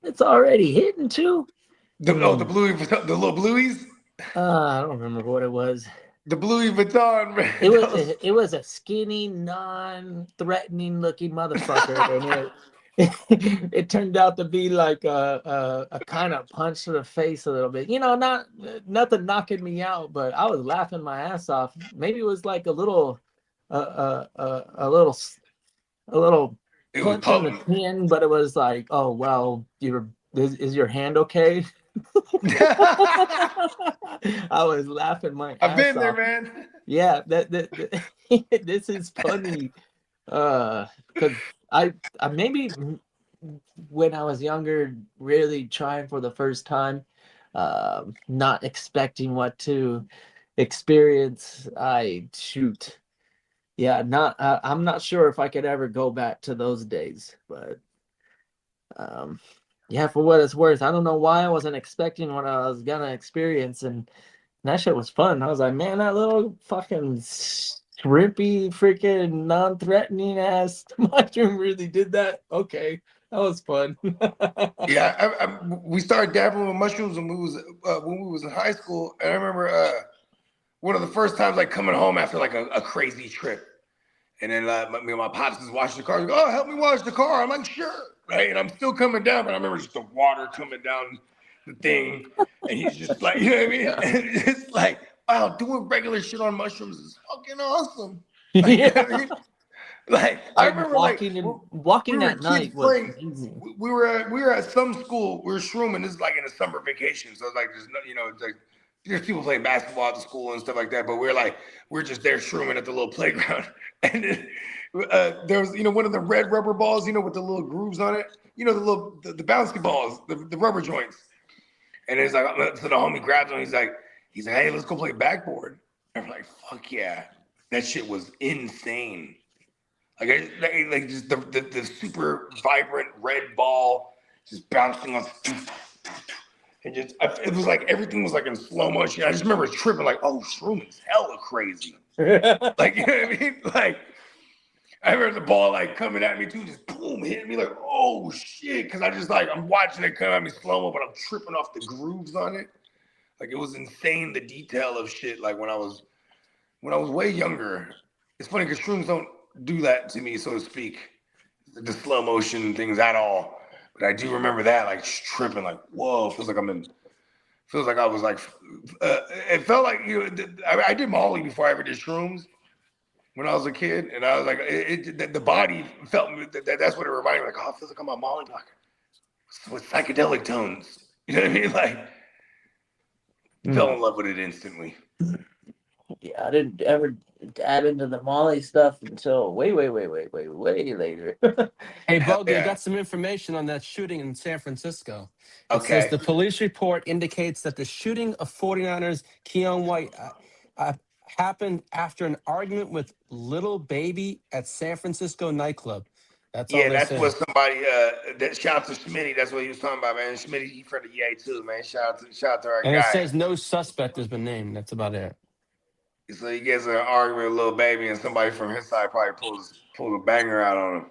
it's already hitting too. The And then the little blueies, I don't remember what it was. the Louis Vuitton. Man, It was a skinny, non-threatening looking motherfucker, and it turned out to be like a kind of punch to the face a little bit. Not nothing knocking me out, but I was laughing my ass off. Maybe it was like a little a little it was punch in the potent. chin, but it was like, oh well, is your hand okay? I was laughing my I've ass been there, off. man. Yeah, that this is funny. Because I maybe when I was younger, really trying for the first time, not expecting what to experience. I'm not sure if I could ever go back to those days, but yeah, for what it's worth, I don't know why I wasn't expecting what I was gonna experience, and that shit was fun. I was like, man, that little fucking shrimpy, freaking non-threatening ass mushroom really did that. Okay, that was fun. Yeah, we started dabbling with mushrooms when we was in high school, and I remember one of the first times like coming home after like a crazy trip, and then me and my pops is washing the car. He goes, oh, help me wash the car. I'm like, sure, right? And I'm still coming down, but I remember just the water coming down the thing, and he's just like, you know what I mean? Yeah. And it's like, wow, doing regular shit on mushrooms is fucking awesome. Like, you know what I mean? Like I remember, like we walking were at kids night was playing. amazing. We were at some school. We were shrooming. This is like in a summer vacation, so it's like it's like there's people playing basketball at the school and stuff like that. But we're just there shrooming at the little playground, and then, there was one of the red rubber balls, with the little grooves on it. The bouncy balls, the rubber joints. And it's like, so the homie grabs him. He's like, hey, let's go play backboard. And we're like, fuck yeah, that shit was insane. Like just the super vibrant red ball just bouncing on, and it was like everything was like in slow motion. I just remember tripping like, oh, shrooming's hella crazy. Like, you know what I mean? Like I remember the ball like coming at me too, just boom, hitting me like, oh shit, because I just like I'm watching it come at me slow mo, but I'm tripping off the grooves on it. Like it was insane the detail of shit. Like when I was way younger. It's funny because shrooms don't do that to me, so to speak, the slow motion things at all. But I do remember that, like tripping, like whoa, feels like I was like, it felt like I did Molly before I ever did shrooms when I was a kid, and I was like, the body felt that's what it reminded me, like, oh, it feels like I'm on Molly, like with psychedelic tones. You know what I mean? Like, fell in love with it instantly. Yeah, I didn't ever dab into the Molly stuff until way later. Hey, Boga, Yeah. you got some information on that shooting in San Francisco. It Okay. says the police report indicates that the shooting of 49ers Keon White happened after an argument with Little Baby at San Francisco nightclub. That's all Yeah, they that's say. what somebody that shout out to Smitty. That's what he was talking about, man. Smitty, he from the EA too, man. Shout out to our And guy. it says no suspect has been named. That's about it. So he gets in an argument with Lil Baby, and somebody from his side probably pulls a banger out on him.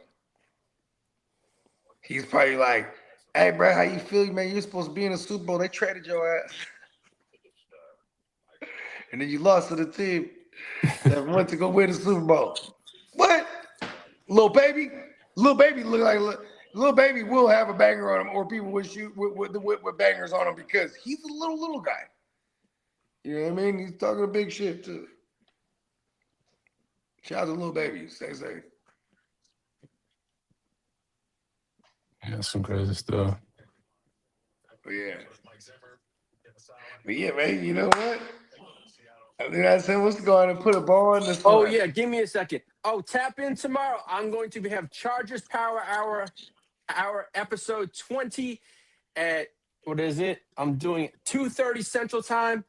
He's probably like, "Hey, bro, how you feel, man? You're supposed to be in the Super Bowl. They traded your ass, and then you lost to the team that went to go win the Super Bowl. What? Lil Baby look like Lil Baby will have a banger on him, or people would shoot with bangers on him because he's a little guy. You know what I mean? He's talking a big shit too. Shout out to Lil Baby. Stay safe. That's some crazy stuff. But yeah, man. You know what? I mean, I said, let's go ahead and put a ball on this. Oh one. yeah, give me a second. Oh, tap in tomorrow. I'm going to have Chargers Power Hour episode 20 at what is it? I'm doing it 2:30 Central Time,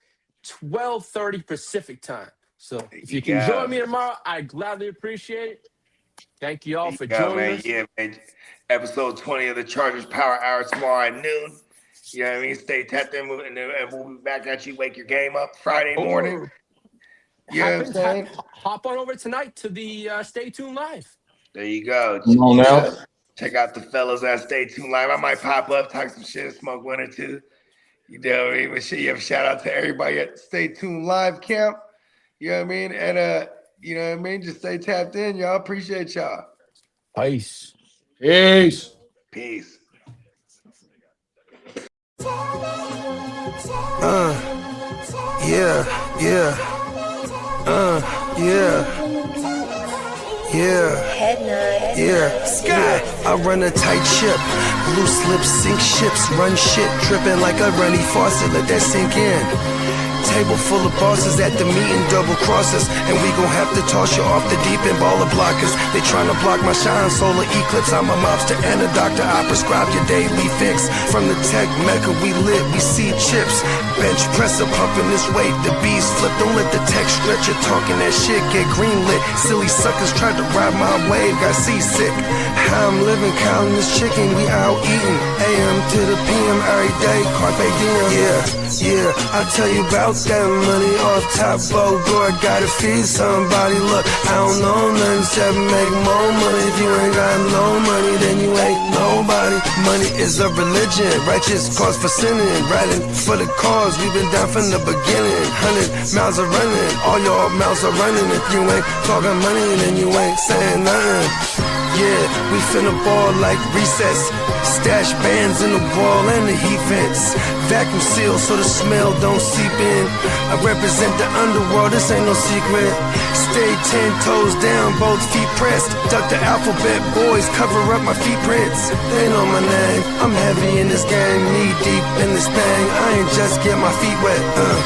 12:30 Pacific Time. So if you can join me tomorrow, I gladly appreciate it. Thank you all for joining us. Yeah, man. Episode 20 of the Chargers Power Hour tomorrow at noon. You know what I mean? Stay tapped in, and we'll be back at you. Wake your game up Friday morning. You know what I'm saying? Hop on over tonight to the Stay Tuned Live. There you go. Come on now. Check out the fellas at Stay Tuned Live. I might pop up, talk some shit, smoke one or two. You know what I mean? But shit, you have a shout out to everybody at Stay Tuned Live camp. You know what I mean? And you know what I mean? Just stay tapped in, y'all. Appreciate y'all. Peace. Peace. Peace. Yeah. I run a tight ship. Loose lips sink ships. Run shit. Dripping like a runny faucet. Let that sink in. Table full of bosses at the meeting, double crosses, and we gon' have to toss you off the deep end, baller blockers. They tryna block my shine, solar eclipse. I'm a mobster and a doctor. I prescribe your daily fix. From the tech mecca, we lit, we see chips. Bench presser pumping this weight, the bees flip. Don't let the tech stretch. You're talking that shit, get green lit. Silly suckers tried to ride my wave, got seasick. How I'm living, counting this chicken, we out eating. AM to the PM every day, carpe diem. Yeah, I'll tell you about that money off top, Bogart, gotta feed somebody. Look, I don't know nothing except make more money. If you ain't got no money, then you ain't nobody. Money is a religion, righteous cause for sinning. Riding for the cause, we've been down from the beginning. 100 miles are running, all your mouths are running. If you ain't talking money, then you ain't saying nothing. Yeah, we finna ball like recess. Stash bands in the wall and the heat vents. Vacuum seal so the smell don't seep in. I represent the underworld, this ain't no secret. Stay 10 toes down, both feet pressed. Duck the alphabet, boys, cover up my feet prints. They know my name, I'm heavy in this game. Knee deep in this thing, I ain't just get my feet wet.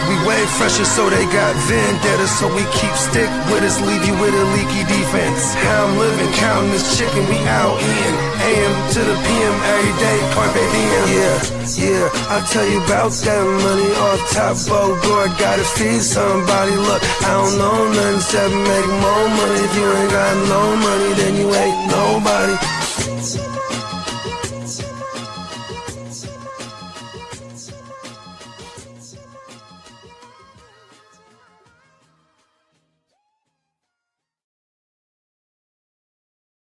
We way fresher so they got vendetta. So we keep stick with us, leave you with a leaky defense. How I'm living, counting this chicken, we out eating. AM to the PM every day, carpe diem. Yeah, I'll tell you about that money off top, Bogart, gotta feed somebody. Look, I don't know nothing except make more money. If you ain't got no money, then you ain't nobody.